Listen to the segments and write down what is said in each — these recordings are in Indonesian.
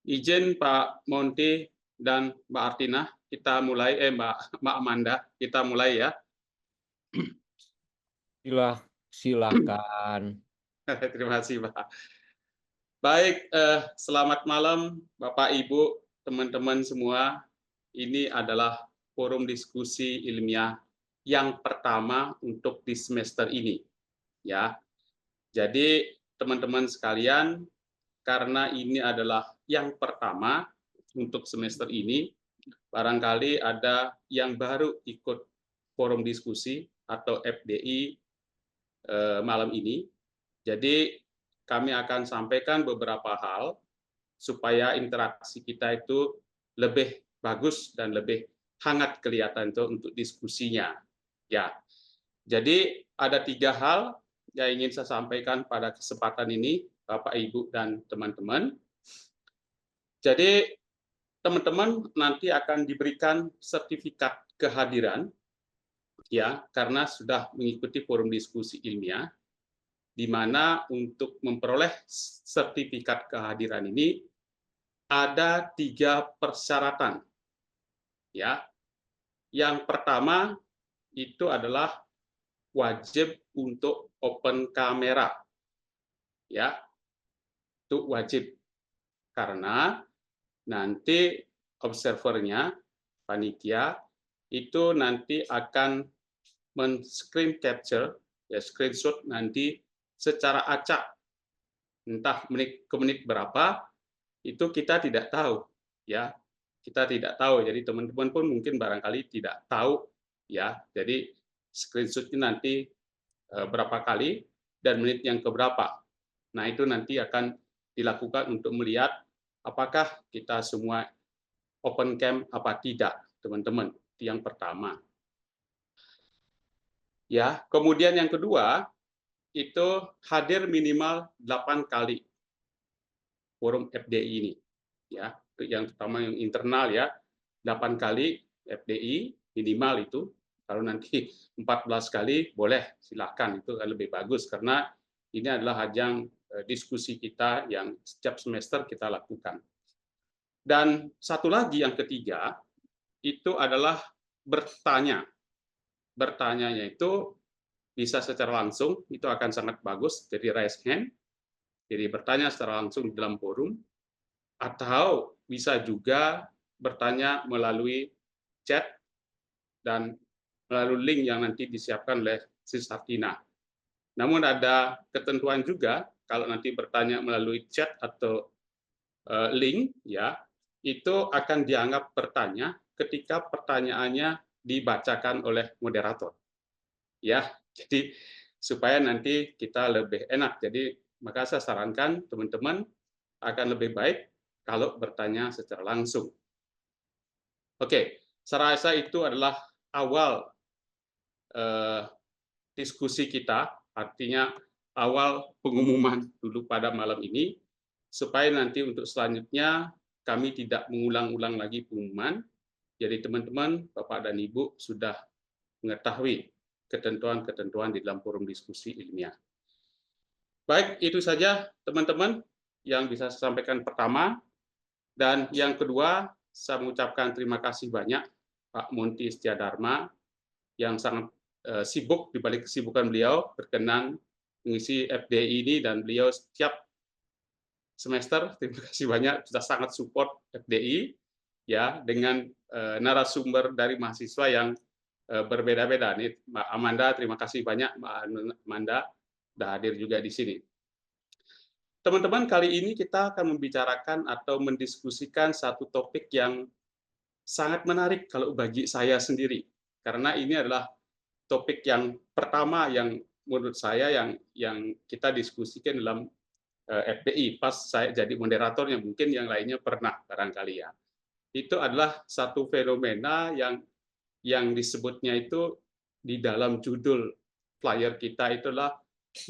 Izin Pak Monty dan Mbak Artina, kita mulai, Mbak Amanda, kita mulai ya. Silahkan. Terima kasih Pak. Baik, selamat malam Bapak Ibu, teman-teman semua. Ini adalah forum diskusi ilmiah yang pertama untuk di semester ini, ya. Jadi teman-teman sekalian, karena ini adalah yang pertama untuk semester ini, barangkali ada yang baru ikut forum diskusi atau FDI malam ini. Jadi kami akan sampaikan beberapa hal supaya interaksi kita itu lebih bagus dan lebih hangat kelihatan itu untuk diskusinya. Ya, jadi ada 3 hal yang ingin saya sampaikan pada kesempatan ini, Bapak, Ibu, dan teman-teman. Jadi teman-teman nanti akan diberikan sertifikat kehadiran, ya, karena sudah mengikuti forum diskusi ilmiah, di mana untuk memperoleh sertifikat kehadiran ini ada 3 persyaratan. Ya. Yang pertama itu adalah wajib untuk open kamera. Ya. Itu wajib. Karena nanti observernya, panitia, itu nanti akan men-screen capture, ya screenshot nanti secara acak, entah menit ke menit berapa, itu kita tidak tahu, ya. Kita tidak tahu, jadi teman-teman pun mungkin barangkali tidak tahu, ya. Jadi screenshot-nya nanti berapa kali dan menit yang keberapa. Nah, itu nanti akan dilakukan untuk melihat apakah kita semua open cam apa tidak, teman-teman. Itu yang pertama. Ya, kemudian yang kedua itu hadir minimal 8 kali forum FDI ini. Ya, yang pertama yang internal ya, 8 kali FDI minimal itu. Kalau nanti 14 kali boleh, silahkan, itu lebih bagus karena ini adalah ajang diskusi kita yang setiap semester kita lakukan. Dan satu lagi yang ketiga itu adalah bertanya. Bertanyanya itu bisa secara langsung, itu akan sangat bagus, jadi raise hand, jadi bertanya secara langsung di dalam forum, atau bisa juga bertanya melalui chat dan melalui link yang nanti disiapkan oleh Sis Hartina. Namun ada ketentuan juga, kalau nanti bertanya melalui chat atau link, ya, itu akan dianggap bertanya ketika pertanyaannya dibacakan oleh moderator. Ya, jadi supaya nanti kita lebih enak. Jadi maka saya sarankan teman-teman akan lebih baik kalau bertanya secara langsung. Oke, saya rasa itu adalah awal diskusi kita, artinya awal pengumuman dulu pada malam ini, supaya nanti untuk selanjutnya kami tidak mengulang-ulang lagi pengumuman. Jadi teman-teman, Bapak dan Ibu sudah mengetahui ketentuan-ketentuan di dalam forum diskusi ilmiah. Baik, itu saja teman-teman yang bisa saya sampaikan pertama. Dan yang kedua, saya mengucapkan terima kasih banyak Pak Monty Setiadharma yang sangat sibuk di balik kesibukan beliau berkenan mengisi FDI ini, dan beliau setiap semester, terima kasih banyak, sudah sangat support FDI ya, dengan narasumber dari mahasiswa yang berbeda-beda. Nih Mbak Amanda, terima kasih banyak Mbak Amanda sudah hadir juga di sini. Teman-teman, kali ini kita akan membicarakan atau mendiskusikan satu topik yang sangat menarik kalau bagi saya sendiri, karena ini adalah topik yang pertama yang menurut saya yang kita diskusikan dalam FPI pas saya jadi moderatornya, mungkin yang lainnya pernah barangkali ya. Itu adalah satu fenomena yang disebutnya itu di dalam judul flyer kita itulah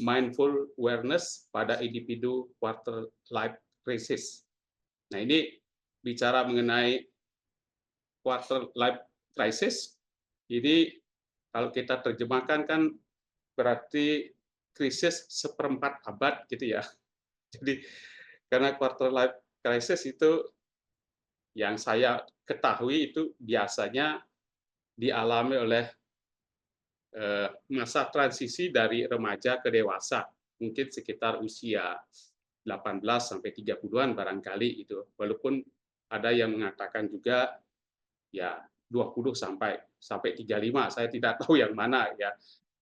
mindful awareness pada individu quarter life crisis. Nah, ini bicara mengenai quarter life crisis, ini kalau kita terjemahkan kan berarti krisis seperempat abad gitu ya. Jadi karena quarter life krisis itu yang saya ketahui itu biasanya dialami oleh masa transisi dari remaja ke dewasa, mungkin sekitar usia 18 sampai 30-an barangkali itu. Walaupun ada yang mengatakan juga ya 20 sampai 35, saya tidak tahu yang mana ya.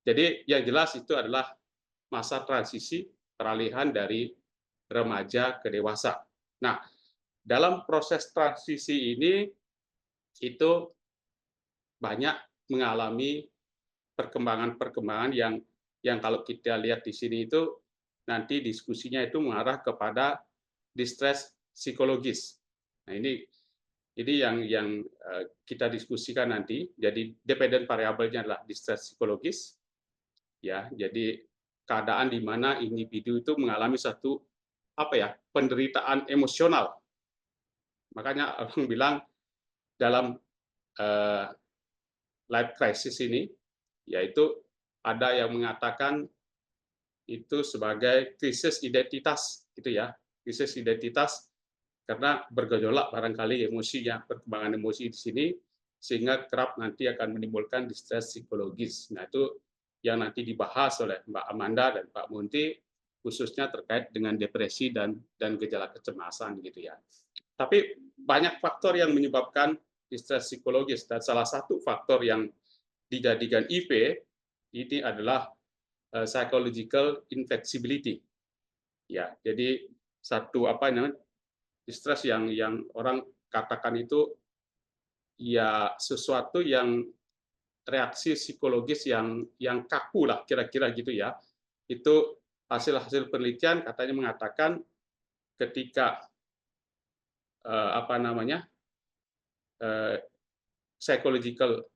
Jadi yang jelas itu adalah masa transisi peralihan dari remaja ke dewasa. Nah, dalam proses transisi ini itu banyak mengalami perkembangan-perkembangan yang kalau kita lihat di sini itu nanti diskusinya itu mengarah kepada distress psikologis. Nah, ini yang kita diskusikan nanti. Jadi dependent variabelnya adalah distress psikologis, ya. Jadi keadaan di mana individu itu mengalami satu penderitaan emosional. Makanya orang bilang dalam life crisis ini, yaitu ada yang mengatakan itu sebagai krisis identitas, gitu ya, krisis identitas karena bergejolak barangkali emosinya, perkembangan emosi di sini, sehingga kerap nanti akan menimbulkan distress psikologis. Nah, itu yang nanti dibahas oleh Mbak Amanda dan Pak Munti, khususnya terkait dengan depresi dan gejala kecemasan, gitu ya. Tapi banyak faktor yang menyebabkan distress psikologis, dan salah satu faktor yang dijadikan IP ini adalah psychological inflexibility. Ya, jadi satu distress yang orang katakan itu ya sesuatu yang reaksi psikologis yang kaku lah kira-kira gitu ya. Itu hasil-hasil penelitian katanya mengatakan ketika eh, apa namanya psychological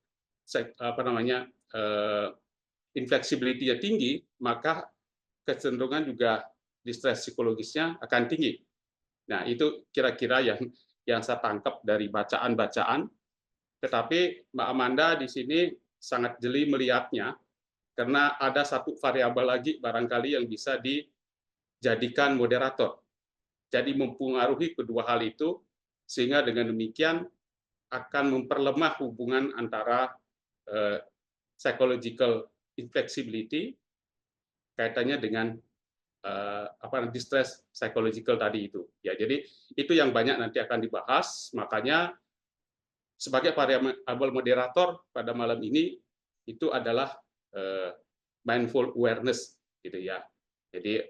inflexibility-nya tinggi, maka kecenderungan juga distress psikologisnya akan tinggi. Nah, itu kira-kira yang saya tangkap dari bacaan-bacaan. Tetapi Mbak Amanda di sini sangat jeli melihatnya, karena ada satu variabel lagi barangkali yang bisa dijadikan moderator. Jadi mempengaruhi kedua hal itu, sehingga dengan demikian akan memperlemah hubungan antara psychological inflexibility kaitannya dengan distress psychological tadi itu. Ya, jadi itu yang banyak nanti akan dibahas. Makanya sebagai variabel moderator pada malam ini itu adalah mindful awareness, gitu ya. Jadi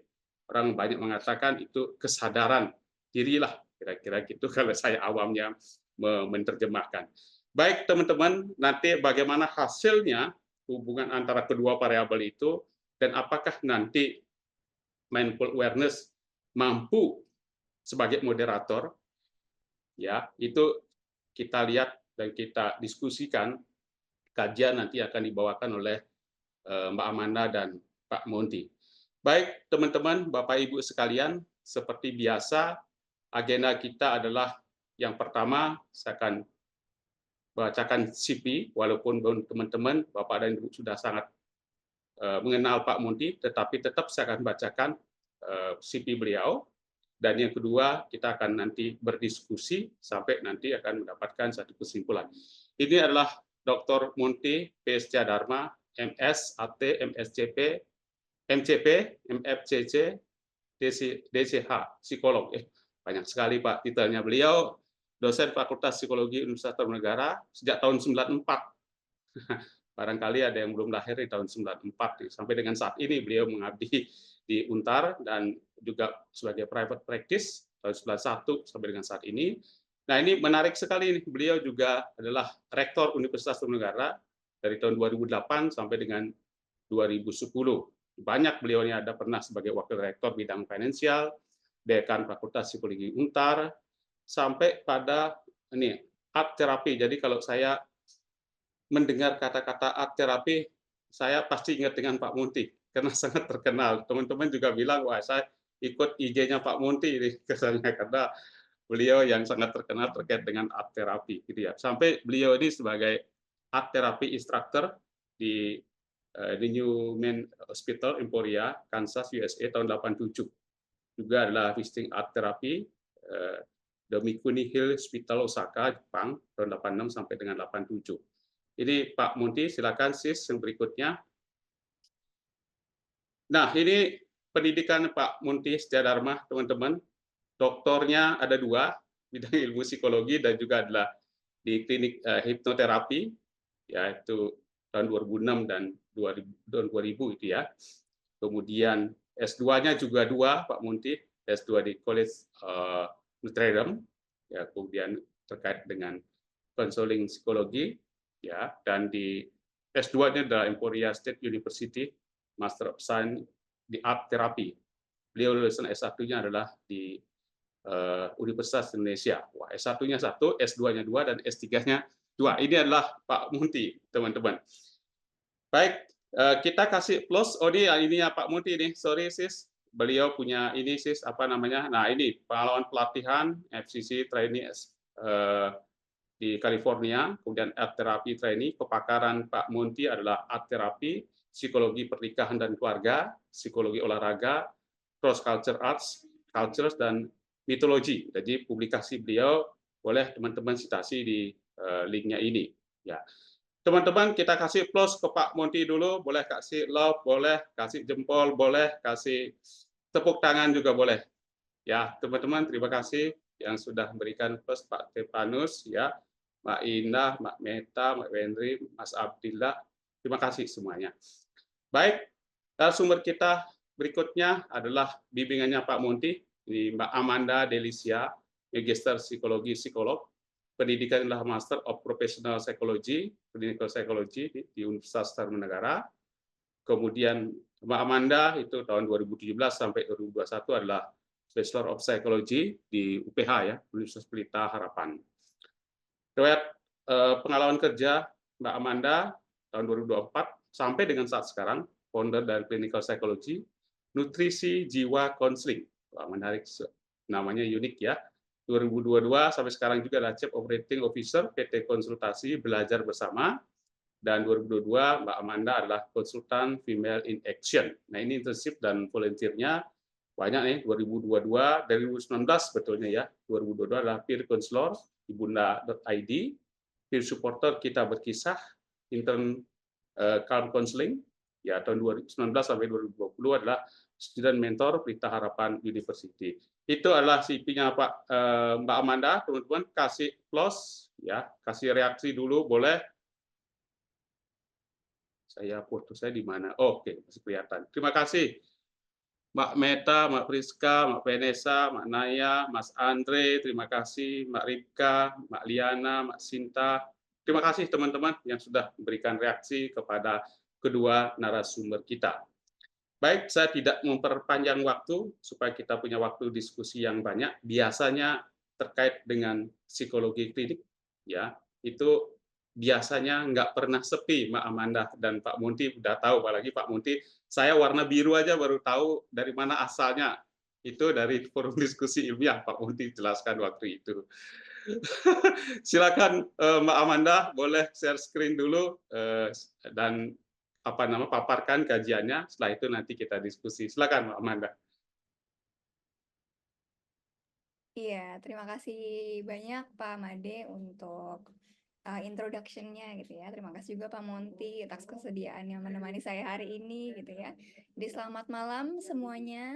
orang banyak mengatakan itu kesadaran dirilah, kira-kira gitu kalau saya awamnya menerjemahkan. Baik teman-teman, nanti bagaimana hasilnya hubungan antara kedua variabel itu, dan apakah nanti mindful awareness mampu sebagai moderator, ya itu kita lihat dan kita diskusikan. Kajian nanti akan dibawakan oleh Mbak Amanda dan Pak Monty. Baik teman-teman, Bapak Ibu sekalian, seperti biasa agenda kita adalah yang pertama saya akan bacakan CV, walaupun teman-teman Bapak dan Ibu sudah sangat mengenal Pak Monty, tetapi tetap saya akan bacakan CV beliau. Dan yang kedua, kita akan nanti berdiskusi sampai nanti akan mendapatkan satu kesimpulan. Ini adalah Dr. Monty P. Dharma, MS, AT, MSCP, MCP, MFCC, DCH, psikolog. Banyak sekali Pak titelnya. Beliau dosen Fakultas Psikologi Universitas Tarumanegara sejak tahun 94. Barangkali ada yang belum lahir di tahun 94. Sampai dengan saat ini beliau mengabdi di Untar dan juga sebagai private practice tahun 91 sampai dengan saat ini. Nah, ini menarik sekali. Beliau juga adalah rektor Universitas Tarumanegara dari tahun 2008 sampai dengan 2010. Banyak beliau ini ada pernah sebagai wakil rektor bidang finansial, dekan Fakultas Psikologi Untar, sampai pada ini art terapi. Jadi kalau saya mendengar kata-kata art terapi, saya pasti ingat dengan Pak Munti karena sangat terkenal. Teman-teman juga bilang, wah saya ikut IG-nya Pak Munti ini kesannya, karena beliau yang sangat terkenal terkait dengan art terapi, gitu ya. Sampai beliau ini sebagai art terapi instructor di Newman Hospital Emporia, Kansas, USA tahun 87. Juga adalah visiting art terapi Mikuni Hill Hospital Osaka, Jepang, tahun 86 sampai dengan 87. Ini Pak Munti, silakan sis yang berikutnya. Nah, ini pendidikan Pak Munti Setiadharma, teman-teman. Doktornya ada dua, bidang ilmu psikologi dan juga adalah di klinik hipnoterapi, yaitu tahun 2006 dan 2000 itu ya. Kemudian S2-nya juga dua, Pak Munti, S2 di College Notre Dame, ya, kemudian terkait dengan konseling psikologi, ya, dan di S2-nya adalah Emporia State University, Master of Science di Art Therapy. Beliau lulusan S1-nya adalah di Universitas Indonesia. Wah, S1-nya satu, S2-nya dua, dan S3-nya dua. Ini adalah Pak Munti, teman-teman. Baik, kita kasih plus. Oh, ini ya Pak Munti nih. Sorry sis, beliau punya ini sis, apa namanya? Nah, ini pengalaman pelatihan FCC trainee di California, kemudian art therapy trainee. Kepakaran Pak Munti adalah art therapy, psikologi pernikahan dan keluarga, psikologi olahraga, cross culture arts, cultures, dan mitologi. Jadi publikasi beliau boleh teman-teman citasi di linknya ini. Ya, teman-teman kita kasih plus ke Pak Munti dulu, boleh kasih love, boleh kasih jempol, boleh kasih tepuk tangan juga boleh. Ya, teman-teman terima kasih yang sudah memberikan plus Pak Tepanus, ya, Mbak Indah, Mbak Meta, Mbak Wendri, Mas Abdillah. Terima kasih semuanya. Baik, sumber kita berikutnya adalah bimbingannya Pak Munti, ini Mbak Amanda Delicia, Magister Psikologi Psikolog, pendidikan adalah Master of Professional Psychology, Clinical Psychology di Universitas Tarumanagara. Kemudian Mbak Amanda itu tahun 2017 sampai 2021 adalah Bachelor of Psychology di UPH ya, Universitas Pelita Harapan. Riwayat pengalaman kerja Mbak Amanda tahun 2024 sampai dengan saat sekarang, founder dari Clinical Psychology, Nutrisi Jiwa Counseling. Wah, menarik, namanya unik ya. 2022 sampai sekarang juga adalah Chief Operating Officer PT Konsultasi Belajar Bersama, dan 2022 Mbak Amanda adalah konsultan Female in Action. Nah, ini internship dan volunteer-nya banyak nih, 2022 dari 2019 sebetulnya ya. 2022 adalah peer counselor ibunda.id, peer supporter Kita Berkisah, intern calm counseling ya, tahun 2019 sampai 2020 adalah student mentor Pelita Harapan University. Itu adalah CV-nya Mbak Amanda, teman-teman kasih plus ya, kasih reaksi dulu boleh. Foto saya di mana? Oh, oke, masih kelihatan. Terima kasih Mbak Meta, Mbak Priska, Mbak Vanessa, Mbak Naya, Mas Andre, terima kasih Mbak Rika, Mbak Liana, Mbak Sinta. Terima kasih teman-teman yang sudah memberikan reaksi kepada kedua narasumber kita. Baik, saya tidak memperpanjang waktu supaya kita punya waktu diskusi yang banyak. Biasanya terkait dengan psikologi klinik, ya itu biasanya nggak pernah sepi, Mbak Amanda dan Pak Munti udah tahu, apalagi Pak Munti, saya warna biru aja baru tahu dari mana asalnya. Itu dari forum diskusi ilmiah, Pak Munti jelaskan waktu itu. Silakan Mbak Amanda, boleh share screen dulu dan paparkan kajiannya. Setelah itu nanti kita diskusi. Silakan Mbak Amanda. Iya, terima kasih banyak Pak Made untuk introduction-nya gitu ya. Terima kasih juga Pak Monty atas kesediaannya menemani saya hari ini gitu ya. Jadi selamat malam semuanya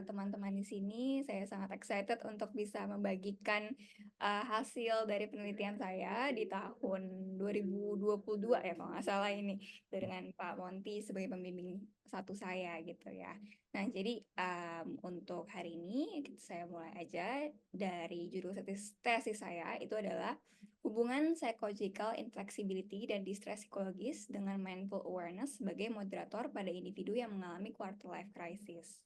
teman-teman di sini. Saya sangat excited untuk bisa membagikan hasil dari penelitian saya di tahun 2022 ya kalau nggak salah ini dengan Pak Monty sebagai pembimbing satu saya gitu ya. Nah, jadi untuk hari ini saya mulai aja dari judul tesis saya itu adalah hubungan psychological inflexibility dan distress psikologis dengan mindful awareness sebagai moderator pada individu yang mengalami quarter life crisis.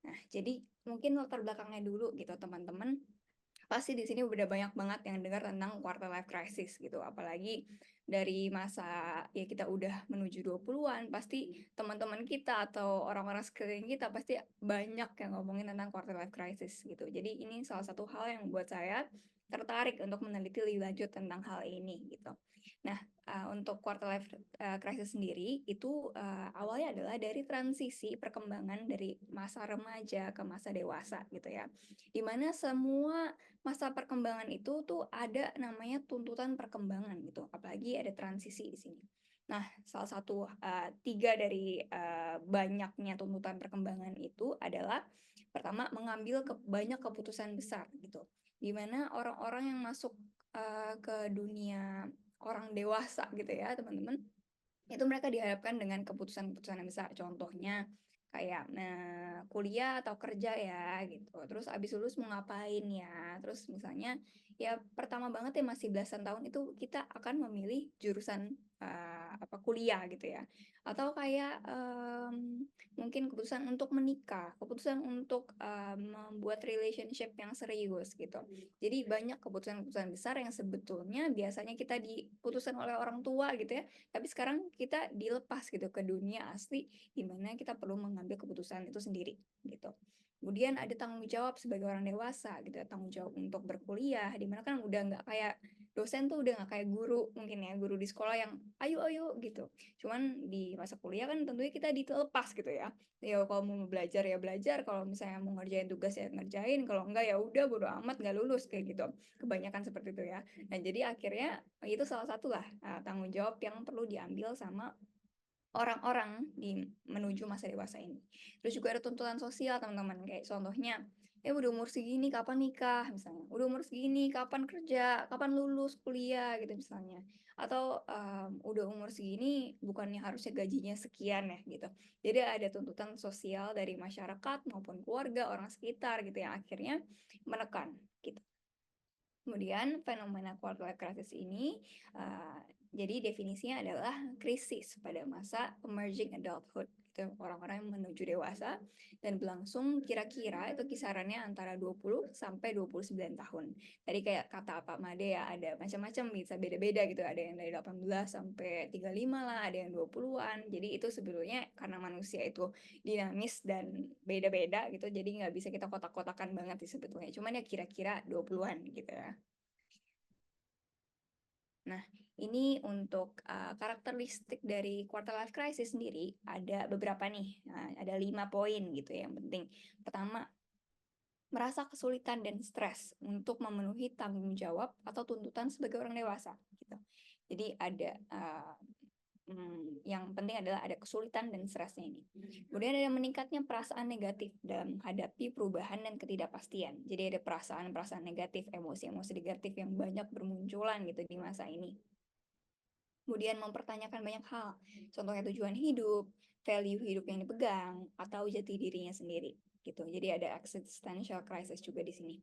Nah, jadi mungkin latar belakangnya dulu gitu teman-teman. Pasti di sini udah banyak banget yang dengar tentang quarter life crisis gitu, apalagi dari masa ya kita udah menuju 20-an, pasti teman-teman kita atau orang-orang sekeliling kita pasti banyak yang ngomongin tentang quarter life crisis gitu. Jadi ini salah satu hal yang buat saya tertarik untuk meneliti lebih lanjut tentang hal ini gitu. Nah, untuk quarter life crisis sendiri itu awalnya adalah dari transisi perkembangan dari masa remaja ke masa dewasa gitu ya. Dimana semua masa perkembangan itu tuh ada namanya tuntutan perkembangan gitu, apalagi ada transisi di sini. Nah, salah satu 3 dari banyaknya tuntutan perkembangan itu adalah pertama mengambil banyak keputusan besar gitu, di mana orang-orang yang masuk ke dunia orang dewasa gitu ya teman-teman, itu mereka dihadapkan dengan keputusan-keputusan yang besar. Contohnya kayak kuliah atau kerja ya gitu. Terus abis lulus mau ngapain ya. Terus misalnya ya pertama banget ya masih belasan tahun itu kita akan memilih jurusan kuliah gitu ya. Atau kayak mungkin keputusan untuk menikah, keputusan untuk membuat relationship yang serius gitu. Jadi banyak keputusan-keputusan besar yang sebetulnya biasanya kita diputuskan oleh orang tua gitu ya. Tapi sekarang kita dilepas gitu ke dunia asli di mana kita perlu mengambil keputusan itu sendiri gitu. Kemudian ada tanggung jawab sebagai orang dewasa gitu ya, tanggung jawab untuk berkuliah, di mana kan udah nggak kayak dosen tuh udah nggak kayak guru mungkin ya, guru di sekolah yang ayo gitu. Cuman di masa kuliah kan tentunya kita dilepas gitu ya. Ya kalau mau belajar ya belajar, kalau misalnya mau ngerjain tugas ya ngerjain, kalau enggak ya udah bodo amat nggak lulus kayak gitu. Kebanyakan seperti itu ya. Nah, jadi akhirnya itu salah satu lah tanggung jawab yang perlu diambil sama orang-orang menuju masa dewasa ini. Terus juga ada tuntutan sosial teman-teman, kayak contohnya, udah umur segini kapan nikah misalnya, udah umur segini kapan kerja, kapan lulus kuliah gitu misalnya. Atau udah umur segini bukannya harusnya gajinya sekian ya gitu. Jadi ada tuntutan sosial dari masyarakat maupun keluarga, orang sekitar gitu yang akhirnya menekan gitu. Kemudian fenomena quarter life crisis ini jadi definisinya adalah krisis pada masa emerging adulthood gitu, orang-orang yang menuju dewasa dan berlangsung kira-kira itu kisarannya antara 20 sampai 29 tahun. Tadi kayak kata Pak Made ya, ada macam-macam bisa beda-beda gitu, ada yang dari 18 sampai 35 lah, ada yang 20-an. Jadi itu sebetulnya karena manusia itu dinamis dan beda-beda gitu, jadi nggak bisa kita kotak-kotakan banget sih sebetulnya. Cuman ya kira-kira 20-an gitu ya. Nah, ini untuk karakteristik dari quarter life crisis sendiri ada beberapa nih. Nah, ada 5 poin gitu ya yang penting. Pertama, merasa kesulitan dan stres untuk memenuhi tanggung jawab atau tuntutan sebagai orang dewasa gitu. Jadi ada yang penting adalah ada kesulitan dan stresnya ini. Kemudian ada meningkatnya perasaan negatif dalam menghadapi perubahan dan ketidakpastian. Jadi ada perasaan-perasaan negatif, emosi-emosi negatif yang banyak bermunculan gitu di masa ini. Kemudian mempertanyakan banyak hal, contohnya tujuan hidup, value hidup yang dipegang, atau jati dirinya sendiri. Gitu. Jadi ada existential crisis juga di sini.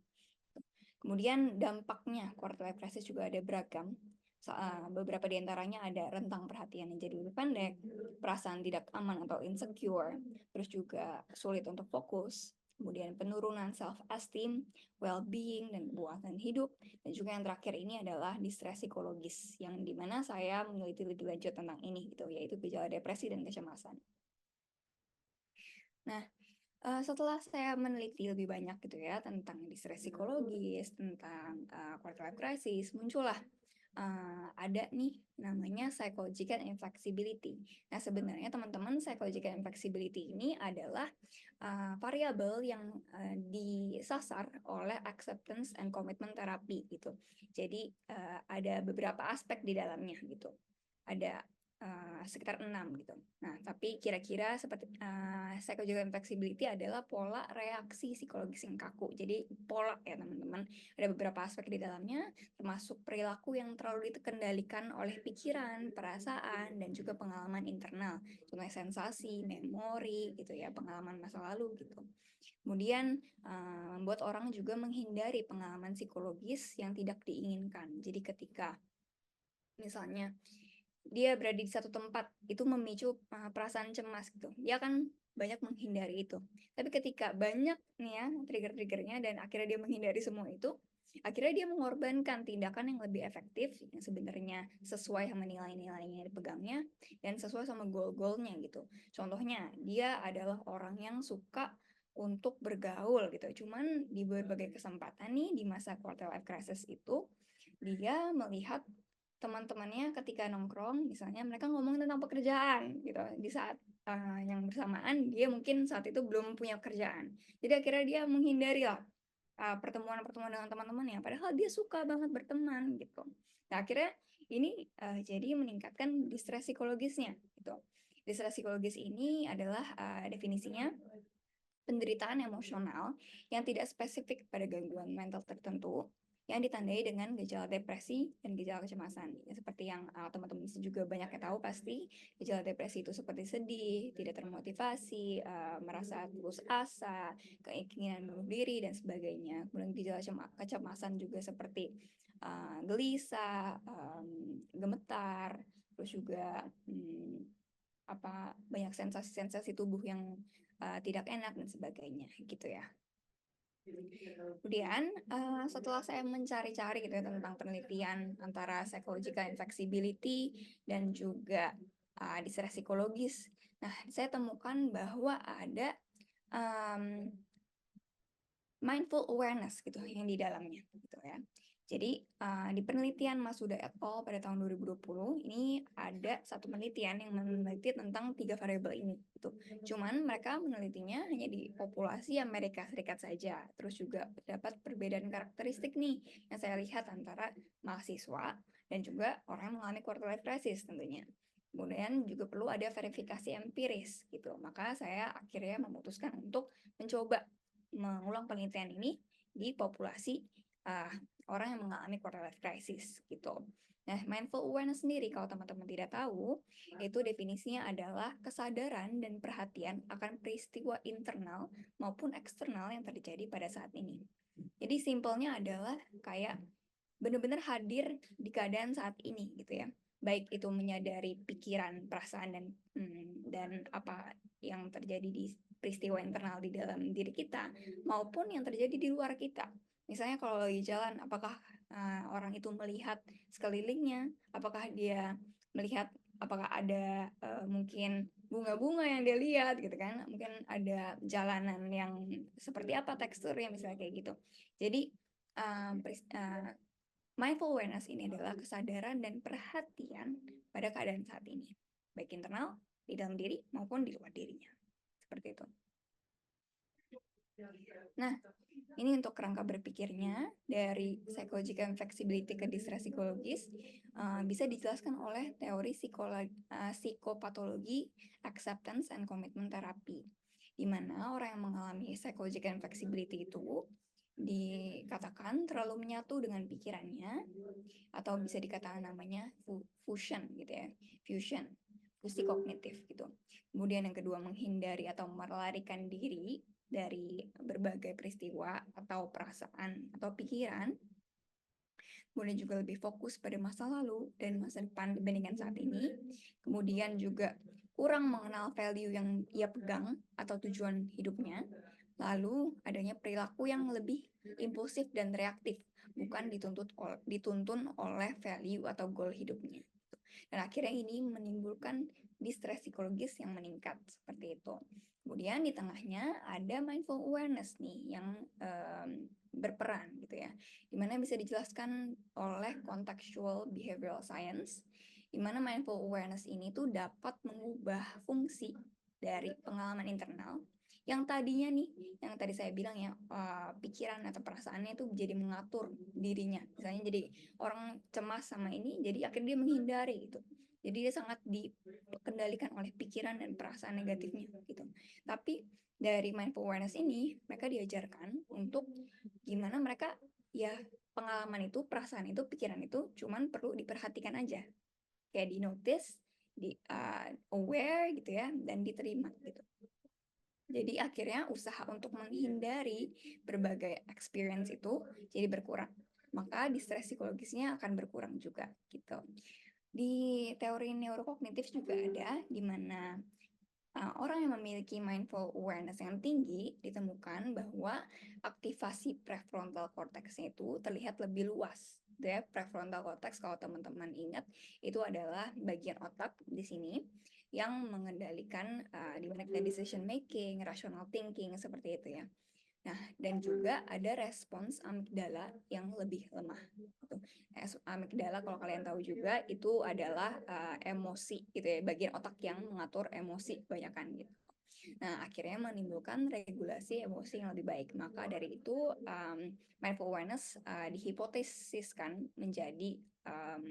Kemudian dampaknya quarter life crisis juga ada beragam. Beberapa di antaranya ada rentang perhatian yang jadi lebih pendek, perasaan tidak aman atau insecure, terus juga sulit untuk fokus, kemudian penurunan self-esteem, well-being, dan kepuasan hidup, dan juga yang terakhir ini adalah distress psikologis, yang dimana saya meneliti lebih lanjut tentang ini, gitu, yaitu gejala depresi dan kecemasan. Nah, setelah saya meneliti lebih banyak gitu ya tentang distress psikologis, tentang quarter life crisis, muncullah ada nih namanya psychological inflexibility. Nah, sebenarnya teman-teman psychological inflexibility ini adalah variabel yang disasar oleh acceptance and commitment therapy gitu. Jadi ada beberapa aspek di dalamnya gitu. Ada sekitar 6 gitu. Nah, tapi kira-kira seperti psychological inflexibility adalah pola reaksi psikologis yang kaku. Jadi pola ya teman-teman. Ada beberapa aspek di dalamnya, termasuk perilaku yang terlalu dikendalikan oleh pikiran, perasaan, dan juga pengalaman internal. Contohnya sensasi, memori gitu ya, pengalaman masa lalu gitu. Kemudian membuat orang juga menghindari pengalaman psikologis yang tidak diinginkan. Jadi ketika misalnya dia berada di satu tempat itu memicu perasaan cemas gitu. Dia akan banyak menghindari itu. Tapi ketika banyak nih ya trigger-triggernya dan akhirnya dia menghindari semua itu, akhirnya dia mengorbankan tindakan yang lebih efektif yang sebenarnya sesuai sama nilai-nilainya dipegangnya dan sesuai sama goal-goalnya gitu. Contohnya, dia adalah orang yang suka untuk bergaul gitu. Cuman di berbagai kesempatan nih di masa quarter life crisis itu dia melihat teman-temannya ketika nongkrong, misalnya mereka ngomongin tentang pekerjaan gitu. Di saat yang bersamaan dia mungkin saat itu belum punya kerjaan. Jadi akhirnya dia menghindari lah pertemuan-pertemuan dengan teman-temannya. Padahal dia suka banget berteman gitu. Nah akhirnya ini jadi meningkatkan distress psikologisnya gitu. Distress psikologis ini adalah definisinya penderitaan emosional yang tidak spesifik pada gangguan mental tertentu yang ditandai dengan gejala depresi dan gejala kecemasan. Ya, seperti yang teman-teman juga banyak yang tahu pasti, gejala depresi itu seperti sedih, tidak termotivasi, merasa putus asa, keinginan bunuh diri dan sebagainya. Kemudian gejala kecemasan juga seperti gelisah, gemetar, terus juga banyak sensasi-sensasi tubuh yang tidak enak dan sebagainya gitu ya. Kemudian setelah saya mencari-cari gitu ya tentang penelitian antara psychological inflexibility dan juga distress psikologis, nah saya temukan bahwa ada mindful awareness gitu yang di dalamnya gitu ya. Jadi di penelitian Masuda et al. Pada tahun 2020 ini ada satu penelitian yang meneliti tentang 3 variabel ini gitu. Cuman mereka menelitinya hanya di populasi Amerika Serikat saja. Terus juga terdapat perbedaan karakteristik nih yang saya lihat antara mahasiswa dan juga orang yang mengalami quarter life crisis tentunya. Kemudian juga perlu ada verifikasi empiris gitu. Maka saya akhirnya memutuskan untuk mencoba mengulang penelitian ini di populasi orang yang mengalami quarter life crisis gitu. Nah, mindful awareness sendiri kalau teman-teman tidak tahu, itu definisinya adalah kesadaran dan perhatian akan peristiwa internal maupun eksternal yang terjadi pada saat ini. Jadi simpelnya adalah kayak benar-benar hadir di keadaan saat ini gitu ya. Baik itu menyadari pikiran, perasaan dan apa yang terjadi di peristiwa internal di dalam diri kita maupun yang terjadi di luar kita. Misalnya kalau lagi jalan, apakah orang itu melihat sekelilingnya, apakah dia melihat apakah ada mungkin bunga-bunga yang dia lihat gitu kan, mungkin ada jalanan yang seperti apa teksturnya misalnya kayak gitu. Jadi mindful awareness ini adalah kesadaran dan perhatian pada keadaan saat ini, baik internal, di dalam diri maupun di luar dirinya. Seperti itu. Nah, ini untuk kerangka berpikirnya dari psychological inflexibility ke distress psikologis bisa dijelaskan oleh teori psikopatologi, acceptance and commitment therapy, di mana orang yang mengalami psychological inflexibility itu dikatakan terlalu menyatu dengan pikirannya atau bisa dikatakan namanya fusion gitu ya, fusi kognitif gitu. Kemudian yang kedua menghindari atau melarikan diri dari berbagai peristiwa atau perasaan atau pikiran. Kemudian juga lebih fokus pada masa lalu dan masa depan dibandingkan saat ini. Kemudian juga kurang mengenal value yang ia pegang atau tujuan hidupnya. Lalu adanya perilaku yang lebih impulsif dan reaktif, bukan dituntun oleh value atau goal hidupnya. Dan akhirnya ini menimbulkan distress psikologis yang meningkat seperti itu. Kemudian di tengahnya ada mindful awareness nih yang berperan gitu ya, dimana bisa dijelaskan oleh contextual behavioral science, dimana mindful awareness ini tuh dapat mengubah fungsi dari pengalaman internal yang tadinya nih, yang tadi saya bilang ya, pikiran atau perasaannya itu jadi mengatur dirinya. Misalnya jadi orang cemas sama ini, jadi akhirnya dia menghindari gitu. Jadi dia sangat dikendalikan oleh pikiran dan perasaan negatifnya gitu. Tapi dari mindful awareness ini, mereka diajarkan untuk gimana mereka ya pengalaman itu, perasaan itu, pikiran itu cuman perlu diperhatikan aja. Kayak di notice, di aware gitu ya, dan diterima gitu. Jadi akhirnya usaha untuk menghindari berbagai experience itu jadi berkurang. Maka distress psikologisnya akan berkurang juga gitu. Di teori neurokognitif juga ada di mana orang yang memiliki mindful awareness yang tinggi ditemukan bahwa aktivasi prefrontal cortex-nya itu terlihat lebih luas gitu ya. Prefrontal cortex kalau teman-teman ingat itu adalah bagian otak di sini yang mengendalikan di mana kita decision making, rational thinking seperti itu ya. Nah, dan juga ada respons amigdala yang lebih lemah. Gitu. Amigdala kalau kalian tahu juga itu adalah emosi gitu ya, bagian otak yang mengatur emosi kebanyakan gitu. Nah, akhirnya menimbulkan regulasi emosi yang lebih baik. Maka dari itu mindful awareness dihipotesiskan menjadi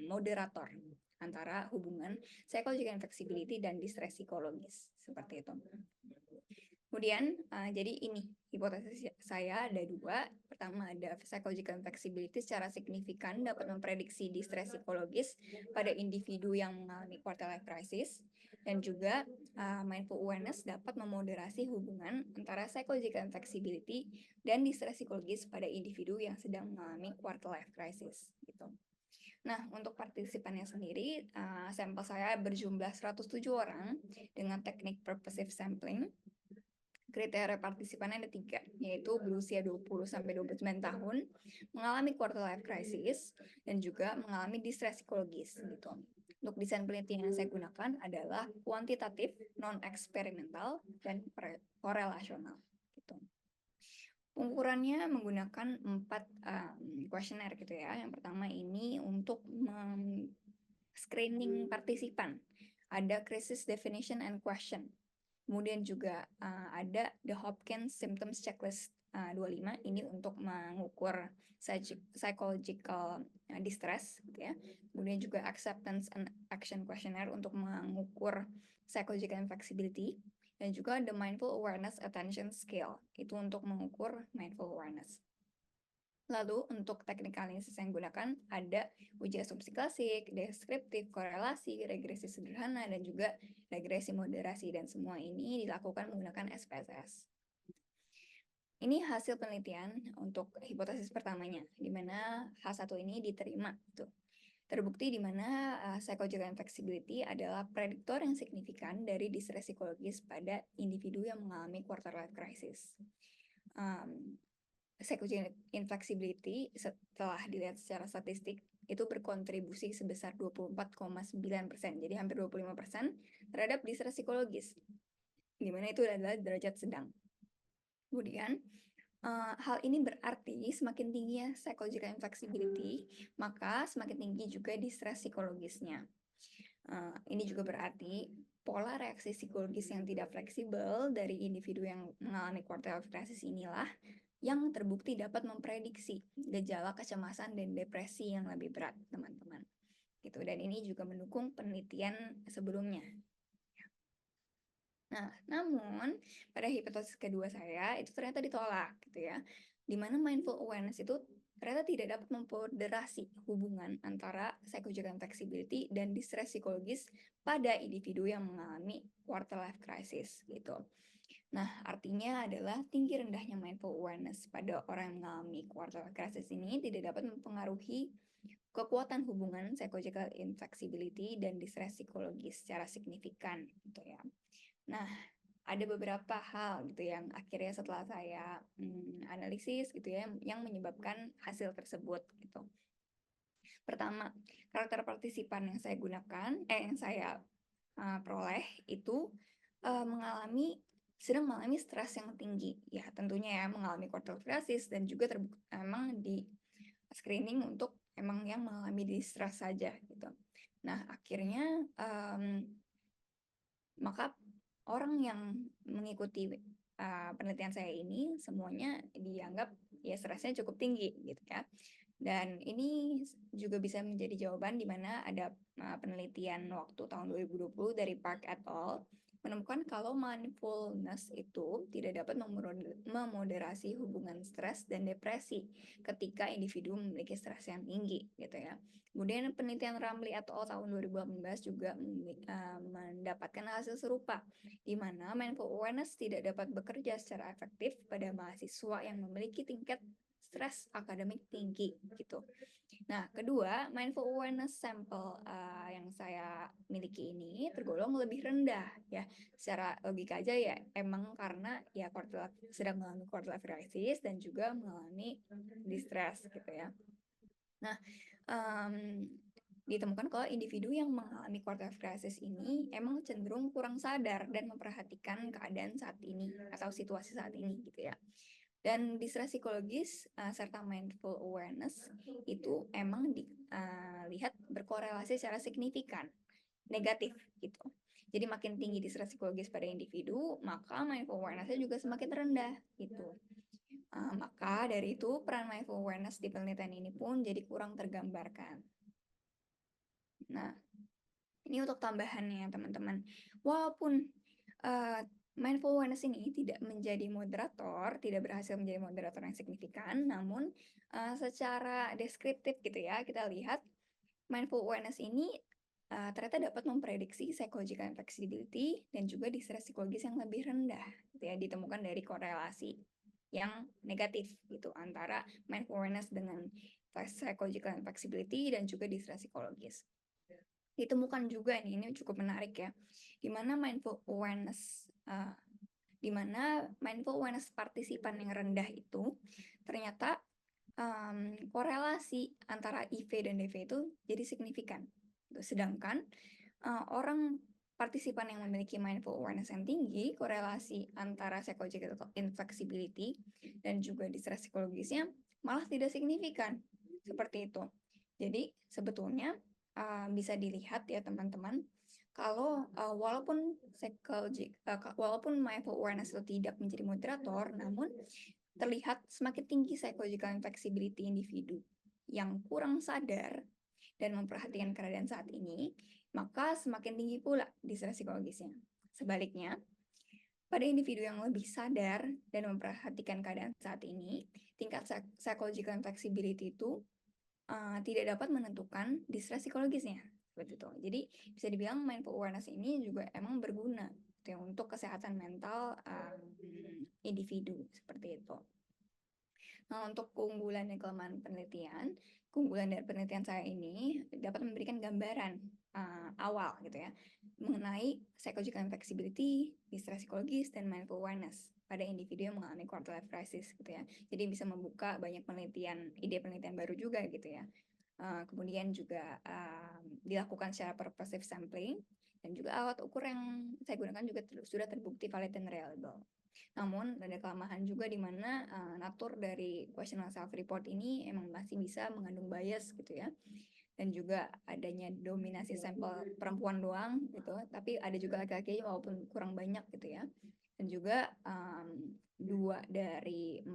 moderator antara hubungan psychological flexibility dan distress psikologis seperti itu. Kemudian, jadi ini hipotesis saya ada dua. Pertama ada psychological flexibility secara signifikan dapat memprediksi distress psikologis pada individu yang mengalami quarter life crisis. Dan juga mindful awareness dapat memoderasi hubungan antara psychological flexibility dan distress psikologis pada individu yang sedang mengalami quarter life crisis. Gitu. Nah, untuk partisipannya sendiri, sampel saya berjumlah 107 orang dengan teknik purposive sampling. Kriteria partisipannya ada 3, yaitu berusia 20-29 tahun, mengalami quarter life crisis, dan juga mengalami distress psikologis. Gitu. Untuk desain penelitian yang saya gunakan adalah kuantitatif, non-eksperimental, dan korelasional. Gitu. Pengukurannya menggunakan 4 kuesioner gitu ya. Yang pertama ini untuk screening partisipan. Ada crisis definition and question. Kemudian juga ada The Hopkins Symptoms Checklist 25, ini untuk mengukur psychological distress gitu ya. Kemudian juga Acceptance and Action Questionnaire untuk mengukur psychological flexibility, dan juga The Mindful Awareness Attention Scale, itu untuk mengukur mindful awareness. Lalu untuk teknik analisis yang digunakan ada uji asumsi klasik, deskriptif, korelasi, regresi sederhana, dan juga regresi moderasi, dan semua ini dilakukan menggunakan SPSS. Ini hasil penelitian untuk hipotesis pertamanya, di mana H1 ini diterima. Terbukti di mana psychological flexibility adalah prediktor yang signifikan dari distress psikologis pada individu yang mengalami quarter life crisis. Psychological inflexibility setelah dilihat secara statistik itu berkontribusi sebesar 24,9%, jadi hampir 25% terhadap distress psikologis, di mana itu adalah derajat sedang. Kemudian hal ini berarti semakin tingginya psychological inflexibility, maka semakin tinggi juga distress psikologisnya. Ini juga berarti pola reaksi psikologis yang tidak fleksibel dari individu yang mengalami quarter life crisis inilah yang terbukti dapat memprediksi gejala kecemasan dan depresi yang lebih berat, teman-teman. Gitu. Dan ini juga mendukung penelitian sebelumnya. Nah, namun pada hipotesis kedua saya itu ternyata ditolak, gitu ya. Di mana mindful awareness itu ternyata tidak dapat memmoderasi hubungan antara psychological flexibility dan distress psikologis pada individu yang mengalami quarter life crisis, gitu. Nah, artinya adalah tinggi rendahnya mindful awareness pada orang yang mengalami quarter life crisis ini tidak dapat mempengaruhi kekuatan hubungan psychological inflexibility dan distress psikologis secara signifikan, gitu ya. Nah, ada beberapa hal gitu yang akhirnya setelah saya analisis gitu ya, yang menyebabkan hasil tersebut gitu. Pertama, karakter partisipan yang saya gunakan, yang saya peroleh itu sedang mengalami stres yang tinggi, ya tentunya ya mengalami quarter life crisis, dan juga emang di screening untuk emang yang mengalami distress saja gitu. Nah akhirnya maka orang yang mengikuti penelitian saya ini semuanya dianggap ya stresnya cukup tinggi gitu ya. Dan ini juga bisa menjadi jawaban di mana ada penelitian waktu tahun 2020 dari Park et al. Menemukan kalau mindfulness itu tidak dapat memoderasi hubungan stres dan depresi ketika individu memiliki stres yang tinggi gitu ya. Kemudian penelitian Ramli et al. Tahun 2018 juga mendapatkan hasil serupa, di mana mindful awareness tidak dapat bekerja secara efektif pada mahasiswa yang memiliki tingkat stres akademik tinggi gitu. Nah, kedua, mindful awareness sampel yang saya miliki ini tergolong lebih rendah ya. Secara logika aja ya, emang karena ya sedang mengalami quarter life crisis dan juga mengalami distress gitu ya. Nah, ditemukan kalau individu yang mengalami quarter life crisis ini emang cenderung kurang sadar dan memperhatikan keadaan saat ini atau situasi saat ini gitu ya. Dan distress psikologis serta mindful awareness itu emang dilihat berkorelasi secara signifikan negatif gitu. Jadi makin tinggi distress psikologis pada individu, maka mindful awareness-nya juga semakin rendah gitu. Maka dari itu peran mindful awareness di penelitian ini pun jadi kurang tergambarkan. Nah, ini untuk tambahannya teman-teman. Walaupun mindful awareness ini tidak menjadi moderator, tidak berhasil menjadi moderator yang signifikan, namun secara deskriptif gitu ya, kita lihat mindful awareness ini ternyata dapat memprediksi psychological inflexibility dan juga distress psikologis yang lebih rendah, gitu ya, ditemukan dari korelasi yang negatif gitu antara mindful awareness dengan psychological inflexibility dan juga distress psikologis. Ditemukan juga ini cukup menarik ya, di mana mindful awareness partisipan yang rendah itu ternyata korelasi antara IV dan DV itu jadi signifikan. Sedangkan orang partisipan yang memiliki mindful awareness yang tinggi, korelasi antara psychological inflexibility dan juga distress psikologisnya malah tidak signifikan. Seperti itu. Jadi sebetulnya bisa dilihat ya teman-teman, kalau walaupun mindful awareness itu tidak menjadi moderator, namun terlihat semakin tinggi psychological inflexibility individu yang kurang sadar dan memperhatikan keadaan saat ini, maka semakin tinggi pula distress psikologisnya. Sebaliknya, pada individu yang lebih sadar dan memperhatikan keadaan saat ini, tingkat psychological inflexibility itu tidak dapat menentukan distress psikologisnya. Seperti itu. Jadi bisa dibilang mindful awareness ini juga emang berguna gitu ya, untuk kesehatan mental individu seperti itu. Nah, untuk keunggulan dan kelemahan penelitian, keunggulan dari penelitian saya ini dapat memberikan gambaran awal gitu ya mengenai psychological inflexibility, distress psikologis, dan mindful awareness pada individu yang mengalami quarter life crisis gitu ya. Jadi bisa membuka banyak ide penelitian baru juga gitu ya. Kemudian juga dilakukan secara purposive sampling dan juga alat ukur yang saya gunakan juga sudah terbukti valid dan reliable. Namun ada kelemahan juga di mana natur dari questionnaire self-report ini emang masih bisa mengandung bias gitu ya. Dan juga adanya dominasi sampel perempuan doang gitu, tapi ada juga laki-laki walaupun kurang banyak gitu ya. Dan juga 2 dari 4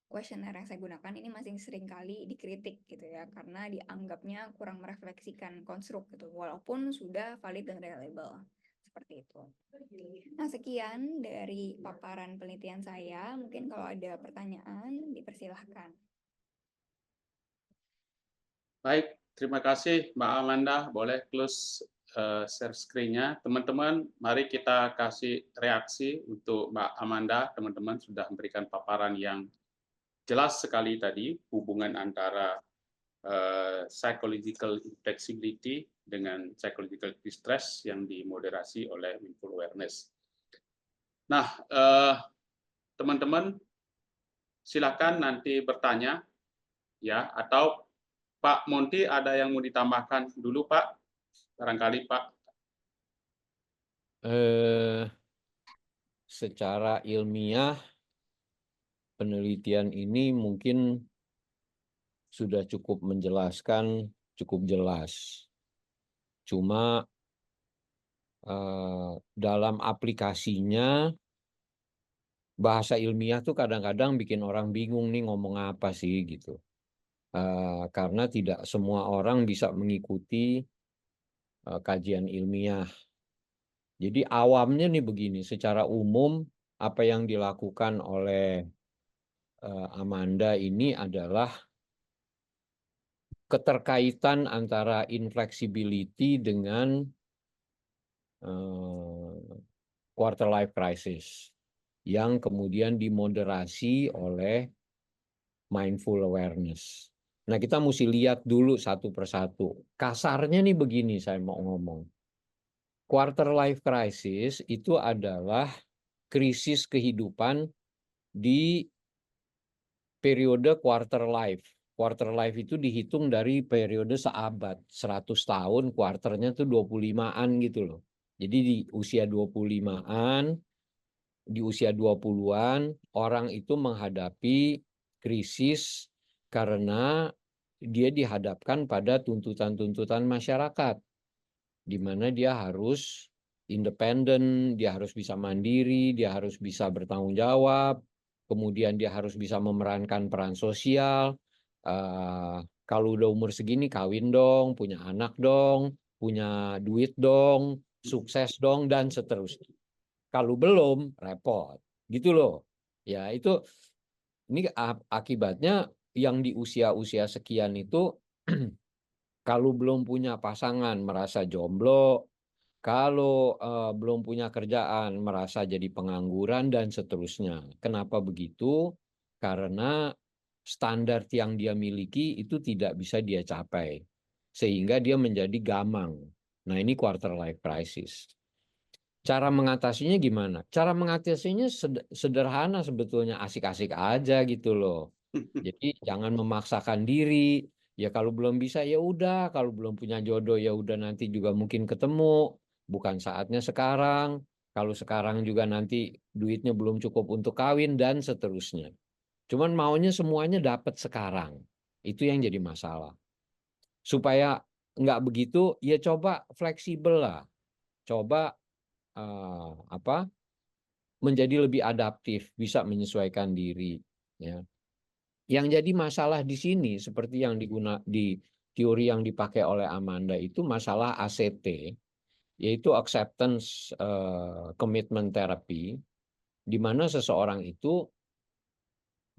kuesioner yang saya gunakan ini masih sering kali dikritik gitu ya, karena dianggapnya kurang merefleksikan konstruk gitu, walaupun sudah valid dan reliable. Seperti itu. Nah, sekian dari paparan penelitian saya. Mungkin kalau ada pertanyaan, dipersilahkan. Baik, terima kasih Mbak Amanda. Boleh close share screen-nya. Teman-teman, mari kita kasih reaksi untuk Mbak Amanda. Teman-teman sudah memberikan paparan yang jelas sekali tadi, hubungan antara psychological inflexibility dengan psychological distress yang dimoderasi oleh mindful awareness. Nah, teman-teman silakan nanti bertanya ya, atau Pak Monty ada yang mau ditambahkan dulu Pak? Barangkali Pak. Secara ilmiah penelitian ini mungkin sudah cukup menjelaskan, cukup jelas. Cuma dalam aplikasinya bahasa ilmiah tuh kadang-kadang bikin orang bingung nih ngomong apa sih gitu. Karena tidak semua orang bisa mengikuti kajian ilmiah. Jadi awamnya nih begini, secara umum apa yang dilakukan oleh Amanda ini adalah keterkaitan antara inflexibility dengan quarter life crisis yang kemudian dimoderasi oleh mindful awareness. Nah, kita mesti lihat dulu satu persatu. Kasarnya nih begini saya mau ngomong. Quarter life crisis itu adalah krisis kehidupan di periode quarter life. quarter life itu dihitung dari periode seabad, 100 tahun, kuarternya tuh 25-an gitu loh. Jadi di usia 25-an, di usia 20-an, orang itu menghadapi krisis karena dia dihadapkan pada tuntutan-tuntutan masyarakat, di mana dia harus independen, dia harus bisa mandiri, dia harus bisa bertanggung jawab, kemudian dia harus bisa memerankan peran sosial. Kalau udah umur segini kawin dong, punya anak dong, punya duit dong, sukses dong, dan seterusnya. Kalau belum, repot. Gitu loh. Ya, ini akibatnya yang di usia-usia sekian itu kalau belum punya pasangan merasa jomblo, kalau belum punya kerjaan merasa jadi pengangguran dan seterusnya. Kenapa begitu? Karena standar yang dia miliki itu tidak bisa dia capai. Sehingga dia menjadi gamang. Nah, ini quarter life crisis. Cara mengatasinya gimana? Cara mengatasinya sederhana sebetulnya, asik-asik aja gitu loh. Jadi jangan memaksakan diri. Ya kalau belum bisa ya udah, kalau belum punya jodoh ya udah nanti juga mungkin ketemu. Bukan saatnya sekarang. Kalau sekarang juga nanti duitnya belum cukup untuk kawin dan seterusnya. Cuman maunya semuanya dapat sekarang. Itu yang jadi masalah. Supaya nggak begitu, ya coba fleksibel lah. Coba menjadi lebih adaptif, bisa menyesuaikan diri. Ya. Yang jadi masalah di sini seperti yang di teori yang dipakai oleh Amanda itu masalah ACT, yaitu acceptance commitment therapy, di mana seseorang itu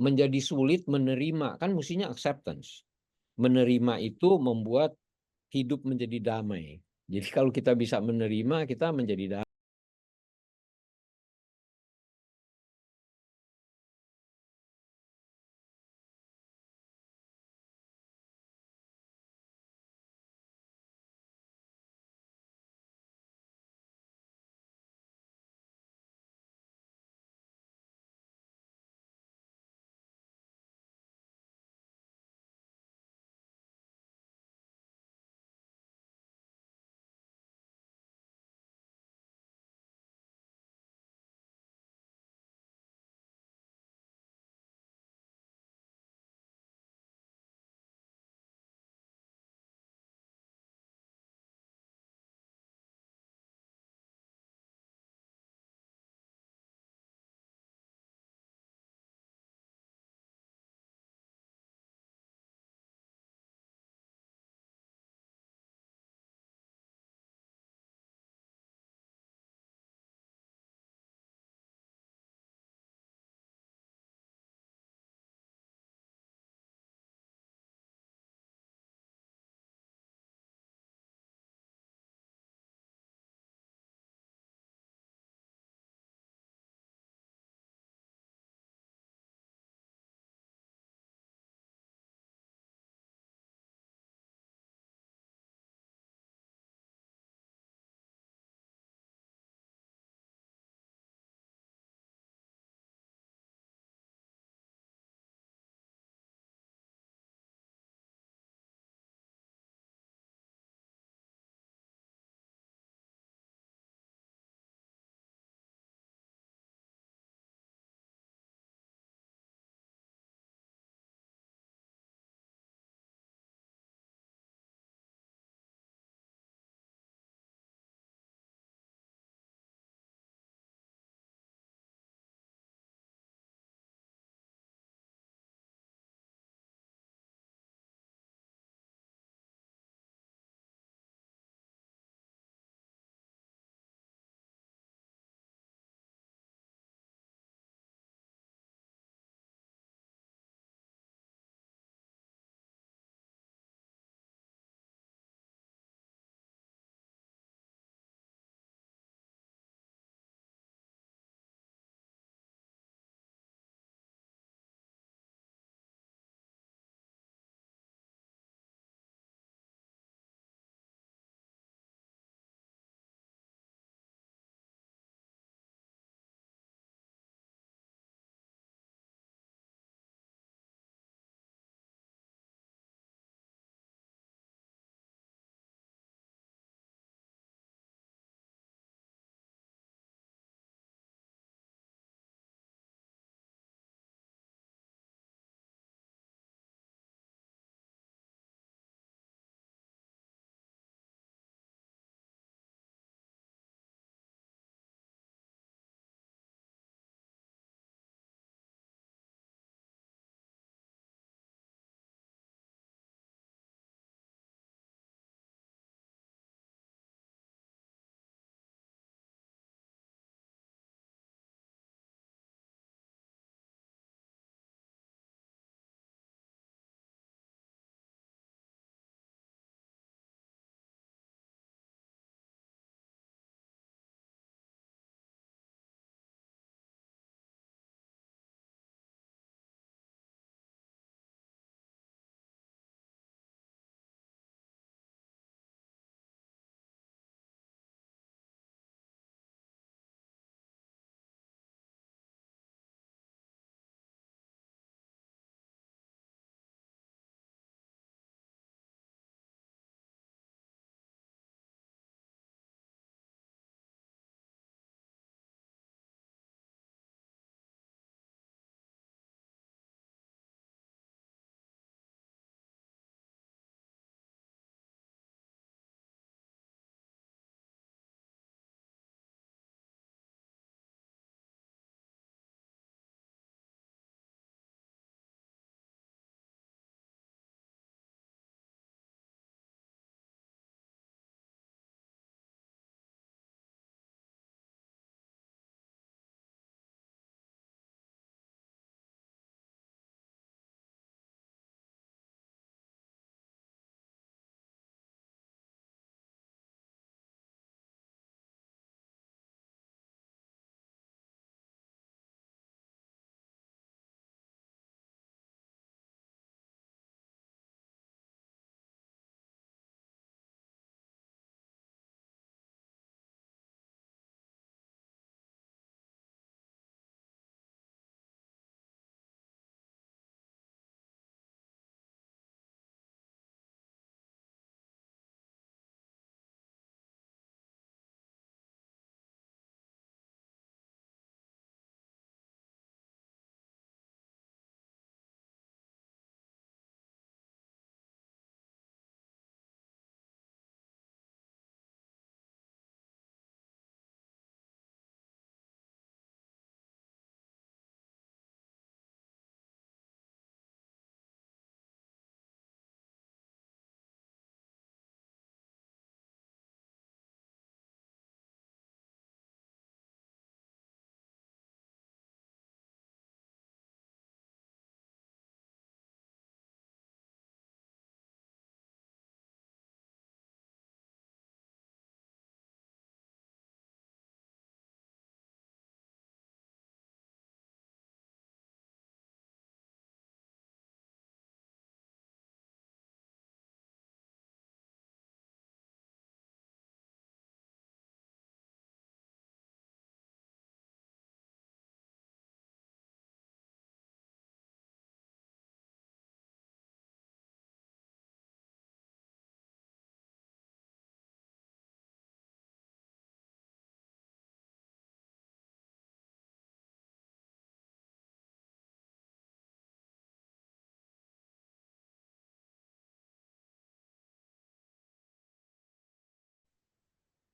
menjadi sulit menerima, kan mestinya acceptance. Menerima itu membuat hidup menjadi damai. Jadi kalau kita bisa menerima, kita menjadi damai.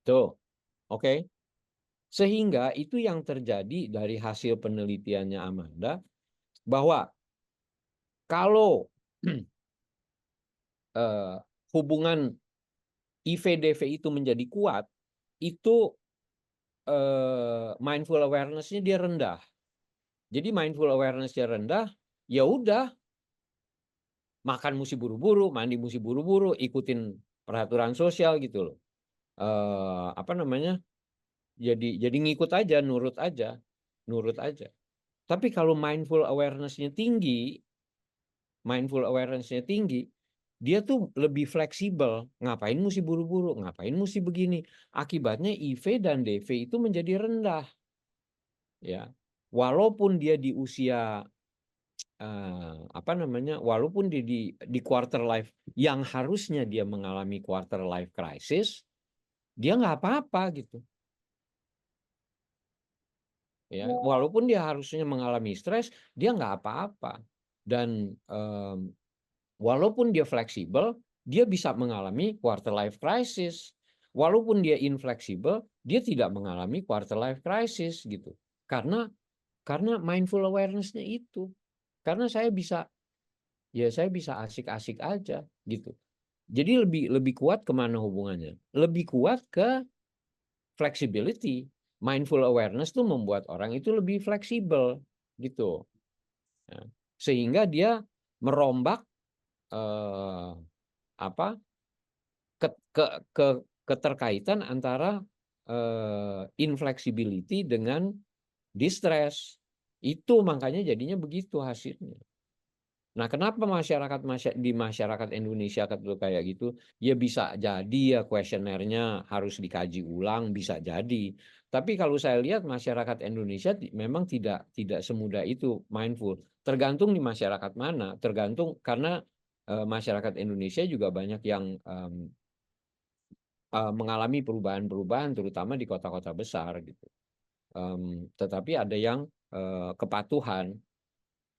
Tuh, oke. Sehingga itu yang terjadi dari hasil penelitiannya Amanda, bahwa kalau hubungan IV-DV itu menjadi kuat, itu mindful awareness-nya dia rendah. Jadi mindful awareness-nya rendah, ya udah makan mesti buru-buru, mandi mesti buru-buru, ikutin peraturan sosial gitu loh. Apa namanya? Jadi ngikut aja, nurut aja, nurut aja. Tapi kalau mindful awareness-nya tinggi, dia tuh lebih fleksibel. Ngapain mesti buru-buru, ngapain mesti begini. Akibatnya IV dan DV itu menjadi rendah. Ya, walaupun dia di usia apa namanya, walaupun dia di quarter life yang harusnya dia mengalami quarter life crisis, dia nggak apa-apa gitu. Ya, walaupun dia harusnya mengalami stres, dia nggak apa-apa. Dan walaupun dia fleksibel, dia bisa mengalami quarter life crisis. Walaupun dia infleksibel, dia tidak mengalami quarter life crisis gitu. Karena mindful awareness-nya itu. Karena saya bisa asik-asik aja gitu. Jadi lebih kuat kemana hubungannya? Lebih kuat ke flexibility. Mindful awareness tuh membuat orang itu lebih fleksibel gitu. Nah, sehingga dia merombak apa keterkaitan antara inflexibility dengan distress. Itu makanya jadinya begitu hasilnya. Nah, kenapa di masyarakat Indonesia kayak gitu? Ya bisa jadi ya kuesionernya harus dikaji ulang, bisa jadi. Tapi kalau saya lihat masyarakat Indonesia memang tidak semudah itu mindful. Tergantung di masyarakat mana, tergantung karena masyarakat Indonesia juga banyak yang mengalami perubahan-perubahan terutama di kota-kota besar gitu. Tetapi ada yang kepatuhan,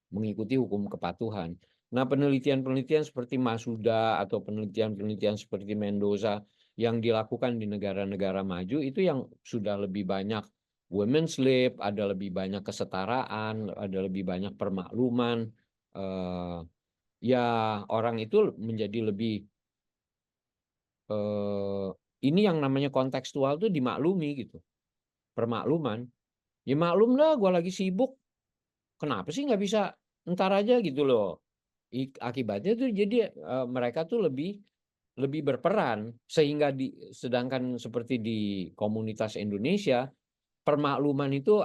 mengikuti hukum kepatuhan. Nah, penelitian-penelitian seperti Masuda atau penelitian-penelitian seperti Mendoza yang dilakukan di negara-negara maju itu yang sudah lebih banyak women's lib, ada lebih banyak kesetaraan, ada lebih banyak permakluman. Ya orang itu menjadi lebih ini yang namanya kontekstual tuh dimaklumi gitu, permakluman. Ya maklum lah, gue lagi sibuk. Kenapa sih nggak bisa ntar aja gitu loh. Akibatnya tuh jadi mereka tuh lebih berperan sehingga sedangkan seperti di komunitas Indonesia permakluman itu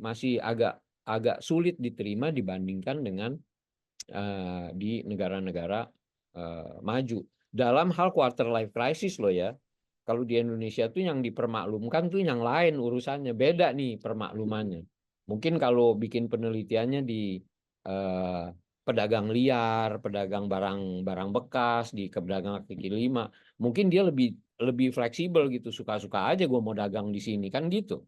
masih agak sulit diterima dibandingkan dengan di negara-negara maju dalam hal quarter life crisis loh ya. Kalau di Indonesia tuh yang dipermaklumkan tuh yang lain urusannya, beda nih permaklumannya. Mungkin kalau bikin penelitiannya di pedagang liar, pedagang barang bekas, di pedagang kaki lima, mungkin dia lebih fleksibel gitu, suka-suka aja gue mau dagang di sini kan gitu.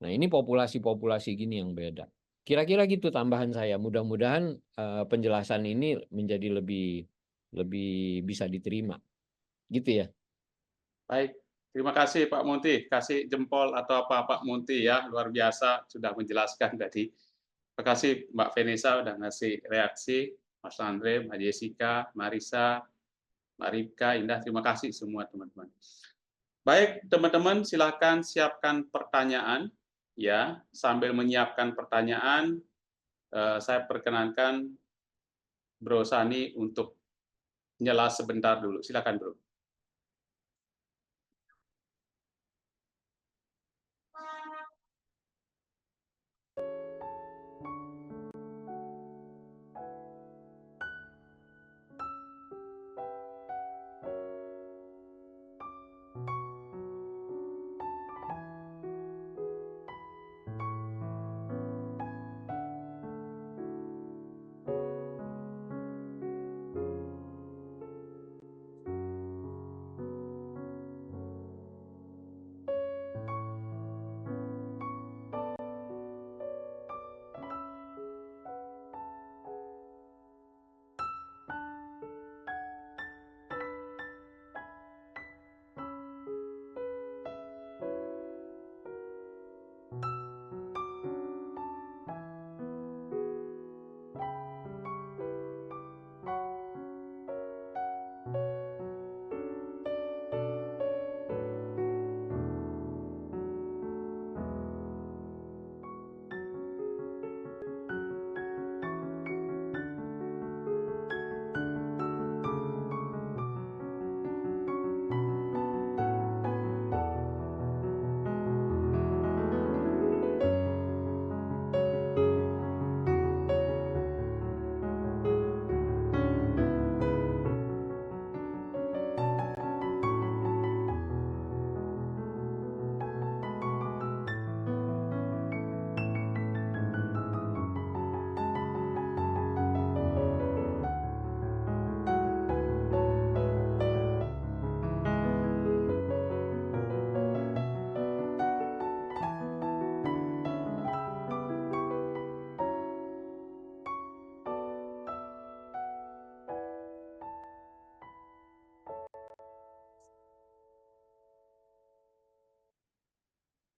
Nah, ini populasi-populasi gini yang beda. Kira-kira gitu tambahan saya. Mudah-mudahan penjelasan ini menjadi lebih bisa diterima. Gitu ya. Baik, terima kasih Pak Munti. Kasih jempol atau apa Pak Munti ya, luar biasa sudah menjelaskan tadi. Terima kasih Mbak Vanessa sudah ngasih reaksi, Mas Andre, Mbak Jessica, Marisa, Mbak Ripka, Indah, terima kasih semua teman-teman. Baik, teman-teman silakan siapkan pertanyaan ya. Sambil menyiapkan pertanyaan, saya perkenankan Bro Sani untuk nyela sebentar dulu. Silakan, Bro.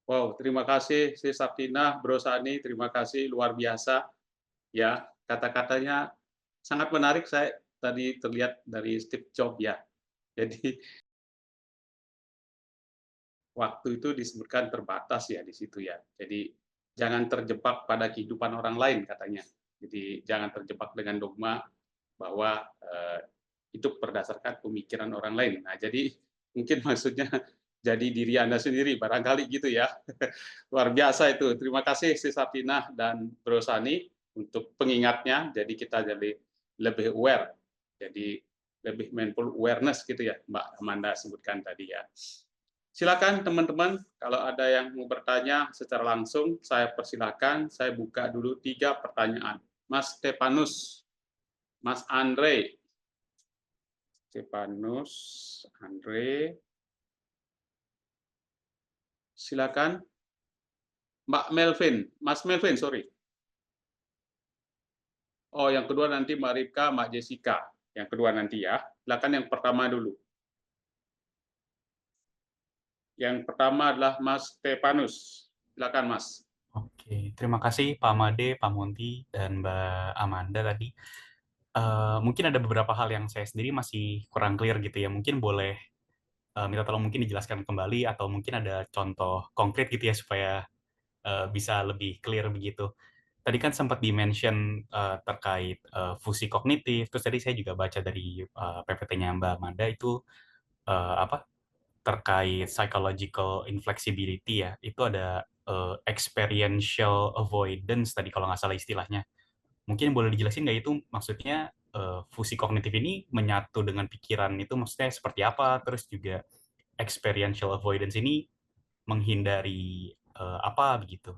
Wow, terima kasih Si Saptina, Bro Sani, terima kasih luar biasa. Ya, kata-katanya sangat menarik. Saya tadi terlihat dari Steve Jobs ya. Jadi waktu itu disebutkan terbatas ya di situ ya. Jadi jangan terjebak pada kehidupan orang lain katanya. Jadi jangan terjebak dengan dogma bahwa itu berdasarkan pemikiran orang lain. Nah, jadi mungkin maksudnya jadi diri Anda sendiri, barangkali gitu ya. Luar biasa itu. Terima kasih Si Sapinah dan Bro Sani untuk pengingatnya. Jadi kita jadi lebih aware. Jadi lebih mindful awareness gitu ya, Mbak Amanda sebutkan tadi ya. Silakan teman-teman, kalau ada yang mau bertanya secara langsung, saya persilakan. Saya buka dulu 3 pertanyaan. Mas Stepanus, Mas Andre, Stepanus, Andre, silakan. Mbak Melvin, Mas Melvin, sorry. Oh, yang kedua nanti Mbak Ripka, Mbak Jessica. Yang kedua nanti ya. Silakan yang pertama dulu. Yang pertama adalah Mas Stepanus. Silakan Mas. Oke, terima kasih Pak Made, Pak Monty, dan Mbak Amanda tadi. Mungkin ada beberapa hal yang saya sendiri masih kurang clear gitu ya. Mungkin boleh minta tolong mungkin dijelaskan kembali atau mungkin ada contoh konkret gitu ya supaya bisa lebih clear begitu. Tadi kan sempat di-mention terkait fusi kognitif, terus tadi saya juga baca dari PPT-nya Mbak Amanda itu apa terkait psychological inflexibility ya, itu ada experiential avoidance tadi kalau nggak salah istilahnya. Mungkin boleh dijelasin nggak itu maksudnya fusi kognitif ini menyatu dengan pikiran itu maksudnya seperti apa? Terus juga experiential avoidance ini menghindari apa begitu?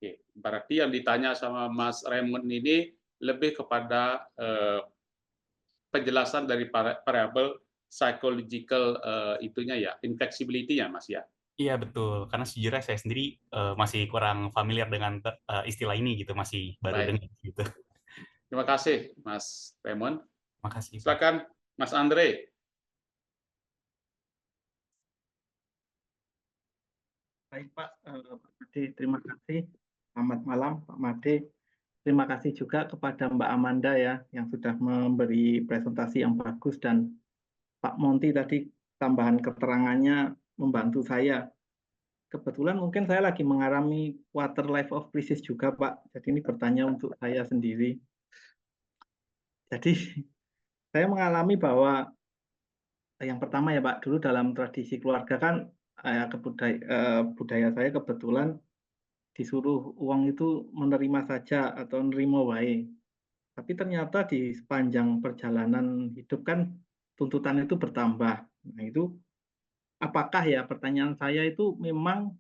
Oke, berarti yang ditanya sama Mas Raymond ini lebih kepada penjelasan dari variabel psychological itunya ya, inflexibility-nya Mas ya. Iya betul, karena sejujurnya saya sendiri masih kurang familiar dengan istilah ini gitu, masih baru Baik, dengar gitu. terima kasih Mas Raymond. Makasih Pak. Silakan Mas Andre. Baik Pak, Pak Made, terima kasih. Selamat malam Pak Made. Terima kasih juga kepada Mbak Amanda ya yang sudah memberi presentasi yang bagus dan Pak Monty tadi tambahan keterangannya membantu saya. Kebetulan mungkin saya lagi mengalami quarter life of crisis juga Pak. Jadi ini bertanya untuk saya sendiri. Jadi saya mengalami bahwa yang pertama ya Pak, dulu dalam tradisi keluarga kan budaya saya kebetulan disuruh uang itu menerima saja atau nerimo wae. Tapi ternyata di sepanjang perjalanan hidup kan tuntutan itu bertambah. Nah itu apakah ya pertanyaan saya itu memang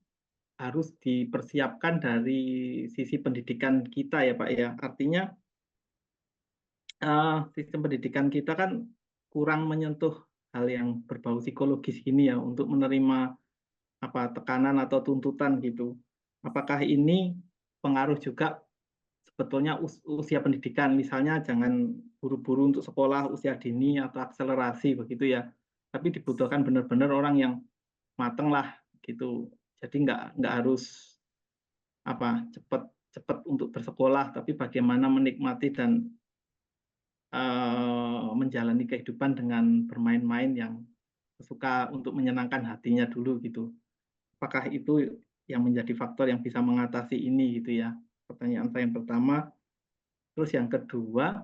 harus dipersiapkan dari sisi pendidikan kita ya Pak ya. Artinya sistem pendidikan kita kan kurang menyentuh hal yang berbau psikologis ini ya untuk menerima tekanan atau tuntutan gitu. Apakah ini pengaruh juga sebetulnya usia pendidikan, misalnya jangan buru-buru untuk sekolah usia dini atau akselerasi begitu ya. Tapi dibutuhkan benar-benar orang yang mateng lah gitu. Jadi nggak harus cepat untuk bersekolah, tapi bagaimana menikmati dan menjalani kehidupan dengan bermain-main yang suka untuk menyenangkan hatinya dulu gitu. Apakah itu yang menjadi faktor yang bisa mengatasi ini gitu ya? Pertanyaan saya yang pertama. Terus yang kedua,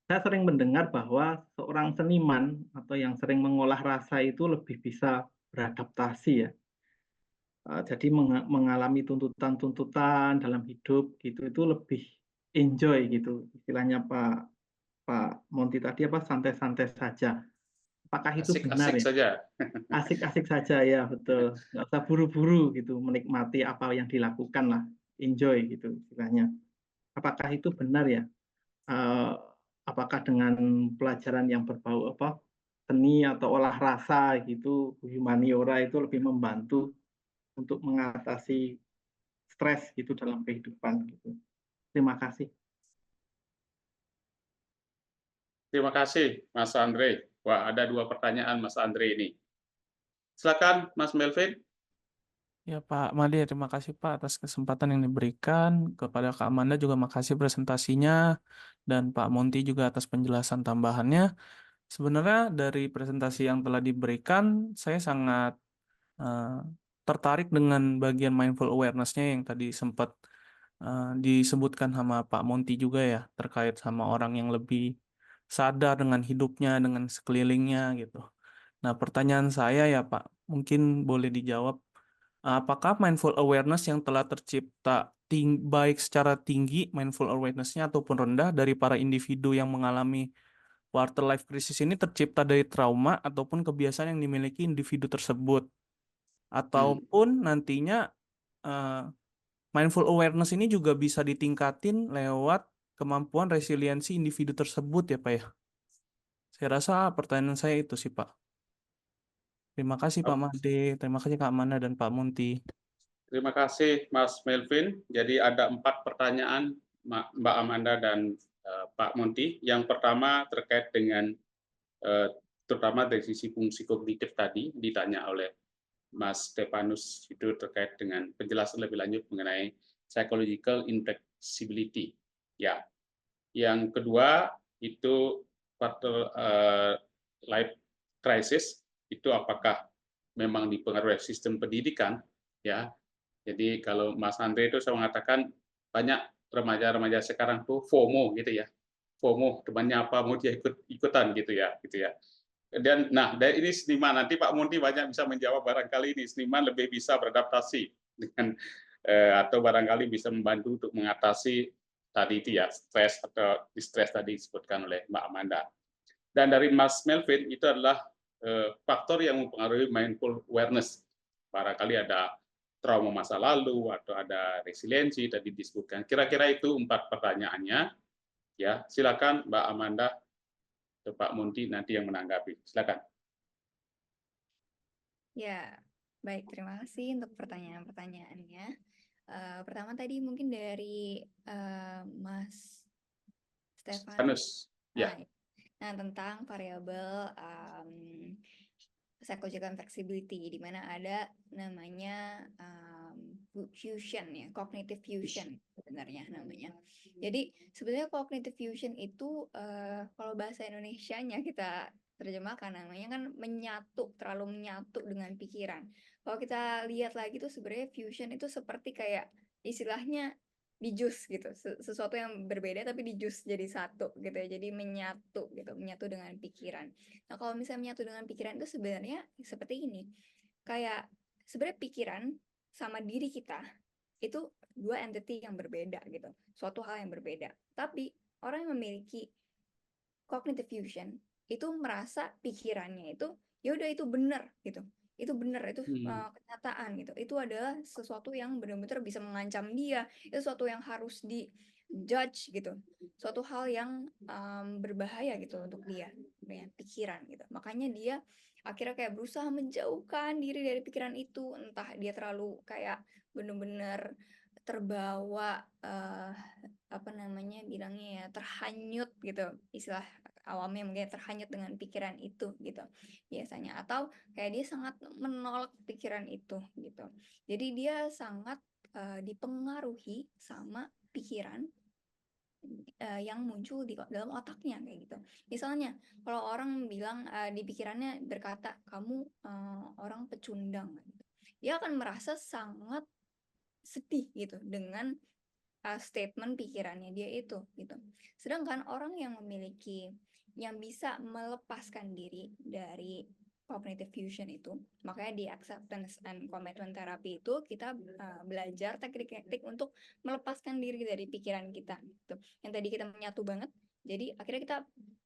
saya sering mendengar bahwa seorang seniman atau yang sering mengolah rasa itu lebih bisa beradaptasi ya. Jadi mengalami tuntutan-tuntutan dalam hidup gitu itu lebih enjoy gitu. Istilahnya Pak Monty tadi santai-santai saja. Apakah itu benar Asik-asik ya? saja. Asik-asik saja ya, betul. Nggak usah buru-buru gitu menikmati apa yang dilakukan lah, enjoy gitu istilahnya. Apakah itu benar ya? Apakah dengan pelajaran yang berbau seni atau olah rasa gitu, humaniora itu lebih membantu untuk mengatasi stres gitu dalam kehidupan gitu. Terima kasih. Terima kasih Mas Andre. Wah, ada 2 pertanyaan Mas Andre ini. Silakan Mas Melvin. Ya Pak Made, terima kasih Pak atas kesempatan yang diberikan. Kepada Kak Amanda juga makasih presentasinya. Dan Pak Monty juga atas penjelasan tambahannya. Sebenarnya dari presentasi yang telah diberikan, saya sangat eh, tertarik dengan bagian mindful awareness-nya yang tadi sempat disebutkan sama Pak Monty juga ya, terkait sama orang yang lebih sadar dengan hidupnya, dengan sekelilingnya gitu. Nah, pertanyaan saya ya Pak, mungkin boleh dijawab. Apakah mindful awareness yang telah tercipta baik secara tinggi mindful awareness-nya ataupun rendah dari para individu yang mengalami quarter life crisis ini tercipta dari trauma ataupun kebiasaan yang dimiliki individu tersebut? Ataupun nantinya eh, mindful awareness ini juga bisa ditingkatin lewat kemampuan resiliensi individu tersebut ya Pak ya? Saya rasa pertanyaan saya itu sih Pak. Terima kasih Pak Made, terima kasih Kak Amanda dan Pak Munti. Terima kasih Mas Melvin. Jadi ada 4 pertanyaan Mbak Amanda dan Pak Monty. Yang pertama terkait dengan terutama dari sisi fungsi kognitif tadi ditanya oleh Mas Stefanus itu terkait dengan penjelasan lebih lanjut mengenai psychological inflexibility. Ya. Yang kedua itu quarter life crisis itu apakah memang dipengaruhi sistem pendidikan ya. Jadi kalau Mas Andre itu saya mengatakan banyak remaja-remaja sekarang tuh FOMO gitu ya. FOMO temannya apa mau dia ikutan gitu ya. Dan nah dari ini seniman nanti Pak Munti banyak bisa menjawab barangkali ini seniman lebih bisa beradaptasi dengan atau barangkali bisa membantu untuk mengatasi tadi itu ya stres atau distress tadi disebutkan oleh Mbak Amanda. Dan dari Mas Melvin itu adalah faktor yang mempengaruhi mindful awareness. Barangkali ada trauma masa lalu atau ada resiliensi tadi disebutkan. Kira-kira itu 4 pertanyaannya. Ya, silakan Mbak Amanda atau Pak Munti nanti yang menanggapi. Silakan. Ya, baik. Terima kasih untuk pertanyaan-pertanyaannya. Pertama tadi mungkin dari Mas Stefanus. Ya. Nah, tentang variabel psychological flexibility, di mana ada namanya fusion ya, cognitive fusion sebenarnya namanya. Jadi sebenarnya cognitive fusion itu kalau bahasa Indonesianya kita terjemahkan namanya kan menyatu, terlalu menyatu dengan pikiran. Kalau kita lihat lagi tuh sebenarnya fusion itu seperti kayak istilahnya dijus gitu, sesuatu yang berbeda tapi dijus jadi satu gitu ya, jadi menyatu gitu, menyatu dengan pikiran. Nah, kalau misalnya menyatu dengan pikiran itu sebenarnya seperti ini. Kayak sebenarnya pikiran sama diri kita itu dua entity yang berbeda gitu. Suatu hal yang berbeda. Tapi orang yang memiliki cognitive fusion itu merasa pikirannya itu ya udah itu benar gitu. Itu benar, itu kenyataan gitu. Itu adalah sesuatu yang benar-benar bisa mengancam dia. Itu sesuatu yang harus di judge gitu. Suatu hal yang berbahaya gitu untuk dia, ya, pikiran gitu. Makanya dia akhirnya kayak berusaha menjauhkan diri dari pikiran itu. Entah dia terlalu kayak benar-benar terbawa apa namanya bilangnya ya, terhanyut gitu, istilah awamnya mungkin terhanyut dengan pikiran itu gitu biasanya, atau kayak dia sangat menolak pikiran itu gitu. Jadi dia sangat dipengaruhi sama pikiran yang muncul di dalam otaknya kayak gitu. Misalnya kalau orang bilang di pikirannya berkata kamu orang pecundang gitu. Dia akan merasa sangat sedih gitu dengan statement pikirannya dia itu gitu. Sedangkan orang yang bisa melepaskan diri dari cognitive fusion itu, makanya di acceptance and commitment therapy itu kita belajar teknik-teknik untuk melepaskan diri dari pikiran kita gitu. Yang tadi kita menyatu banget, jadi akhirnya kita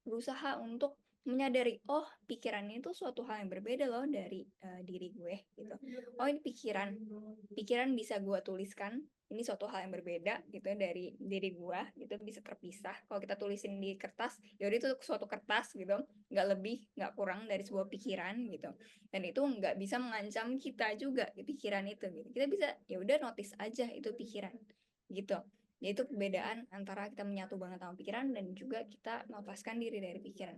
berusaha untuk menyadari, oh pikiran itu suatu hal yang berbeda loh dari diri gue gitu. Oh ini pikiran bisa gue tuliskan, ini suatu hal yang berbeda gitu dari diri gue gitu, bisa terpisah. Kalau kita tulisin di kertas, yaudah itu suatu kertas gitu, nggak lebih nggak kurang dari sebuah pikiran gitu. Dan itu nggak bisa mengancam kita juga di pikiran itu gitu. Kita bisa ya udah notice aja itu pikiran gitu. Yaitu perbedaan antara kita menyatu banget sama pikiran dan juga kita melepaskan diri dari pikiran.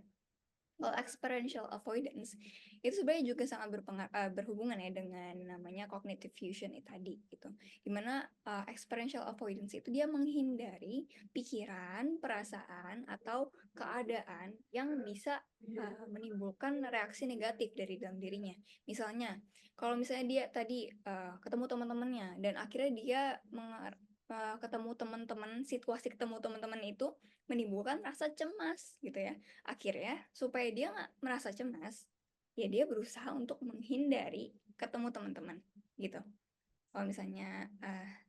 Kalau experiential avoidance itu sebenarnya juga sangat berhubungan ya dengan namanya cognitive fusion itu tadi gitu. Dimana experiential avoidance itu dia menghindari pikiran, perasaan atau keadaan yang bisa menimbulkan reaksi negatif dari dalam dirinya. Misalnya, kalau misalnya dia tadi ketemu teman-temannya dan akhirnya dia ketemu teman-teman, situasi ketemu teman-teman itu menimbulkan rasa cemas gitu ya. Akhirnya supaya dia nggak merasa cemas, ya dia berusaha untuk menghindari ketemu teman-teman gitu. Kalau misalnya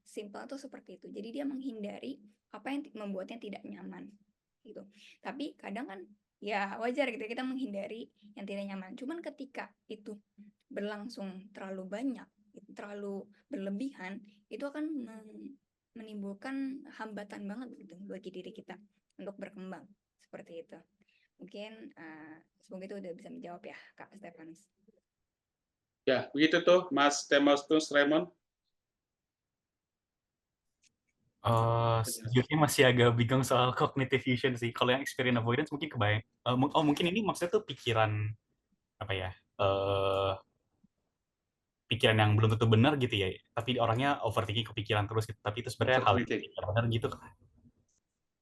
simple tuh seperti itu. Jadi dia menghindari apa yang membuatnya tidak nyaman gitu. Tapi kadang kan ya wajar gitu kita menghindari yang tidak nyaman. Cuman ketika itu berlangsung terlalu banyak, terlalu berlebihan, itu akan menimbulkan hambatan banget gitu bagi diri kita untuk berkembang seperti itu. Mungkin semoga itu udah bisa menjawab ya Kak Stefanus. Ya, begitu tuh Mas Demosthenes Raymond. Sejujurnya masih agak bingung soal cognitive fusion sih. Kalau yang experience avoidance mungkin kebayang. Mungkin ini maksudnya tuh pikiran apa ya? Pikiran yang belum tentu benar gitu ya. Tapi orangnya overthinking kepikiran terus gitu. Tapi itu sebenarnya hal yang Overthinking. tidak benar gitu.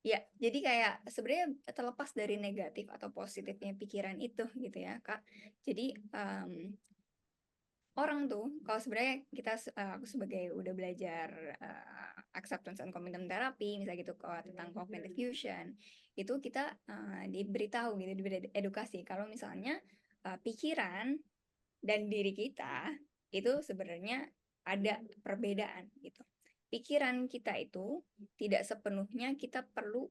Ya, jadi kayak sebenarnya terlepas dari negatif atau positifnya pikiran itu gitu ya Kak. Jadi orang tuh kalau sebenarnya aku sebagai udah belajar acceptance and commitment therapy misalnya gitu tentang cognitive fusion itu kita diberitahu gitu diberi edukasi kalau misalnya pikiran dan diri kita itu sebenarnya ada perbedaan gitu. Pikiran kita itu tidak sepenuhnya kita perlu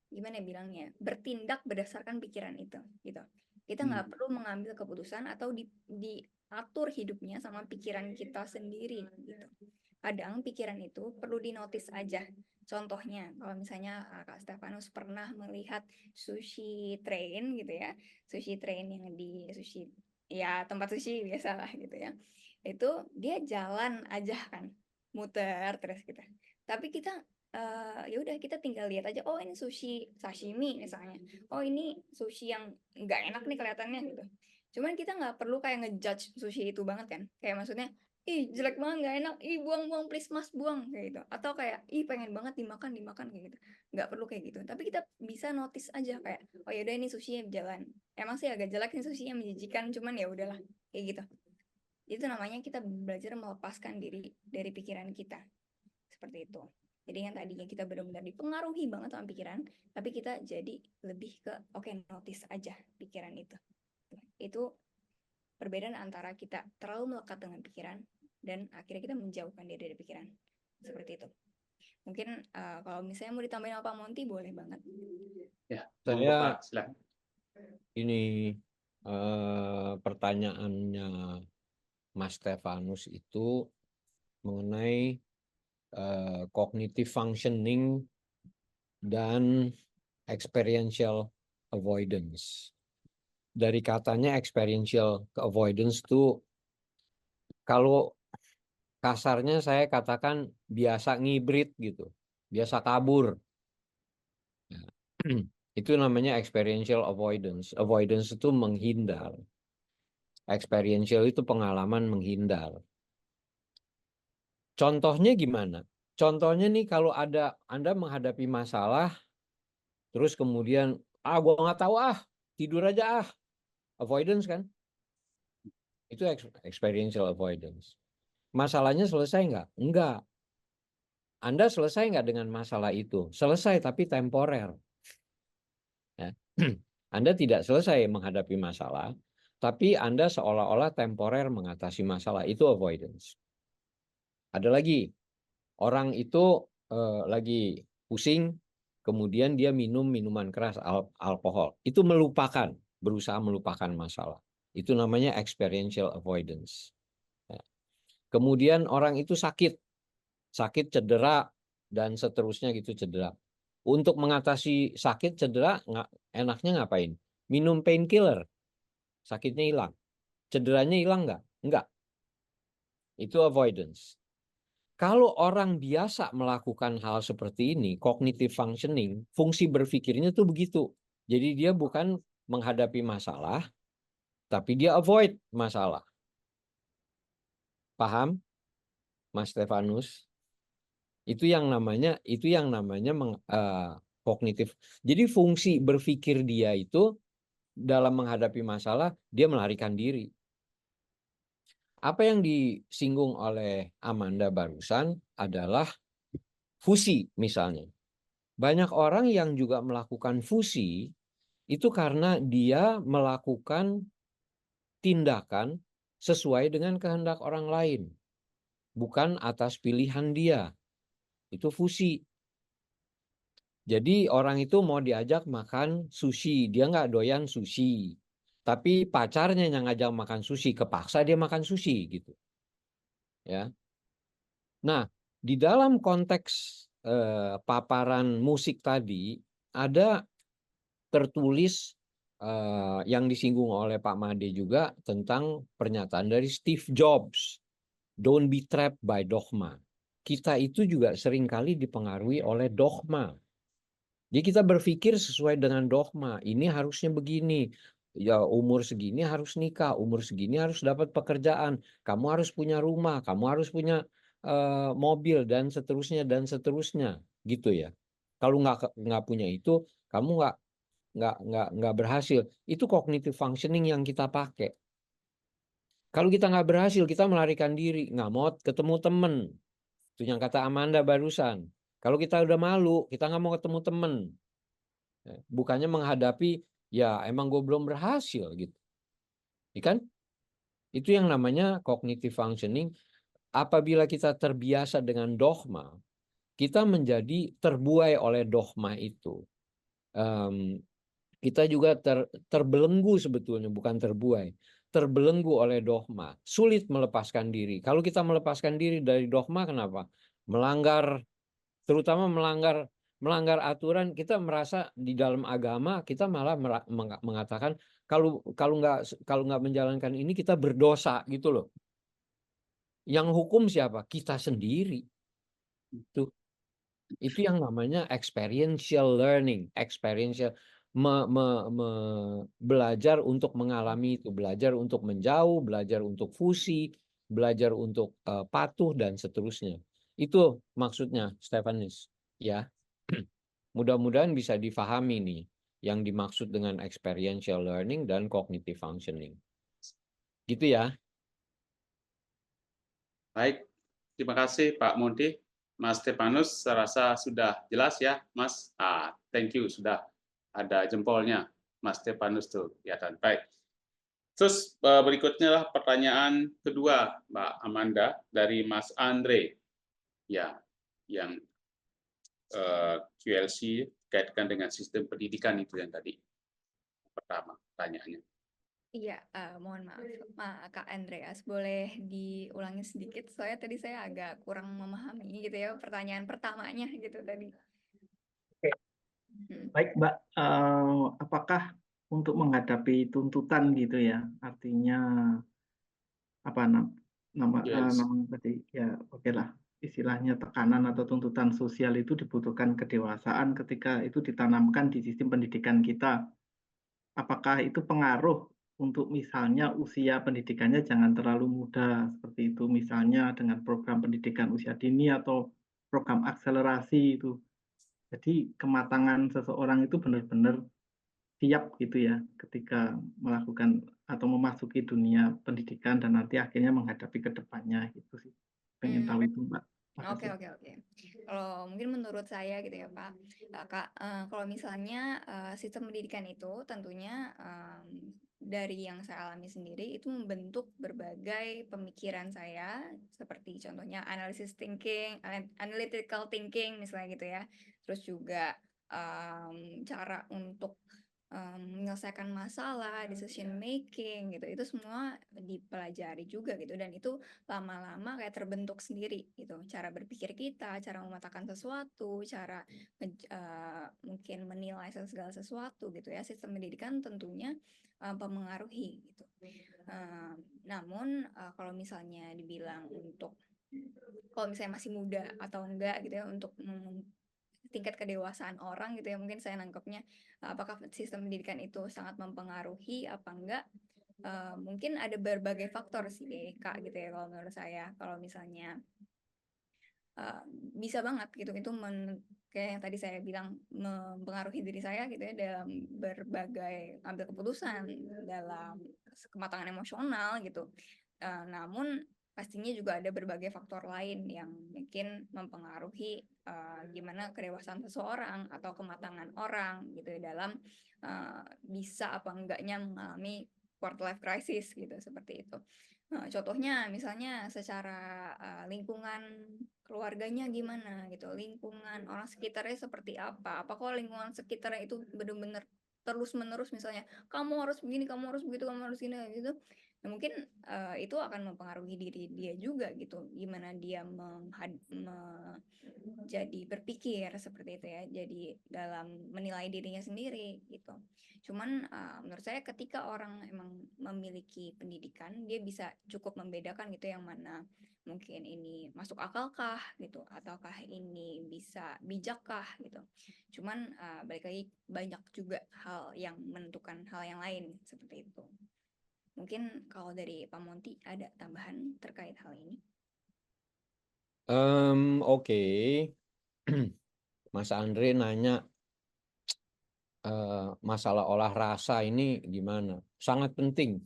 gimana bilangnya bertindak berdasarkan pikiran itu gitu. Kita nggak perlu mengambil keputusan atau diatur hidupnya sama pikiran kita sendiri gitu. Kadang pikiran itu perlu dinotis aja. Contohnya, kalau misalnya Kak Stefanus pernah melihat sushi train gitu ya, sushi train yang di sushi ya tempat sushi biasalah gitu ya. Itu dia jalan aja kan, muter terus gitu. Tapi kita ya udah kita tinggal lihat aja, oh ini sushi sashimi misalnya, oh ini sushi yang nggak enak nih kelihatannya gitu. Cuman kita nggak perlu kayak ngejudge sushi itu banget kan, kayak maksudnya ih jelek banget nggak enak, ih buang-buang please mas buang kayak gitu, atau kayak ih pengen banget dimakan kayak gitu, nggak perlu kayak gitu. Tapi kita bisa notice aja kayak oh yaudah ini sushi jalan, emang sih agak jelek nih sushi yang menjijikan, cuman ya udahlah kayak gitu. Itu namanya kita belajar melepaskan diri dari pikiran kita seperti itu. Jadi yang tadinya kita benar-benar dipengaruhi banget sama pikiran, tapi kita jadi lebih ke oke, notice aja pikiran itu. Itu perbedaan antara kita terlalu melekat dengan pikiran dan akhirnya kita menjauhkan diri dari pikiran. Seperti itu. Mungkin kalau misalnya mau ditambahin apa Monty boleh banget. Ya, Saya silakan. Ini pertanyaannya Mas Stefanus itu mengenai cognitive functioning dan experiential avoidance. Dari katanya experiential avoidance itu kalau kasarnya saya katakan biasa ngibrit gitu, biasa kabur. Itu namanya experiential avoidance. Avoidance itu menghindar. Experiential itu pengalaman menghindar. Contohnya gimana? Contohnya nih kalau Anda menghadapi masalah, terus kemudian, gua nggak tahu tidur aja avoidance kan? Itu experiential avoidance. Masalahnya selesai nggak? Enggak. Anda selesai nggak dengan masalah itu? Selesai tapi temporer. Ya. Anda tidak selesai menghadapi masalah, tapi Anda seolah-olah temporer mengatasi masalah. Itu avoidance. Ada lagi, orang itu lagi pusing, kemudian dia minum minuman keras, alkohol. Itu melupakan, berusaha melupakan masalah. Itu namanya experiential avoidance. Ya. Kemudian orang itu sakit, cedera, dan seterusnya gitu cedera. Untuk mengatasi sakit, cedera, enaknya ngapain? Minum painkiller, sakitnya hilang. Cederanya hilang nggak? Enggak. Itu avoidance. Kalau orang biasa melakukan hal seperti ini, cognitive functioning, fungsi berpikirnya tuh begitu. Jadi dia bukan menghadapi masalah, tapi dia avoid masalah. Paham, Mas Stefanus? Itu yang namanya kognitif. Jadi fungsi berpikir dia itu dalam menghadapi masalah, dia melarikan diri. Apa yang disinggung oleh Amanda barusan adalah fusi misalnya. Banyak orang yang juga melakukan fusi itu karena dia melakukan tindakan sesuai dengan kehendak orang lain, bukan atas pilihan dia. Itu fusi. Jadi orang itu mau diajak makan sushi, dia nggak doyan sushi. Tapi pacarnya yang ngajak makan sushi, kepaksa dia makan sushi gitu. Ya. Nah, di dalam konteks paparan musik tadi ada tertulis yang disinggung oleh Pak Made juga tentang pernyataan dari Steve Jobs. Don't be trapped by dogma. Kita itu juga seringkali dipengaruhi oleh dogma. Jadi kita berpikir sesuai dengan dogma. Ini harusnya begini. Ya umur segini harus nikah, umur segini harus dapat pekerjaan. Kamu harus punya rumah, kamu harus punya mobil dan seterusnya, gitu ya. Kalau nggak punya itu, kamu nggak berhasil. Itu cognitive functioning yang kita pakai. Kalau kita nggak berhasil, kita melarikan diri, nggak mau ketemu temen. Itu yang kata Amanda barusan. Kalau kita udah malu, kita nggak mau ketemu temen. Bukannya menghadapi, ya emang gue belum berhasil gitu. Kan? Itu yang namanya cognitive functioning. Apabila kita terbiasa dengan dogma, kita menjadi terbuai oleh dogma itu. Kita juga terbelenggu sebetulnya, bukan terbuai. Terbelenggu oleh dogma. Sulit melepaskan diri. Kalau kita melepaskan diri dari dogma, kenapa? Terutama melanggar aturan, kita merasa di dalam agama kita malah mengatakan kalau nggak menjalankan ini kita berdosa gitu loh. Yang hukum siapa? Kita sendiri. Itu yang namanya experiential learning, belajar untuk mengalami itu, belajar untuk menjauh, belajar untuk fusi, belajar untuk patuh dan seterusnya. Itu maksudnya, Stefanus, ya. Mudah-mudahan bisa difahami nih yang dimaksud dengan experiential learning dan cognitive functioning. Gitu ya. Baik, terima kasih Pak Monty. Mas Stefanus, saya rasa sudah jelas ya, Mas. Thank you, sudah ada jempolnya, Mas Stefanus tuh, ya kan. Baik. Terus berikutnya lah pertanyaan kedua, Mbak Amanda, dari Mas Andre, ya, yang QLC kaitkan dengan sistem pendidikan itu yang tadi pertama pertanyaannya. Iya, mohon maaf, Kak Andreas, boleh diulangi sedikit? Soalnya tadi saya agak kurang memahami gitu ya pertanyaan pertamanya gitu tadi. Oke. Baik, Mbak. Apakah untuk menghadapi tuntutan gitu ya, artinya apa nama tadi ya, oke lah, istilahnya tekanan atau tuntutan sosial itu dibutuhkan kedewasaan ketika itu ditanamkan di sistem pendidikan kita. Apakah itu pengaruh untuk misalnya usia pendidikannya jangan terlalu muda seperti itu, misalnya dengan program pendidikan usia dini atau program akselerasi itu. Jadi kematangan seseorang itu benar-benar siap gitu ya ketika melakukan atau memasuki dunia pendidikan dan nanti akhirnya menghadapi ke depannya gitu sih. Pengen tahu itu, Mbak. Oke. Makasih. Kalau mungkin menurut saya gitu ya Pak, Kak, kalau misalnya sistem pendidikan itu tentunya dari yang saya alami sendiri itu membentuk berbagai pemikiran saya, seperti contohnya analytical thinking misalnya gitu ya. Terus juga cara untuk menyelesaikan masalah, decision making gitu, itu semua dipelajari juga gitu, dan itu lama-lama kayak terbentuk sendiri gitu, cara berpikir kita, cara memetakan sesuatu, cara mungkin menilai segala sesuatu gitu ya. Sistem pendidikan tentunya mempengaruhi gitu. Namun kalau misalnya dibilang untuk kalau misalnya masih muda atau enggak gitu ya untuk tingkat kedewasaan orang gitu ya, mungkin saya nangkepnya, apakah sistem pendidikan itu sangat mempengaruhi apa enggak, mungkin ada berbagai faktor sih Kak gitu ya kalau menurut saya. Kalau misalnya bisa banget gitu itu kayak yang tadi saya bilang mempengaruhi diri saya gitu ya dalam berbagai ambil keputusan, dalam kematangan emosional gitu. Namun pastinya juga ada berbagai faktor lain yang mungkin mempengaruhi gimana kedewasaan seseorang atau kematangan orang gitu ya dalam bisa apa enggaknya mengalami quarter life crisis gitu seperti itu. Contohnya misalnya secara lingkungan keluarganya gimana gitu, lingkungan orang sekitarnya seperti apa lingkungan sekitarnya itu benar-benar terus-menerus misalnya, "Kamu harus begini, kamu harus begitu, kamu harus gini," gitu. Nah mungkin, itu akan mempengaruhi diri dia juga gitu, gimana dia jadi berpikir seperti itu ya, jadi dalam menilai dirinya sendiri gitu. Cuman menurut saya ketika orang emang memiliki pendidikan, dia bisa cukup membedakan gitu yang mana mungkin ini masuk akalkah gitu, ataukah ini bisa bijakkah gitu. Cuman balik lagi banyak juga hal yang menentukan hal yang lain seperti itu. Mungkin kalau dari Pak Monty ada tambahan terkait hal ini? Oke. Mas Andre nanya masalah olah rasa ini gimana? Sangat penting.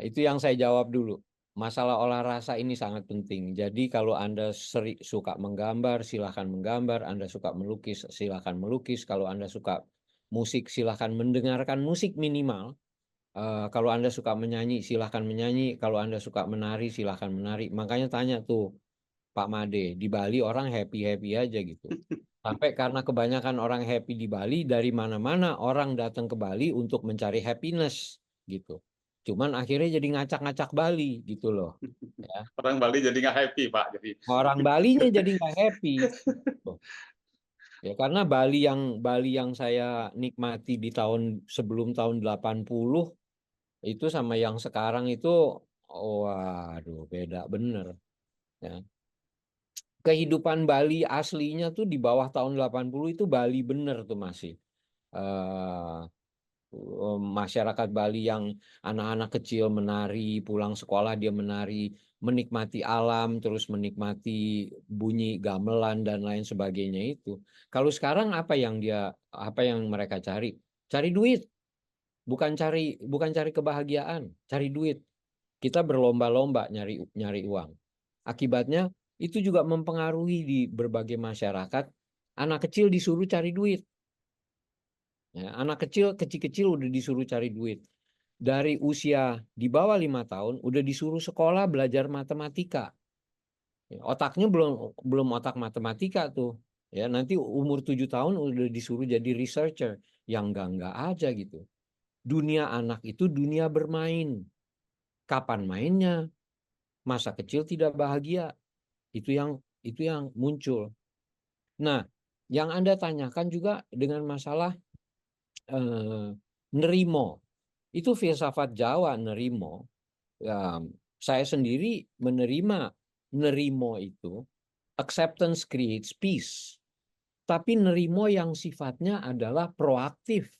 Itu yang saya jawab dulu. Masalah olah rasa ini sangat penting. Jadi kalau Anda suka menggambar, silahkan menggambar. Anda suka melukis, silahkan melukis. Kalau Anda suka musik, silahkan mendengarkan musik minimal. Kalau Anda suka menyanyi, silahkan menyanyi. Kalau Anda suka menari, silahkan menari. Makanya tanya tuh Pak Made, di Bali orang happy-happy aja gitu. Sampai karena kebanyakan orang happy di Bali, dari mana-mana orang datang ke Bali untuk mencari happiness gitu. Cuman akhirnya jadi ngacak-ngacak Bali gitu loh. Ya. Orang Bali jadi nggak happy, Pak. Jadi Orang Balinya jadi nggak happy. Ya karena Bali yang saya nikmati di sebelum tahun 80 itu sama yang sekarang itu waduh beda bener. Ya. Kehidupan Bali aslinya tuh di bawah tahun 80 itu Bali bener tuh masih. Masyarakat Bali yang anak-anak kecil menari, pulang sekolah dia menari, menikmati alam, terus menikmati bunyi gamelan dan lain sebagainya itu. Kalau sekarang apa yang mereka cari? Cari duit, bukan cari kebahagiaan, cari duit. Kita berlomba-lomba nyari uang. Akibatnya itu juga mempengaruhi di berbagai masyarakat. Anak kecil disuruh cari duit. Ya, anak kecil udah disuruh cari duit. Dari usia di bawah 5 tahun udah disuruh sekolah belajar matematika. Ya, otaknya belum otak matematika tuh. Ya, nanti umur 7 tahun udah disuruh jadi researcher. Yang enggak aja gitu. Dunia anak itu dunia bermain. Kapan mainnya? Masa kecil tidak bahagia. Itu yang muncul. Nah, yang Anda tanyakan juga dengan masalah nerimo. Itu filsafat Jawa nerimo. Saya sendiri nerimo itu acceptance creates peace. Tapi nerimo yang sifatnya adalah proaktif.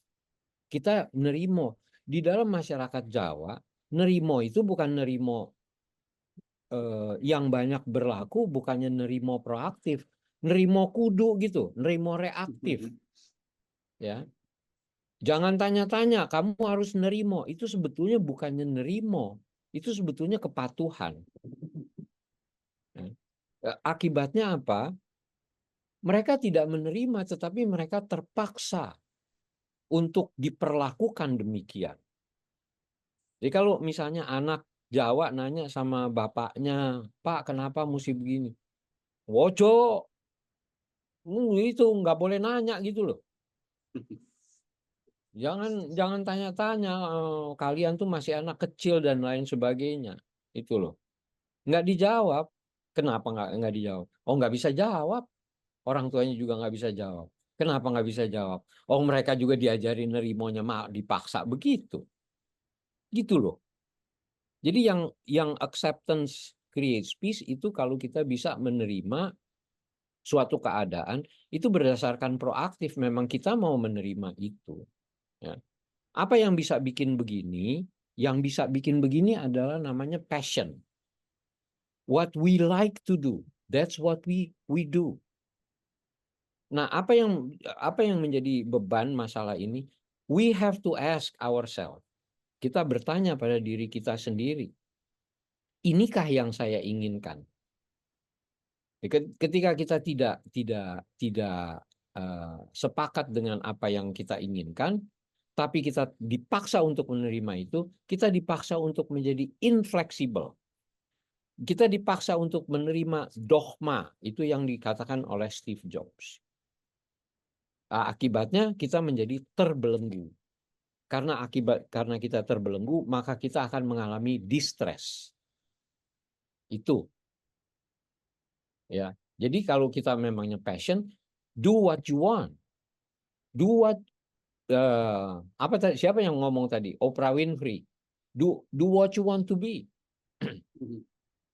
Kita nerimo. Di dalam masyarakat Jawa, nerimo itu bukan nerimo yang banyak berlaku, bukannya nerimo proaktif. Nerimo kudu gitu, nerimo reaktif. Ya. Jangan tanya-tanya, kamu harus nerimo. Itu sebetulnya bukannya nerimo. Itu sebetulnya kepatuhan. Akibatnya apa? Mereka tidak menerima, tetapi mereka terpaksa untuk diperlakukan demikian. Jadi kalau misalnya anak Jawa nanya sama bapaknya, Pak kenapa mesti begini? Wojo, itu nggak boleh nanya gitu loh. Jangan tanya-tanya, kalian tuh masih anak kecil dan lain sebagainya. Itu loh. Nggak dijawab. Kenapa nggak dijawab? Oh nggak bisa jawab. Orang tuanya juga nggak bisa jawab. Kenapa nggak bisa jawab? Oh mereka juga diajarin nerimonya dipaksa begitu. Gitu loh. Jadi yang acceptance creates peace itu kalau kita bisa menerima suatu keadaan itu berdasarkan proaktif, memang kita mau menerima itu. Ya. Apa yang bisa bikin begini? Yang bisa bikin begini adalah namanya passion. What we like to do, that's what we do. Nah, apa yang menjadi beban masalah ini? We have to ask ourselves. Kita bertanya pada diri kita sendiri, inikah yang saya inginkan? Ketika kita tidak sepakat dengan apa yang kita inginkan, tapi kita dipaksa untuk menerima itu, kita dipaksa untuk menjadi infleksibel. Kita dipaksa untuk menerima dogma, itu yang dikatakan oleh Steve Jobs. Akibatnya kita menjadi terbelenggu. Karena kita terbelenggu, maka kita akan mengalami distress. Itu. Ya. Jadi kalau kita memangnya passion, do what you want. Do what siapa yang ngomong tadi? Oprah Winfrey. Do what you want to be.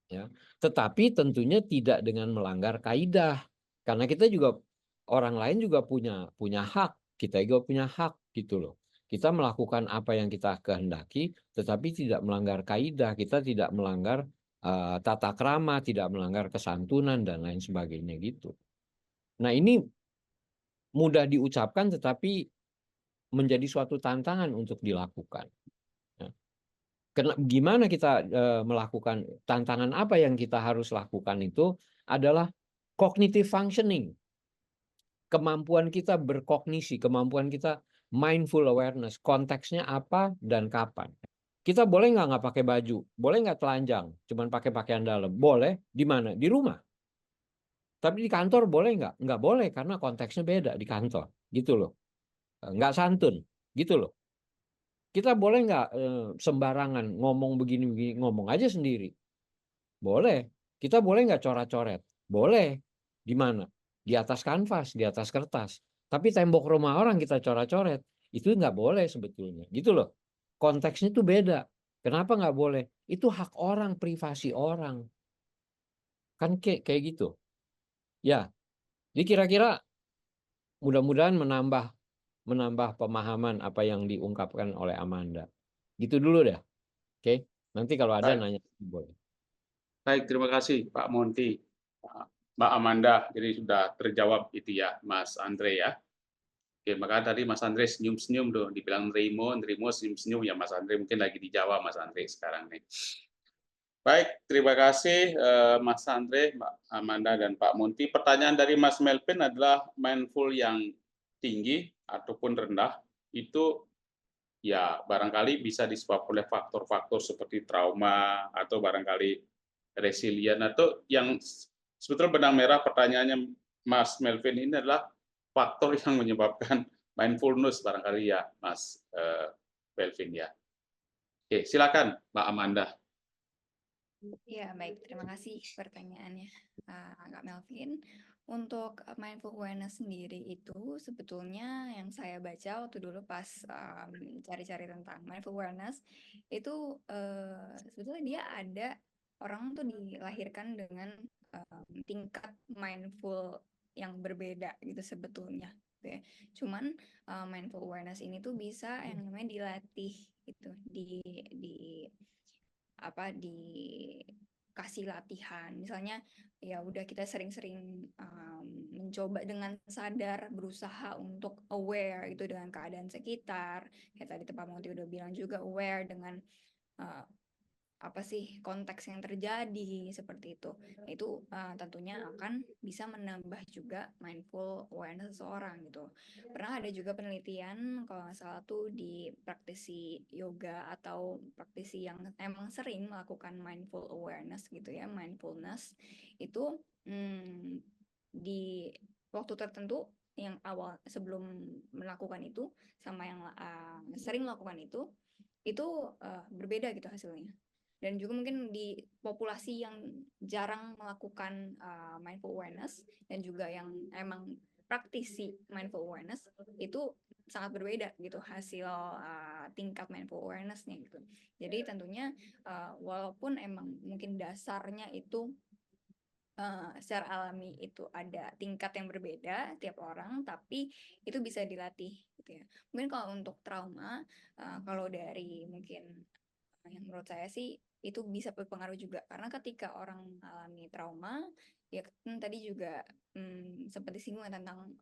Ya. Tetapi tentunya tidak dengan melanggar kaidah. Karena kita juga, orang lain juga punya hak. Kita juga punya hak gitu loh. Kita melakukan apa yang kita kehendaki, tetapi tidak melanggar kaidah. Kita tidak melanggar tata krama, tidak melanggar kesantunan dan lain sebagainya gitu. Nah, ini mudah diucapkan tetapi menjadi suatu tantangan untuk dilakukan. Ya. Gimana kita melakukan, tantangan apa yang kita harus lakukan itu adalah cognitive functioning. Kemampuan kita berkognisi, kemampuan kita mindful awareness, konteksnya apa dan kapan. Kita boleh nggak pakai baju, boleh nggak telanjang, cuman pakai pakaian dalam, boleh. Di mana? Di rumah. Tapi di kantor boleh nggak? Nggak boleh karena konteksnya beda di kantor, gitu loh. Nggak santun, gitu loh. Kita boleh nggak sembarangan ngomong begini-begini, ngomong aja sendiri. Boleh. Kita boleh nggak coret-coret? Boleh. Di mana? Di atas kanvas, di atas kertas. Tapi tembok rumah orang kita coret-coret, itu nggak boleh sebetulnya. Gitu loh. Konteksnya itu beda. Kenapa nggak boleh? Itu hak orang, privasi orang. Kan kayak gitu. Ya, jadi kira-kira mudah-mudahan menambah pemahaman apa yang diungkapkan oleh Amanda. Gitu dulu deh. Oke. Nanti kalau ada Baik. nanya boleh. Baik, terima kasih Pak Monty, Mbak Amanda. Jadi sudah terjawab itu ya, Mas Andre ya. Oke, maka tadi Mas Andre senyum-senyum tuh, dibilang Remo senyum-senyum ya Mas Andre, mungkin lagi di Jawa Mas Andre sekarang nih. Baik, terima kasih Mas Andre, Mbak Amanda dan Pak Monty. Pertanyaan dari Mas Melvin adalah mindful yang tinggi ataupun rendah itu ya barangkali bisa disebabkan oleh faktor-faktor seperti trauma atau barangkali resilient, atau yang sebetulnya benang merah pertanyaannya Mas Melvin ini adalah faktor yang menyebabkan mindfulness barangkali ya Mas Melvin ya. Oke, silakan Mbak Amanda. Ya, baik. Terima kasih pertanyaannya, Kak Melvin. Untuk mindful awareness sendiri itu sebetulnya yang saya baca waktu dulu pas cari-cari tentang mindful awareness itu sebetulnya dia ada orang tuh dilahirkan dengan tingkat mindful yang berbeda gitu sebetulnya. Gitu ya. Cuman mindful awareness ini tuh bisa yang namanya dilatih gitu dikasih latihan, misalnya ya udah kita sering-sering mencoba dengan sadar berusaha untuk aware gitu dengan keadaan sekitar, kayak tadi Pak Monty udah bilang juga aware dengan apa sih konteks yang terjadi seperti itu. Itu tentunya akan bisa menambah juga mindful awareness seseorang gitu. Pernah ada juga penelitian kalau nggak salah tuh di praktisi yoga atau praktisi yang emang sering melakukan mindful awareness gitu ya, mindfulness itu di waktu tertentu yang awal sebelum melakukan itu sama yang sering melakukan itu berbeda gitu hasilnya. Dan juga mungkin di populasi yang jarang melakukan mindful awareness dan juga yang emang praktisi mindful awareness itu sangat berbeda gitu hasil tingkat mindful awareness-nya gitu. Jadi tentunya walaupun emang mungkin dasarnya itu secara alami itu ada tingkat yang berbeda tiap orang, tapi itu bisa dilatih gitu ya. Mungkin kalau untuk trauma, kalau dari mungkin yang menurut saya sih itu bisa berpengaruh juga karena ketika orang mengalami trauma, ya tadi juga sempat disinggung tentang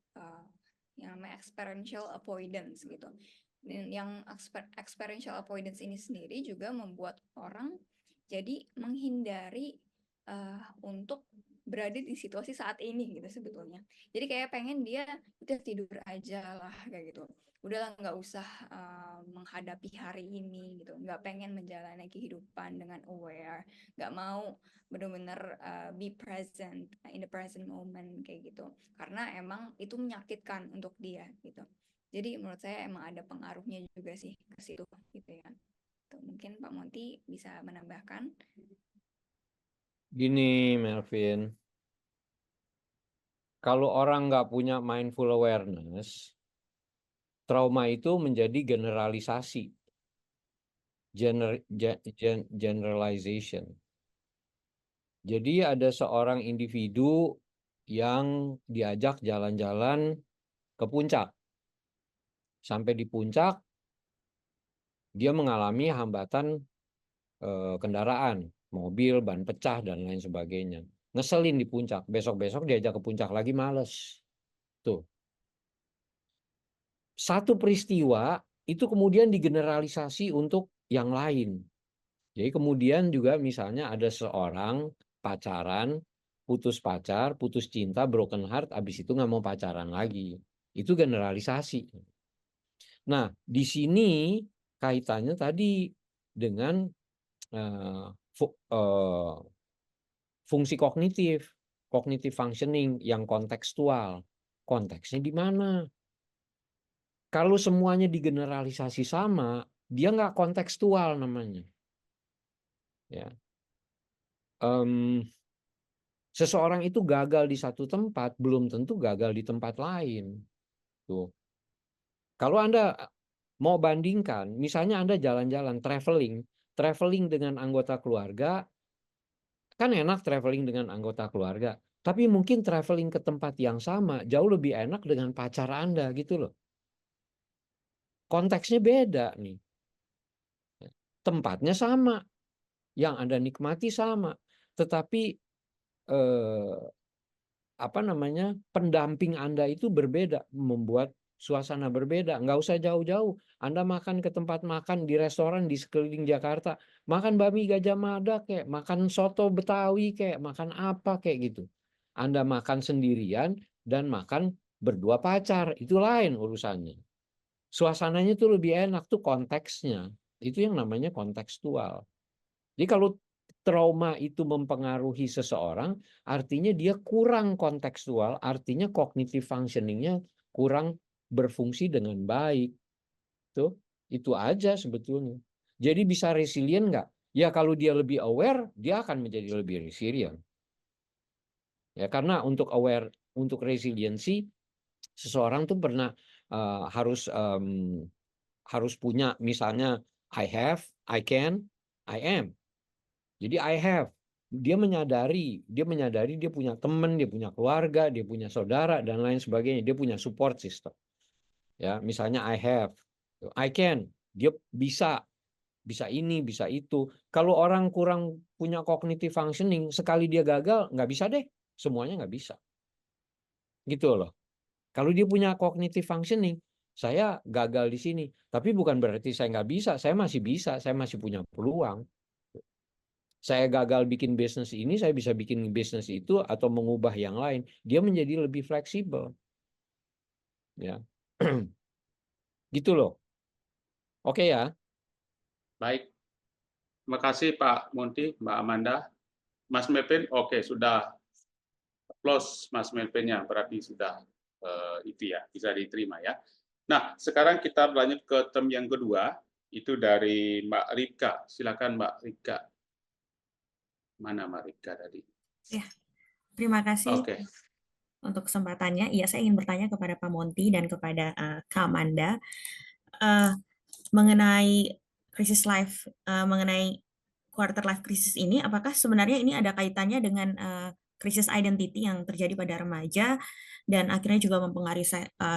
yang namanya experiential avoidance gitu. Dan yang experiential avoidance ini sendiri juga membuat orang jadi menghindari untuk berada di situasi saat ini gitu sebetulnya. Jadi kayak pengen dia udah tidur aja lah kayak gitu. Udahlah nggak usah menghadapi hari ini gitu. Nggak pengen menjalani kehidupan dengan aware. Nggak mau benar-benar be present in the present moment kayak gitu. Karena emang itu menyakitkan untuk dia gitu. Jadi menurut saya emang ada pengaruhnya juga sih ke situ gitu ya. Tuh, mungkin Pak Monty bisa menambahkan. Gini, Melvin. Kalau orang nggak punya mindful awareness, trauma itu menjadi generalisasi. Generalization. Jadi ada seorang individu yang diajak jalan-jalan ke puncak. Sampai di puncak, dia mengalami hambatan kendaraan, mobil, ban pecah, dan lain sebagainya. Ngeselin di puncak, besok-besok diajak ke puncak lagi males. Tuh. Satu peristiwa itu kemudian digeneralisasi untuk yang lain. Jadi kemudian juga misalnya ada seorang pacaran, putus pacar, putus cinta, broken heart, abis itu nggak mau pacaran lagi. Itu generalisasi. Nah, di sini kaitannya tadi dengan fungsi kognitif, cognitive functioning yang kontekstual. Konteksnya di mana? Kalau semuanya digeneralisasi sama, dia nggak kontekstual namanya. Ya. Seseorang itu gagal di satu tempat, belum tentu gagal di tempat lain. Tuh. Kalau Anda mau bandingkan, misalnya Anda jalan-jalan, traveling dengan anggota keluarga, kan enak traveling dengan anggota keluarga. Tapi mungkin traveling ke tempat yang sama jauh lebih enak dengan pacar Anda gitu loh. Konteksnya beda nih. Tempatnya sama, yang Anda nikmati sama, tetapi pendamping Anda itu berbeda, membuat suasana berbeda. Nggak usah jauh-jauh. Anda makan ke tempat makan di restoran di sekeliling Jakarta, makan bakmi Gajah Mada kayak, makan soto Betawi kayak, makan apa kayak gitu. Anda makan sendirian dan makan berdua pacar, itu lain urusannya. Suasananya tuh lebih enak, tuh konteksnya. Itu yang namanya kontekstual. Jadi kalau trauma itu mempengaruhi seseorang, artinya dia kurang kontekstual, artinya cognitive functioning-nya kurang berfungsi dengan baik. Tuh, itu aja sebetulnya. Jadi bisa resilient nggak? Ya kalau dia lebih aware, dia akan menjadi lebih resilient. Ya karena untuk aware, untuk resiliency, seseorang tuh pernah harus punya misalnya I have, I can, I am. Jadi I have, dia menyadari dia punya teman, dia punya keluarga, dia punya saudara dan lain sebagainya, dia punya support system. Ya, misalnya I have, I can, dia bisa ini, bisa itu. Kalau orang kurang punya cognitive functioning, sekali dia gagal nggak bisa deh, semuanya nggak bisa. Gitu loh. Kalau dia punya cognitive functioning, saya gagal di sini, tapi bukan berarti saya nggak bisa, saya masih punya peluang. Saya gagal bikin bisnis ini, saya bisa bikin bisnis itu atau mengubah yang lain. Dia menjadi lebih fleksibel. Ya. Gitu loh. Oke ya. Baik. Terima kasih Pak Monty, Mbak Amanda. Mas Melvin, oke, sudah close Mas Melvinnya, berarti sudah itu ya, bisa diterima ya. Nah, sekarang kita lanjut ke term yang kedua, itu dari Mbak Rika. Silakan Mbak Rika. Mana Mbak Rika tadi? Ya, terima kasih untuk kesempatannya. Iya, saya ingin bertanya kepada Pak Monty dan kepada Kak Amanda mengenai krisis life, mengenai quarter life crisis ini. Apakah sebenarnya ini ada kaitannya dengan krisis identity yang terjadi pada remaja dan akhirnya juga mempengaruhi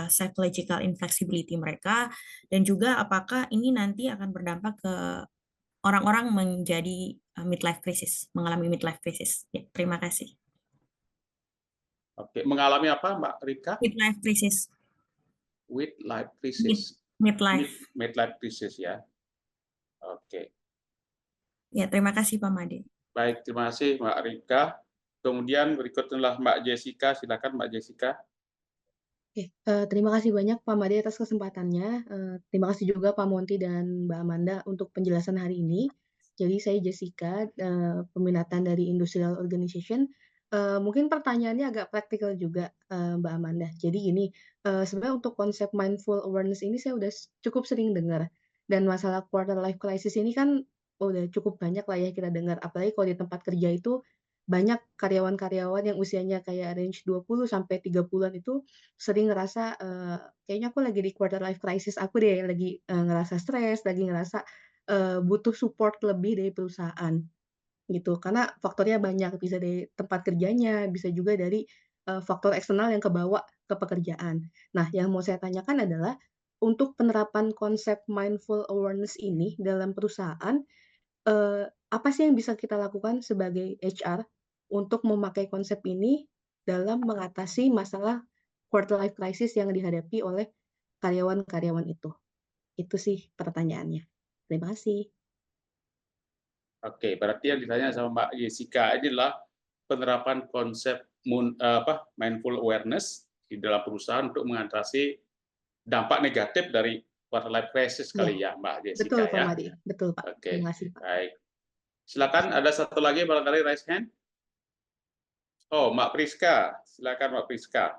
psychological inflexibility mereka, dan juga apakah ini nanti akan berdampak ke orang-orang menjadi midlife crisis, mengalami midlife crisis. Ya, terima kasih. Oke, mengalami apa Mbak Rika? Midlife crisis. Midlife crisis. Midlife crisis ya. Oke. Ya, terima kasih Pak Made. Baik, terima kasih Mbak Rika. Kemudian berikutnya Mbak Jessica, silakan Mbak Jessica. Oke, terima kasih banyak Pak Made atas kesempatannya. Terima kasih juga Pak Monty dan Mbak Amanda untuk penjelasan hari ini. Jadi saya Jessica, peminatan dari Industrial Organization. Mungkin pertanyaannya agak praktikal juga, Mbak Amanda. Jadi gini, sebenarnya untuk konsep mindful awareness ini saya udah cukup sering dengar. Dan masalah quarter life crisis ini kan udah cukup banyak lah ya kita dengar. Apalagi kalau di tempat kerja itu banyak karyawan-karyawan yang usianya kayak range 20 sampai 30-an itu sering ngerasa, kayaknya aku lagi di quarter life crisis aku deh, lagi, ngerasa stres, lagi ngerasa, butuh support lebih dari perusahaan, gitu. Karena faktornya banyak, bisa dari tempat kerjanya, bisa juga dari, faktor eksternal yang kebawa ke pekerjaan. Nah, yang mau saya tanyakan adalah, untuk penerapan konsep mindful awareness ini dalam perusahaan, apa sih yang bisa kita lakukan sebagai HR untuk memakai konsep ini dalam mengatasi masalah quarter life crisis yang dihadapi oleh karyawan-karyawan itu? Itu sih pertanyaannya. Terima kasih. Oke, berarti yang ditanya sama Mbak Jessica ini adalah penerapan konsep mindful awareness di dalam perusahaan untuk mengatasi dampak negatif dari quarter life crisis kali ya, Mbak Jessica Betul, ya. Pak Made. Betul, Pak. Oke, Terima kasih, Pak. baik. Silakan ada satu lagi barangkali raise hand. Oh, Mbak Priska. Silakan Mbak Priska.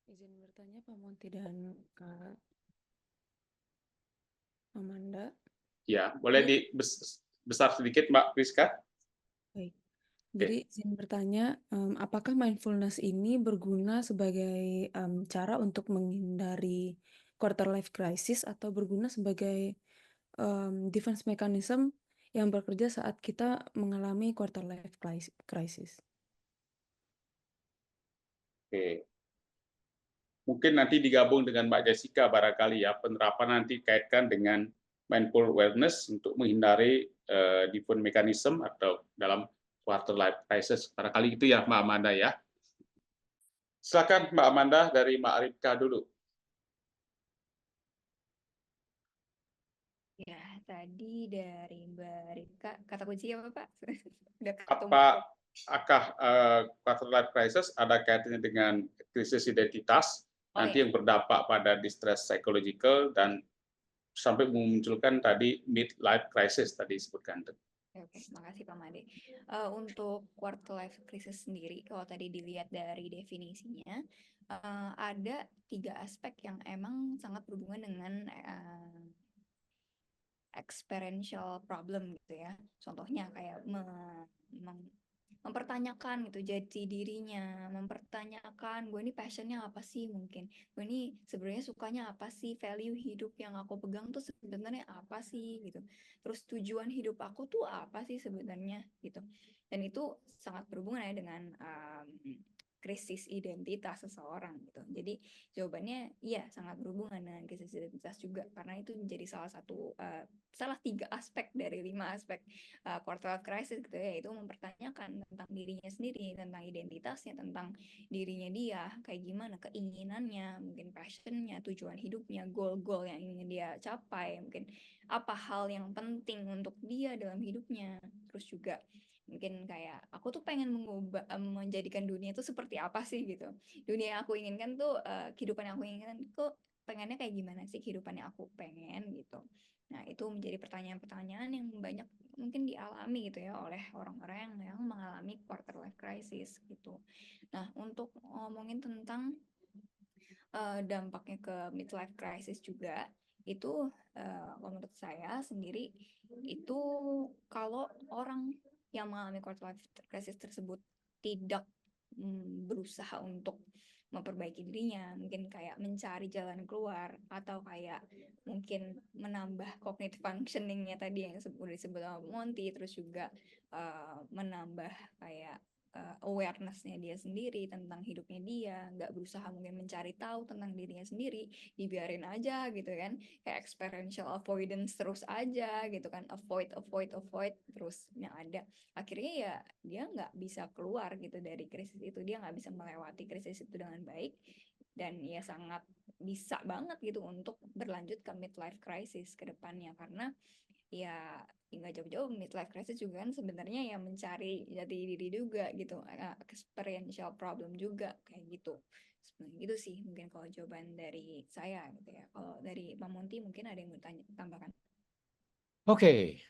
Izin bertanya Pak Monty dan Kak Amanda. Ya, boleh besar sedikit Mbak Priska. Baik. Jadi izin bertanya, apakah mindfulness ini berguna sebagai cara untuk menghindari quarter life crisis atau berguna sebagai defense mechanism yang bekerja saat kita mengalami quarter life crisis? Oke. Mungkin nanti digabung dengan Mbak Jessica barangkali ya, penerapan nanti kaitkan dengan mindful awareness untuk menghindari defense mechanism atau dalam quarter life crisis. Barangkali itu ya Mbak Amanda ya. Silakan Mbak Amanda dari Mbak Rika dulu. Ya, tadi dari Mbak Rika, kata kunci apa Pak? Udah Apakah quarter life crisis ada kaitannya dengan krisis identitas nanti yang berdampak pada distress psychological dan sampai memunculkan tadi midlife crisis tadi disebutkan. Oke, makasih Pak Made. Untuk quarter life crisis sendiri, kalau tadi dilihat dari definisinya, ada 3 aspek yang emang sangat berhubungan dengan experiential problem gitu ya. Contohnya kayak mempertanyakan gitu jati dirinya, mempertanyakan gue ini passionnya apa sih, mungkin gue ini sebenarnya sukanya apa sih, value hidup yang aku pegang tuh sebenarnya apa sih gitu, terus tujuan hidup aku tuh apa sih sebenarnya gitu. Dan itu sangat berhubungan ya dengan krisis identitas seseorang gitu. Jadi jawabannya iya, sangat berhubungan dengan krisis identitas juga, karena itu menjadi salah 3 aspek dari 5 aspek quarter life crisis gitu ya, yaitu mempertanyakan tentang dirinya sendiri, tentang identitasnya, tentang dirinya dia, kayak gimana keinginannya, mungkin passionnya, tujuan hidupnya, goal-goal yang ingin dia capai, mungkin apa hal yang penting untuk dia dalam hidupnya. Terus juga mungkin kayak aku tuh pengen menjadikan dunia itu seperti apa sih gitu. Dunia yang aku inginkan tuh, kehidupan yang aku inginkan tuh pengennya kayak gimana sih kehidupan yang aku pengen gitu. Nah, itu menjadi pertanyaan-pertanyaan yang banyak mungkin dialami gitu ya oleh orang-orang yang mengalami quarter life crisis gitu. Nah, untuk ngomongin tentang dampaknya ke midlife crisis juga, itu menurut saya sendiri itu kalau orang yang mengalami quarter life crisis tersebut tidak berusaha untuk memperbaiki dirinya, mungkin kayak mencari jalan keluar, atau kayak mungkin menambah cognitive functioning-nya tadi yang udah disebut sama Monty, terus juga menambah kayak awareness-nya dia sendiri tentang hidupnya dia, nggak berusaha mungkin mencari tahu tentang dirinya sendiri, dibiarin aja gitu kan, kayak experiential avoidance terus aja gitu kan, avoid terus yang ada akhirnya ya dia nggak bisa keluar gitu dari krisis itu, dia nggak bisa melewati krisis itu dengan baik, dan ya sangat bisa banget gitu untuk berlanjut ke midlife crisis ke depannya, karena ya nggak jauh-jauh midlife crisis juga kan sebenarnya ya mencari jati diri juga gitu, experiential problem juga kayak gitu. Sebenarnya gitu sih mungkin kalau jawaban dari saya gitu ya. Kalau dari Pak Monty mungkin ada yang mau tambahkan. Oke,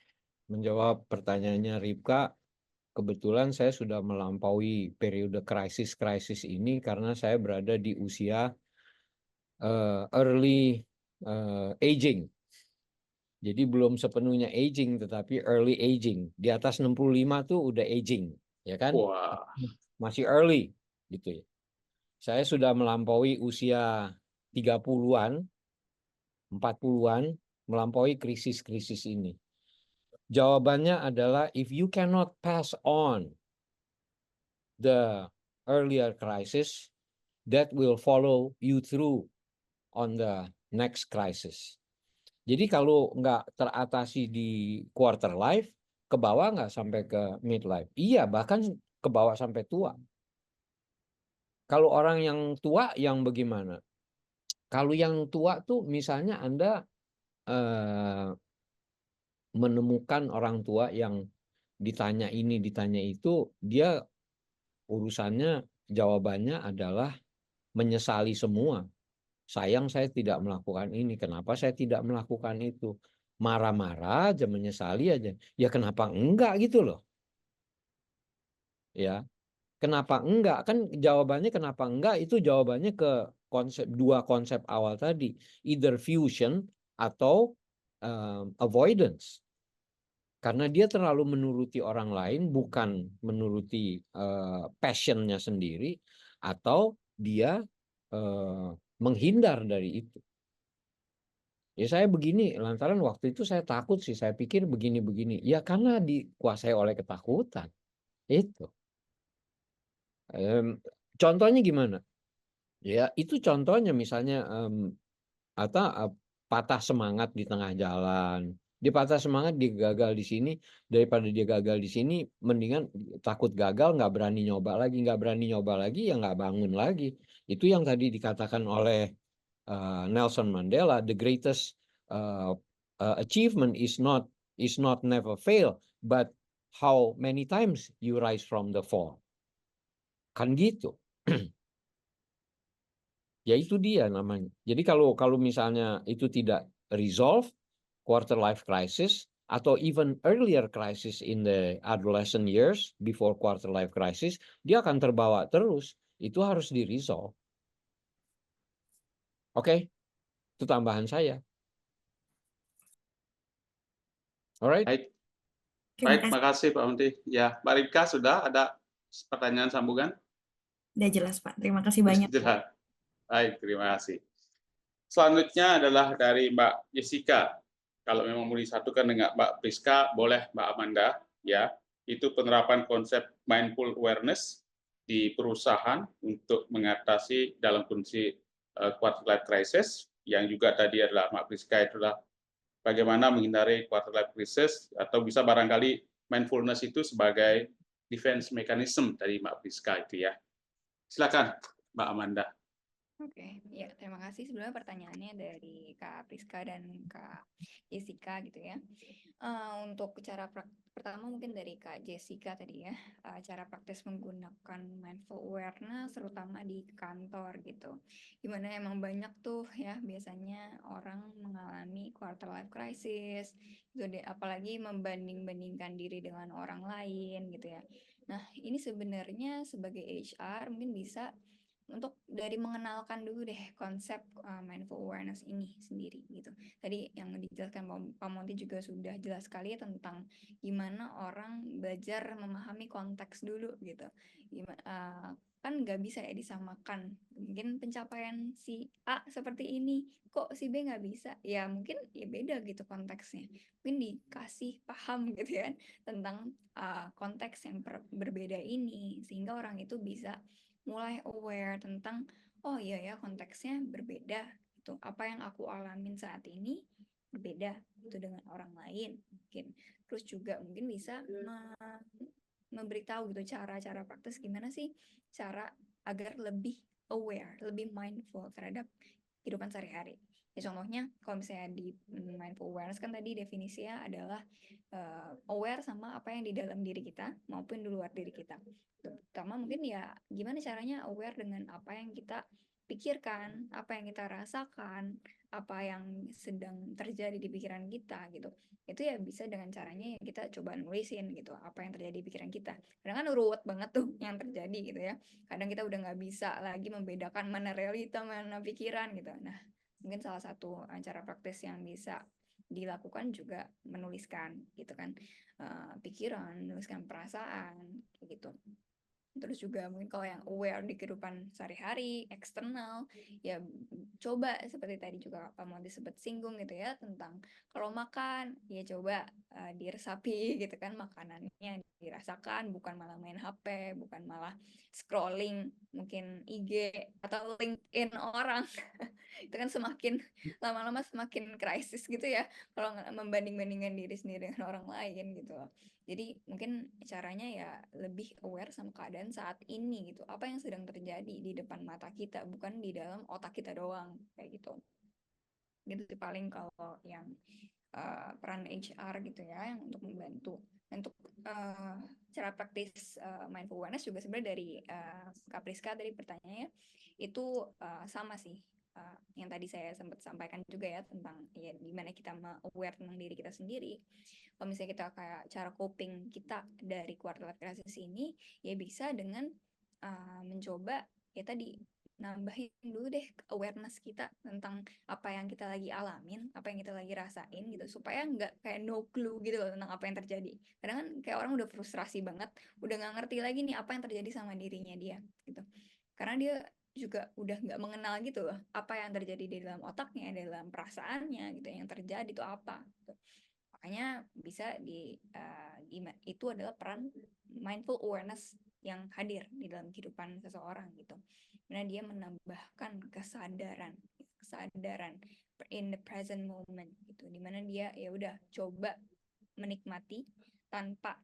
menjawab pertanyaannya Ripka, kebetulan saya sudah melampaui periode krisis ini karena saya berada di usia early aging. Jadi belum sepenuhnya aging, tetapi early aging. Di atas 65 tuh udah aging, ya kan? Wah, Masih early, gitu ya. Saya sudah melampaui usia 30-an, 40-an, melampaui krisis-krisis ini. Jawabannya adalah if you cannot pass on the earlier crisis, that will follow you through on the next crisis. Jadi kalau nggak teratasi di quarter life, ke bawah nggak sampai ke midlife. Iya, bahkan ke bawah sampai tua. Kalau orang yang tua yang bagaimana? Kalau yang tua tuh misalnya Anda menemukan orang tua yang ditanya ini, ditanya itu, dia urusannya, jawabannya adalah menyesali semua. Sayang saya tidak melakukan ini, kenapa saya tidak melakukan itu. Marah-marah aja, menyesali aja. Ya kenapa enggak gitu loh. Ya, kenapa enggak? Kan jawabannya kenapa enggak itu jawabannya ke dua konsep awal tadi. Either fusion atau avoidance. Karena dia terlalu menuruti orang lain, bukan menuruti passionnya sendiri, atau dia menghindar dari itu. Ya saya begini, lantaran waktu itu saya takut sih, saya pikir begini-begini. Ya karena dikuasai oleh ketakutan. Itu. Contohnya gimana? Ya itu contohnya misalnya atau patah semangat di tengah jalan. Dia patah semangat, dia gagal di sini, daripada dia gagal di sini, mendingan takut gagal, nggak berani nyoba lagi, ya nggak bangun lagi. Itu yang tadi dikatakan oleh Nelson Mandela, the greatest achievement is not never fail, but how many times you rise from the fall. Kan gitu. Ya itu dia namanya. Jadi kalau misalnya itu tidak resolve, quarter life crisis atau even earlier crisis in the adolescent years before quarter life crisis, dia akan terbawa terus. Itu harus di-resolve. Oke? Itu tambahan saya. Alright? Baik, makasih Pak Monty. Ya, Mbak Ripka sudah ada pertanyaan sambungan? Udah jelas Pak, terima kasih banyak. Jelas. Baik, terima kasih. Selanjutnya adalah dari Mbak Jessica. Kalau memang mau disatukan dengan Mbak Priska, boleh Mbak Amanda. Ya, itu penerapan konsep mindful awareness di perusahaan untuk mengatasi dalam kondisi quarter life crisis, yang juga tadi adalah Mbak Priska itulah bagaimana menghindari quarter life crisis, atau bisa barangkali mindfulness itu sebagai defense mechanism dari Mbak Priska itu ya. Silakan Mbak Amanda. Oke, ya terima kasih. Sebenarnya pertanyaannya dari Kak Priska dan Kak Jessica gitu ya. Untuk cara pertama mungkin dari Kak Jessica tadi ya, cara praktis menggunakan mindful awareness terutama di kantor gitu. Gimana emang banyak tuh ya biasanya orang mengalami quarter life crisis, gitu deh, apalagi membanding-bandingkan diri dengan orang lain gitu ya. Nah, ini sebenarnya sebagai HR mungkin bisa untuk dari mengenalkan dulu deh konsep mindful awareness ini sendiri gitu. Tadi yang dijelaskan Pak Monty juga sudah jelas sekali tentang gimana orang belajar memahami konteks dulu gitu. Kan nggak bisa ya disamakan. Mungkin pencapaian si A seperti ini, kok si B nggak bisa? Ya mungkin ya beda gitu konteksnya. Mungkin dikasih paham gitu kan tentang konteks yang berbeda ini, sehingga orang itu bisa mulai aware tentang oh iya ya konteksnya berbeda gitu. Apa yang aku alamin saat ini berbeda itu dengan orang lain mungkin. Terus juga mungkin bisa memberitahu gitu cara-cara praktis gimana sih cara agar lebih aware, lebih mindful terhadap kehidupan sehari-hari. Ya contohnya kalau misalnya di mindful awareness kan tadi definisinya adalah aware sama apa yang di dalam diri kita maupun di luar diri kita. Terutama mungkin ya gimana caranya aware dengan apa yang kita pikirkan, apa yang kita rasakan, apa yang sedang terjadi di pikiran kita gitu. Itu ya bisa dengan caranya ya kita coba nulisin gitu apa yang terjadi di pikiran kita. Kadang kan ruwet banget tuh yang terjadi gitu ya. Kadang kita udah nggak bisa lagi membedakan mana realita, mana pikiran gitu. Nah, mungkin salah satu cara praktis yang bisa dilakukan juga menuliskan gitu kan pikiran, menuliskan perasaan gitu. Terus juga mungkin kalau yang aware di kehidupan sehari-hari, eksternal, ya coba seperti tadi juga Pak Monty sempat singgung gitu ya tentang kalau makan ya coba diresapi gitu kan makanannya dirasakan, bukan malah main HP, bukan malah scrolling mungkin IG atau LinkedIn orang. Itu kan semakin lama-lama semakin krisis gitu ya kalau membanding-bandingkan diri sendiri dengan orang lain gitu loh. Jadi mungkin caranya ya lebih aware sama keadaan saat ini gitu. Apa yang sedang terjadi di depan mata kita, bukan di dalam otak kita doang kayak gitu. Gitu sih paling kalau yang peran HR gitu ya yang untuk membantu. Untuk cara praktis mindful awareness juga sebenarnya dari Kak Priska tadi pertanyaannya itu sama sih. Yang tadi saya sempat sampaikan juga ya tentang ya gimana kita aware tentang diri kita sendiri. Kalau misalnya kita kayak cara coping kita dari quarter life crisis ini ya bisa dengan mencoba ya tadi nambahin dulu deh awareness kita tentang apa yang kita lagi alamin, apa yang kita lagi rasain gitu, supaya nggak kayak no clue gitu loh tentang apa yang terjadi. Kadang kan kayak orang udah frustrasi banget, udah nggak ngerti lagi nih apa yang terjadi sama dirinya dia gitu. Karena dia juga udah nggak mengenal gitu loh apa yang terjadi di dalam otaknya, dalam perasaannya gitu, yang terjadi itu apa. Gitu. Makanya bisa itu adalah peran mindful awareness yang hadir di dalam kehidupan seseorang gitu. Karena dia menambahkan kesadaran in the present moment gitu. Dimana dia ya udah coba menikmati tanpa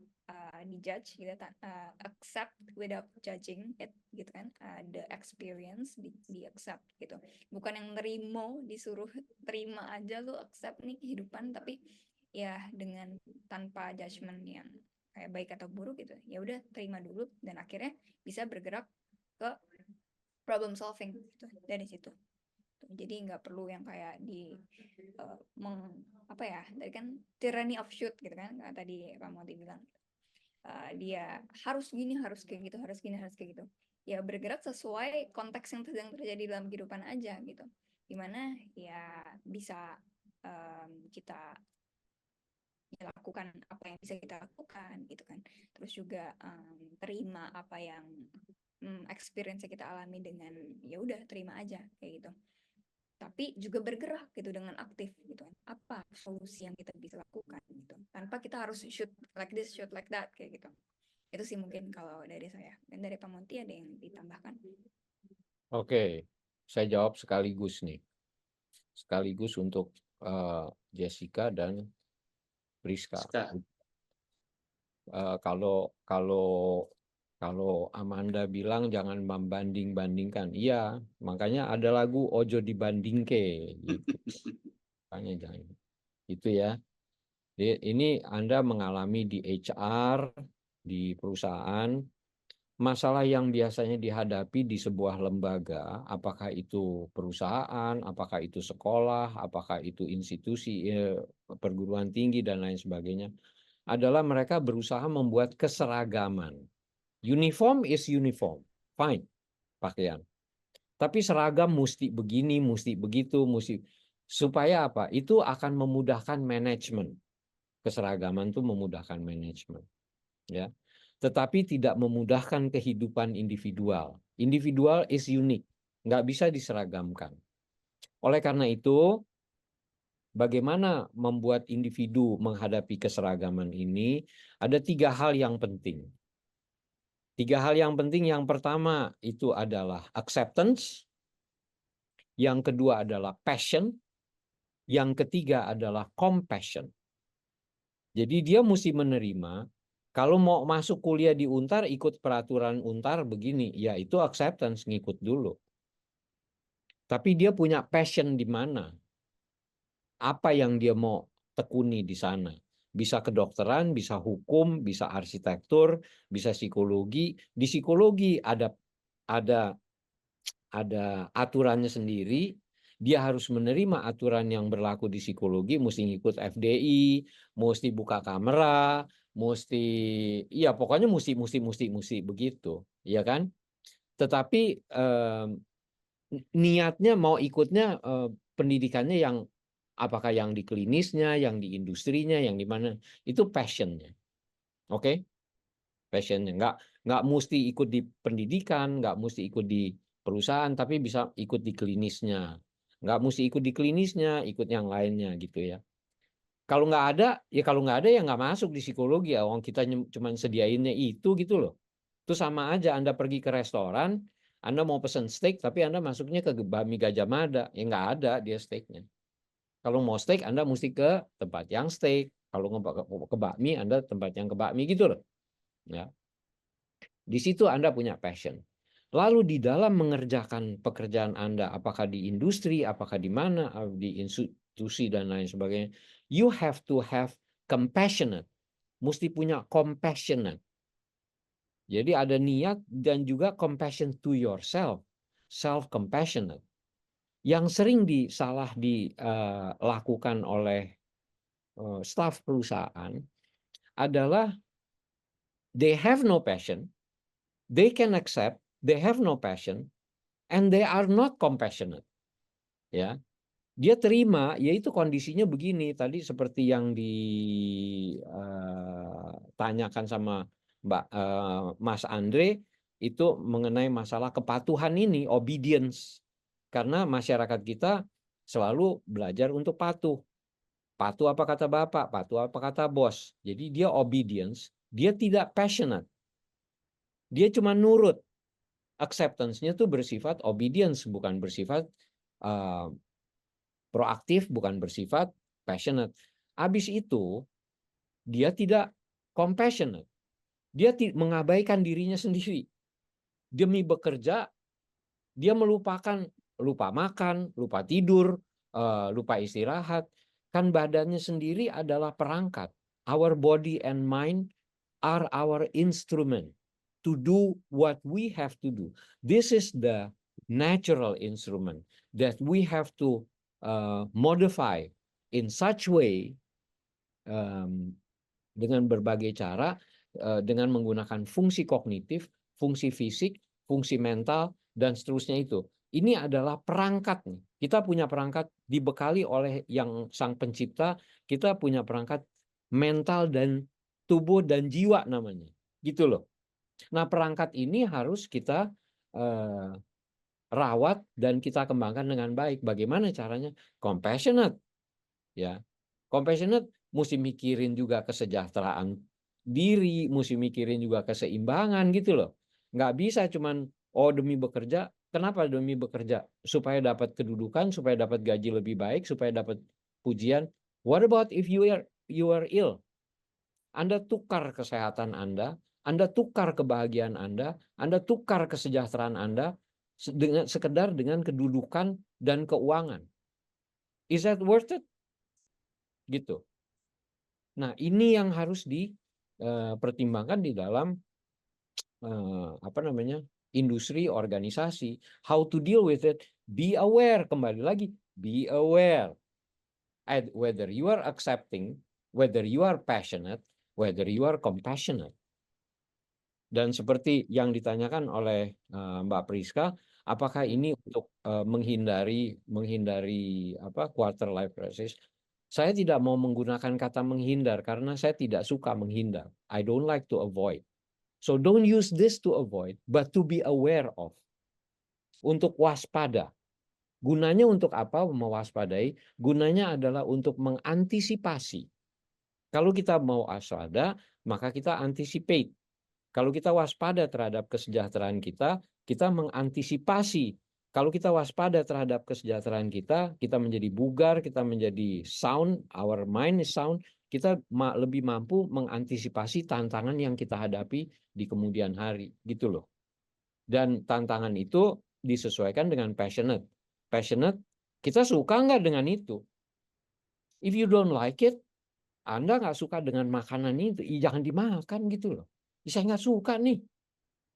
dijudge gitu, accept without judging it gitu kan, the experience di accept gitu. Bukan yang nerimo, disuruh terima aja lu accept nih kehidupan, tapi ya dengan tanpa judgement yang kayak baik atau buruk gitu. Ya udah terima dulu dan akhirnya bisa bergerak ke problem solving gitu dari situ. Jadi nggak perlu yang kayak di apa ya tadi kan tyranny of should gitu kan tadi Pak Monty bilang dia harus gini harus kayak gitu harus gini harus kayak gitu ya bergerak sesuai konteks yang sedang terjadi dalam kehidupan aja gitu dimana ya bisa kita lakukan apa yang bisa kita lakukan gitu kan terus juga terima apa yang experience yang kita alami dengan ya udah terima aja kayak gitu tapi juga bergerak gitu dengan aktif gitu kan apa solusi yang kita bisa lakukan gitu tanpa kita harus shoot like this shoot like that kayak gitu itu sih mungkin kalau dari saya dan dari Pak Monty ada yang ditambahkan. Oke, saya jawab sekaligus nih sekaligus untuk Jessica dan Priska. Kalau Amanda bilang jangan membanding-bandingkan, iya, makanya ada lagu Ojo Dibandingke, gitu. Makanya jangan, gitu ya. Ini Anda mengalami di HR, di perusahaan, masalah yang biasanya dihadapi di sebuah lembaga, apakah itu perusahaan, apakah itu sekolah, apakah itu institusi perguruan tinggi dan lain sebagainya, adalah mereka berusaha membuat keseragaman. Uniform is uniform, fine, pakaian. Tapi seragam mesti begini, mesti begitu, mesti supaya apa? Itu akan memudahkan manajemen. Keseragaman itu memudahkan manajemen, ya. Tetapi tidak memudahkan kehidupan individual. Individual is unique, nggak bisa diseragamkan. Oleh karena itu, bagaimana membuat individu menghadapi keseragaman ini? Ada 3 hal yang penting. 3 hal yang penting. Yang pertama itu adalah acceptance, yang kedua adalah passion, yang ketiga adalah compassion. Jadi dia mesti menerima, kalau mau masuk kuliah di Untar, ikut peraturan Untar begini, ya itu acceptance, ngikut dulu. Tapi dia punya passion di mana? Apa yang dia mau tekuni di sana? Bisa kedokteran, bisa hukum, bisa arsitektur, bisa psikologi. Di psikologi ada aturannya sendiri. Dia harus menerima aturan yang berlaku di psikologi, mesti ngikut FDI, mesti buka kamera, mesti, ya pokoknya mesti begitu, ya kan? Tetapi niatnya mau ikutnya pendidikannya yang apakah yang di klinisnya, yang di industrinya, yang di mana, itu passionnya, oke? Passionnya nggak mesti ikut di pendidikan, nggak mesti ikut di perusahaan, tapi bisa ikut di klinisnya. Nggak mesti ikut di klinisnya, ikut yang lainnya gitu ya. Kalau nggak ada ya nggak masuk di psikologi ya. Orang kita cuma sediainnya itu gitu loh. Itu sama aja Anda pergi ke restoran, Anda mau pesen steak, tapi Anda masuknya ke Bami Gajah Mada, ya nggak ada dia steaknya. Kalau mau steak Anda mesti ke tempat yang steak. Kalau ke bakmi Anda tempat yang ke bakmi gitu loh. Ya. Di situ Anda punya passion. Lalu di dalam mengerjakan pekerjaan Anda, apakah di industri, apakah di mana, di institusi dan lain sebagainya, you have to have compassionate. Mesti punya compassionate. Jadi ada niat dan juga compassion to yourself, self-compassionate. Yang sering dilakukan oleh staf perusahaan adalah they have no passion, they can accept, they have no passion, and they are not compassionate. Ya, dia terima, yaitu kondisinya begini. Tadi seperti yang ditanyakan sama Mas Andre itu mengenai masalah kepatuhan ini, obedience. Karena masyarakat kita selalu belajar untuk patuh. Patuh apa kata bapak, patuh apa kata bos. Jadi dia obedience, dia tidak passionate. Dia cuma nurut. Acceptance-nya tuh bersifat obedience, bukan bersifat proaktif, bukan bersifat passionate. Habis itu dia tidak compassionate. Dia mengabaikan dirinya sendiri. Demi bekerja, dia lupa makan, lupa tidur, lupa istirahat. Kan badannya sendiri adalah perangkat. Our body and mind are our instrument to do what we have to do. This is the natural instrument that we have to modify in such way, dengan berbagai cara, dengan menggunakan fungsi kognitif, fungsi fisik, fungsi mental, dan seterusnya itu. Ini adalah perangkat nih. Kita punya perangkat dibekali oleh yang Sang Pencipta, kita punya perangkat mental dan tubuh dan jiwa namanya. Gitu loh. Nah, perangkat ini harus kita rawat dan kita kembangkan dengan baik. Bagaimana caranya? Compassionate. Ya. Compassionate mesti mikirin juga kesejahteraan diri, mesti mikirin juga keseimbangan gitu loh. Nggak bisa cuman demi bekerja. Kenapa demi bekerja? Supaya dapat kedudukan, supaya dapat gaji lebih baik, supaya dapat pujian. What about if you are ill? Anda tukar kesehatan Anda tukar kebahagiaan Anda tukar kesejahteraan Anda sekedar dengan kedudukan dan keuangan. Is that worth it? Gitu. Nah, ini yang harus dipertimbangkan di dalam industri, organisasi. How to deal with it? Be aware. Kembali lagi, be aware. Whether you are accepting, whether you are passionate, whether you are compassionate. Dan seperti yang ditanyakan oleh Mbak Priska, Apakah ini untuk menghindari quarter life crisis? Saya tidak mau menggunakan kata menghindar karena saya tidak suka menghindar. I don't like to avoid. So don't use this to avoid, but to be aware of. Untuk waspada. Gunanya untuk apa mewaspadai? Gunanya adalah untuk mengantisipasi. Kalau kita mau waspada, maka kita anticipate. Kalau kita waspada terhadap kesejahteraan kita mengantisipasi. Kalau kita waspada terhadap kesejahteraan kita menjadi bugar, kita menjadi sound, our mind is sound, kita lebih mampu mengantisipasi tantangan yang kita hadapi di kemudian hari, gitu loh. Dan tantangan itu disesuaikan dengan passionate. Passionate, kita suka nggak dengan itu? If you don't like it, Anda nggak suka dengan makanan itu, jangan dimakan gitu loh. Saya nggak suka nih.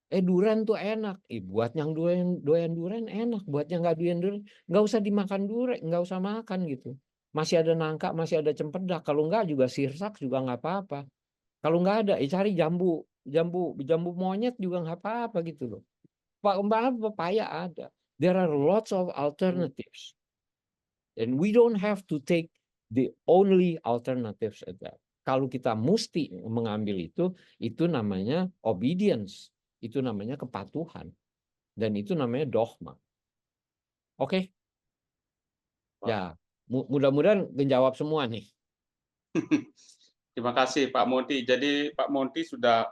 Durian tuh enak. Buat yang doyan durian enak. Buat yang nggak doyan durian, nggak usah dimakan durian, nggak usah makan gitu. Masih ada nangka, masih ada cempedak. Kalau nggak juga sirsak juga nggak apa-apa. Kalau nggak ada, cari jambu monyet juga nggak apa-apa gitu loh. Papaya ada. There are lots of alternatives. And we don't have to take the only alternatives at that. Kalau kita mesti mengambil itu namanya obedience. Itu namanya kepatuhan. Dan itu namanya dogma. Oke? Ya, mudah-mudahan menjawab semua nih. Terima kasih Pak Monty. Jadi Pak Monty sudah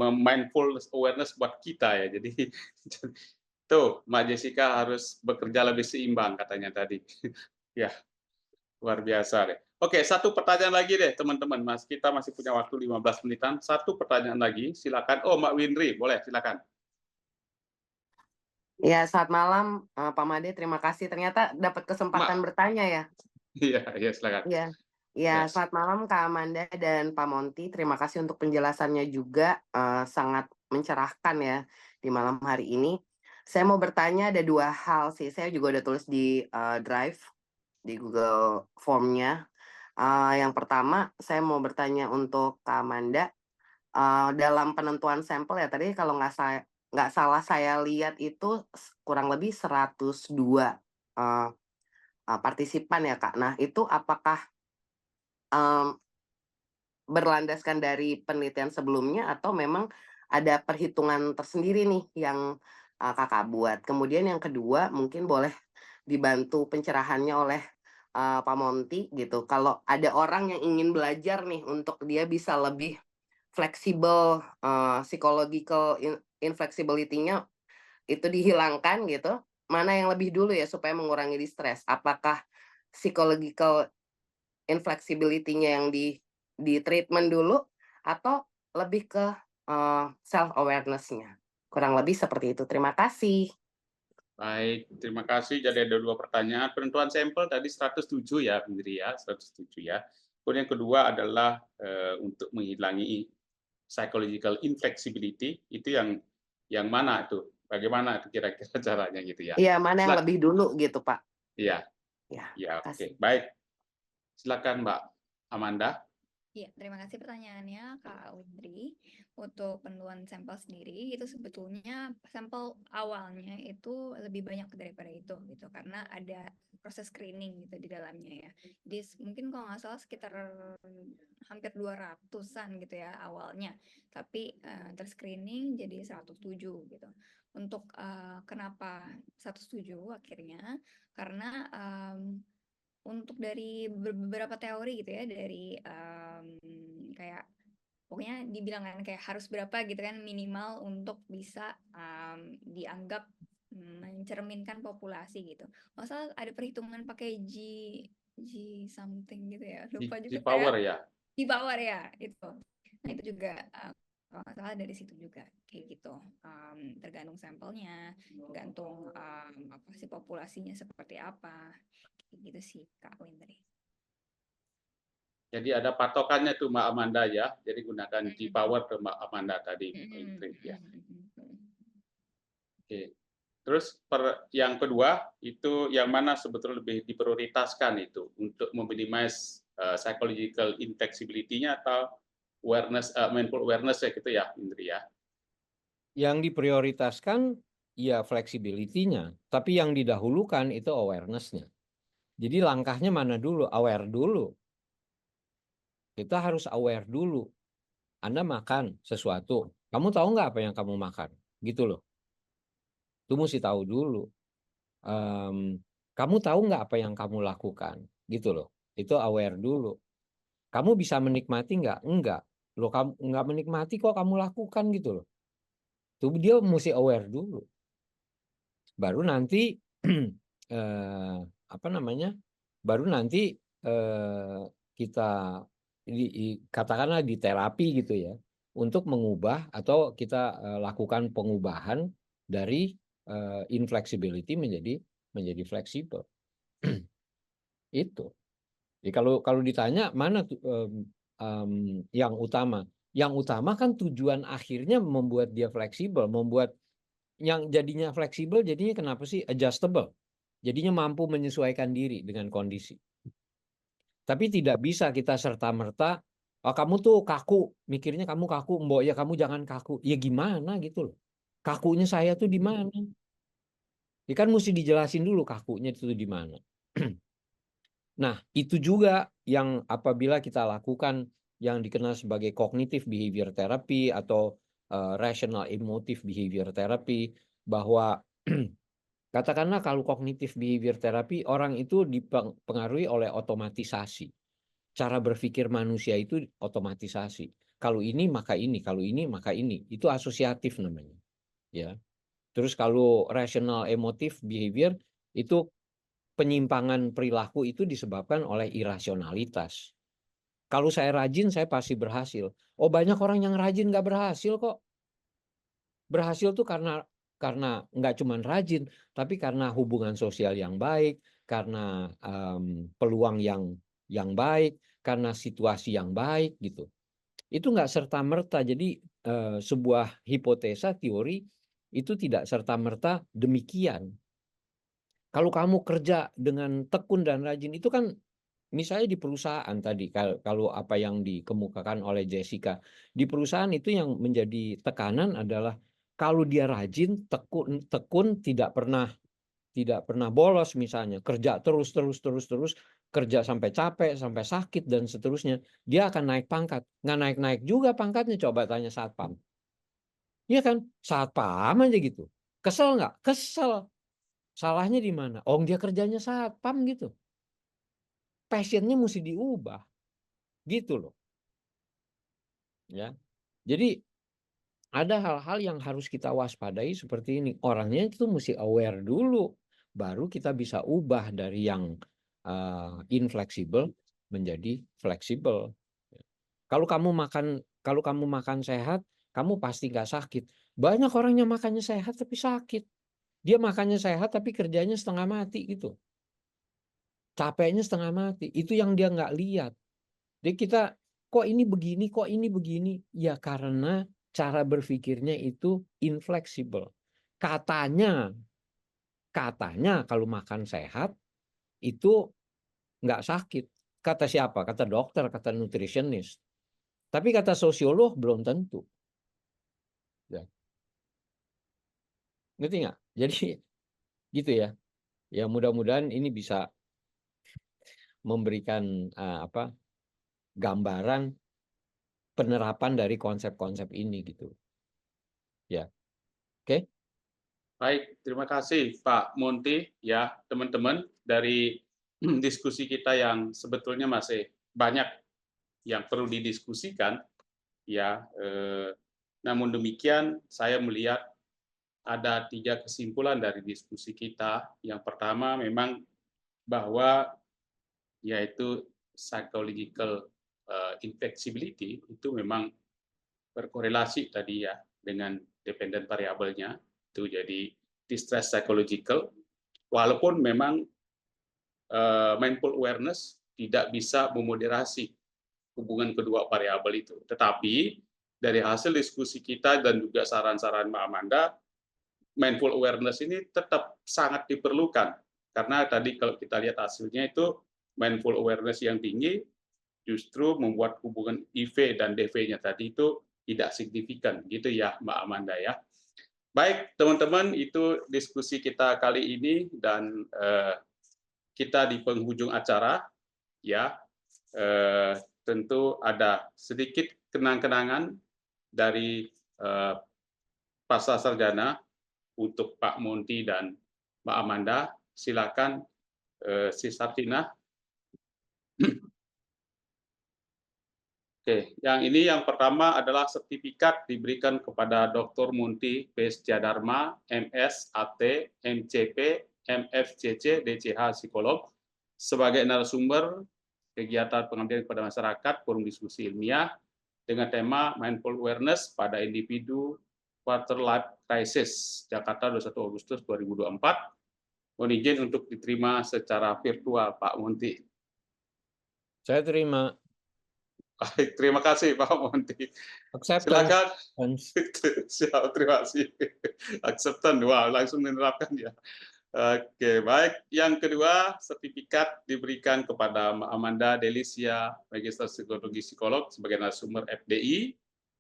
mindful awareness buat kita ya. Jadi tuh Mbak Jessica harus bekerja lebih seimbang katanya tadi. Ya, luar biasa deh. Oke, satu pertanyaan lagi deh teman-teman. Kita masih punya waktu 15 menitan. Satu pertanyaan lagi, silakan. Oh, Mbak Winri, boleh silakan. Ya, selamat malam Pak Made. Terima kasih. Ternyata dapat kesempatan bertanya ya. Iya, silakan. Iya, selamat malam Kak Amanda dan Pak Monty. Terima kasih untuk penjelasannya juga, sangat mencerahkan ya di malam hari ini. Saya mau bertanya ada 2 hal sih. Saya juga udah tulis di Drive di Google Form-nya. Yang pertama, saya mau bertanya untuk Kak Amanda, dalam penentuan sampel ya tadi kalau nggak salah saya lihat itu kurang lebih 102 partisipan ya Kak. Nah itu apakah berlandaskan dari penelitian sebelumnya atau memang ada perhitungan tersendiri nih yang Kakak buat? Kemudian yang kedua mungkin boleh dibantu pencerahannya oleh Pak Monty gitu. Kalau ada orang yang ingin belajar nih untuk dia bisa lebih fleksibel, psychological inflexibility-nya itu dihilangkan gitu, mana yang lebih dulu ya supaya mengurangi stres? Apakah psychological inflexibility-nya yang di treatment dulu atau lebih ke self awareness-nya? Kurang lebih seperti itu. Terima kasih. Baik, terima kasih. Jadi ada 2 pertanyaan. Penentuan sampel tadi 107 ya, Indri ya, 107 ya. Kemudian yang kedua adalah untuk menghilangi psychological inflexibility, itu yang mana itu? Bagaimana itu kira-kira caranya gitu ya? Iya, mana yang lebih dulu gitu, Pak. Iya. Ya, oke. Baik. Silakan Mbak Amanda. Iya, terima kasih pertanyaannya Kak Windri. Untuk penentuan sampel sendiri itu sebetulnya sampel awalnya itu lebih banyak daripada itu gitu karena ada proses screening gitu di dalamnya ya. Jadi mungkin kalau nggak salah sekitar hampir 200-an gitu ya awalnya. Tapi terscreening jadi 107 gitu. Untuk kenapa 107 akhirnya? Karena untuk dari beberapa teori gitu ya dari kayak pokoknya dibilang kan kayak harus berapa gitu kan minimal untuk bisa dianggap mencerminkan populasi gitu. Masalah ada perhitungan pakai G something gitu ya. Lupa juga. G power ya. G power ya itu. Nah itu juga kalau nggak salah dari situ juga kayak gitu. Tergantung sampelnya, tergantung apa sih populasinya seperti apa. Gitu sih Kak Windri. Jadi ada patokannya tuh Mbak Amanda ya. Jadi gunakan G-Power ke Mbak Amanda tadi. Ya. Oke. Terus yang kedua itu yang mana sebetulnya lebih diprioritaskan itu untuk meminimize psychological inflexibility-nya atau awareness, mindful awareness ya gitu ya, Indri ya. Yang diprioritaskan ya flexibility-nya, tapi yang didahulukan itu awareness-nya. Jadi langkahnya mana dulu? Aware dulu. Kita harus aware dulu. Anda makan sesuatu, kamu tahu nggak apa yang kamu makan? Gitu loh. Itu mesti tahu dulu. Kamu tahu nggak apa yang kamu lakukan? Gitu loh. Itu aware dulu. Kamu bisa menikmati nggak? Enggak. Loh, kamu nggak menikmati kok kamu lakukan gitu loh. Itu dia mesti aware dulu. Baru nanti apa namanya? Baru nanti kita katakanlah di terapi gitu ya, untuk mengubah atau kita lakukan pengubahan dari inflexibility menjadi fleksibel. Itu. Jadi kalau ditanya mana yang utama? Yang utama kan tujuan akhirnya membuat dia fleksibel, membuat yang jadinya fleksibel jadinya kenapa sih? Adjustable. Jadinya mampu menyesuaikan diri dengan kondisi. Tapi tidak bisa kita serta-merta, oh, kamu tuh kaku, mikirnya kamu kaku, mbok ya kamu jangan kaku. Ya gimana gitu loh. Kakunya saya tuh di mana? Ya kan mesti dijelasin dulu kakunya itu di mana. Nah, itu juga yang apabila kita lakukan yang dikenal sebagai cognitive behavior therapy atau rational emotive behavior therapy, bahwa katakanlah kalau cognitive behavior therapy orang itu dipengaruhi oleh otomatisasi. Cara berpikir manusia itu otomatisasi. Kalau ini maka ini, kalau ini maka ini. Itu asosiatif namanya. Ya. Terus kalau rational emotive behavior itu penyimpangan perilaku itu disebabkan oleh irasionalitas. Kalau saya rajin, saya pasti berhasil. Oh, banyak orang yang rajin nggak berhasil kok. Berhasil tuh karena nggak cuma rajin, tapi karena hubungan sosial yang baik, karena peluang yang baik, karena situasi yang baik gitu. Itu nggak serta-merta. Jadi sebuah hipotesa teori itu tidak serta-merta demikian. Kalau kamu kerja dengan tekun dan rajin itu kan misalnya di perusahaan tadi, kalau apa yang dikemukakan oleh Jessica, di perusahaan itu yang menjadi tekanan adalah kalau dia rajin, tekun tidak pernah bolos misalnya, kerja terus, kerja sampai capek, sampai sakit dan seterusnya, dia akan naik pangkat. Nggak naik-naik juga pangkatnya, coba tanya satpam. Iya kan? Satpam aja gitu. Kesel nggak? Kesel. Salahnya di mana? Oh, dia kerjanya satpam gitu. Passionnya mesti diubah. Gitu loh. Ya. Jadi ada hal-hal yang harus kita waspadai seperti ini. Orangnya itu mesti aware dulu. Baru kita bisa ubah dari yang infleksibel menjadi fleksibel. Kalau kamu makan sehat, kamu pasti nggak sakit. Banyak orang yang makannya sehat tapi sakit. Dia makannya sehat tapi kerjanya setengah mati gitu. Capeknya setengah mati. Itu yang dia nggak lihat. Jadi kita, kok ini begini? Ya karena cara berpikirnya itu infleksibel. Katanya kalau makan sehat itu nggak sakit. Kata siapa? Kata dokter, kata nutritionist. Tapi kata sosiolog belum tentu. Ya. Ngerti nggak? Jadi gitu ya. Ya mudah-mudahan ini bisa memberikan gambaran penerapan dari konsep-konsep ini gitu. Ya. Oke. Baik, terima kasih Pak Monty. Ya, teman-teman, dari diskusi kita yang sebetulnya masih banyak yang perlu didiskusikan, ya. Namun demikian, saya melihat ada 3 kesimpulan dari diskusi kita. Yang pertama, memang bahwa yaitu psychological inflexibility itu memang berkorelasi tadi ya dengan dependent variabelnya. Itu jadi distress psychological, walaupun memang mindful awareness tidak bisa memoderasi hubungan kedua variabel itu. Tetapi dari hasil diskusi kita dan juga saran-saran Mbak Amanda, mindful awareness ini tetap sangat diperlukan. Karena tadi kalau kita lihat hasilnya itu mindful awareness yang tinggi justru membuat hubungan IV dan DV-nya tadi itu tidak signifikan, gitu ya Mbak Amanda ya. Baik, teman-teman, itu diskusi kita kali ini dan kita di penghujung acara, ya. Tentu ada sedikit kenang-kenangan dari pasca sarjana untuk Pak Monty dan Mbak Amanda. Silakan, Si Sartina. Oke, yang pertama adalah sertifikat diberikan kepada Dr. Monty P. Setiadharma, MS, AT, MCP, MFCC, DCH, psikolog, sebagai narasumber kegiatan pengabdian kepada masyarakat, forum diskusi ilmiah, dengan tema Mindful Awareness pada Individu Quarter Life Crisis, Jakarta 21 Agustus 2024. Mohon izin untuk diterima secara virtual, Pak Monty. Saya terima. Baik, terima kasih Pak Monty. Acceptance. Silakan. Siap, terima kasih. Acceptance, wah langsung menerapkan ya. Oke, baik. Yang kedua, sertifikat diberikan kepada Mbak Amanda Delicia, Magister Psikologi Psikolog sebagai narasumber FDI,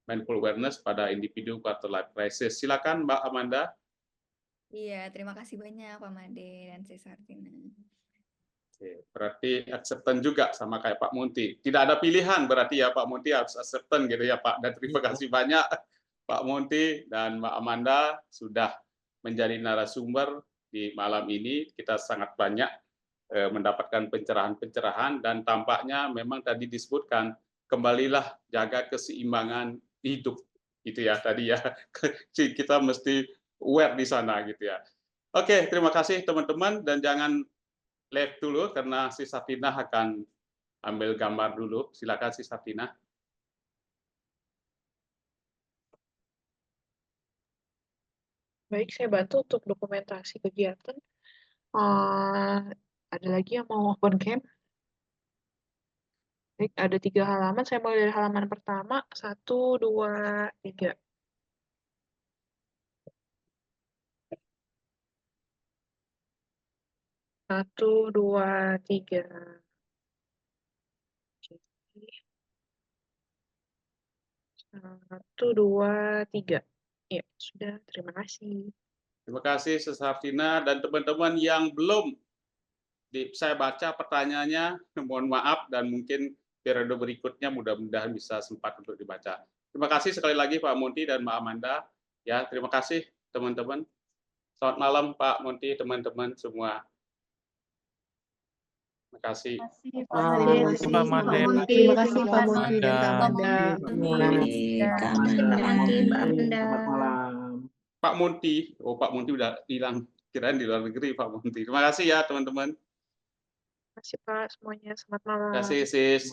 Mindful Awareness pada Individu Quarter Life Crisis. Silakan Mbak Amanda. Iya, terima kasih banyak Pak Made dan Si Sartina. Oke, berarti acceptance juga sama kayak Pak Monty. Tidak ada pilihan berarti ya Pak Monty harus acceptance gitu ya Pak. Dan terima kasih banyak Pak Monty dan Mbak Amanda sudah menjadi narasumber di malam ini. Kita sangat banyak mendapatkan pencerahan-pencerahan dan tampaknya memang tadi disebutkan kembalilah jaga keseimbangan hidup gitu ya tadi ya. Kita mesti aware di sana gitu ya. Oke, terima kasih teman-teman dan jangan live dulu karena Si Sartina akan ambil gambar dulu. Silakan Si Sartina. Baik, saya bantu untuk dokumentasi kegiatan. Ada lagi yang mau open camp? Baik, ada 3 halaman. Saya mulai dari halaman pertama. 1, 2, 3. Satu, dua, tiga. Satu, dua, tiga. Ya, sudah. Terima kasih. Terima kasih Si Sartina dan teman-teman yang belum saya baca pertanyaannya, mohon maaf dan mungkin periode berikutnya mudah-mudahan bisa sempat untuk dibaca. Terima kasih sekali lagi Pak Monty dan Mbak Amanda. Ya, terima kasih teman-teman. Selamat malam Pak Monty, teman-teman semua. Terima kasih. Pak Made. Terima kasih Pak Monty dan Kak Amanda. Kak Amanda. Selamat malam. Pak Monty, oh Pak Monty udah hilang, kirain di luar negeri Pak Monty. Terima kasih ya teman-teman. Terima kasih Pak semuanya. Selamat malam. Terima kasih Sis.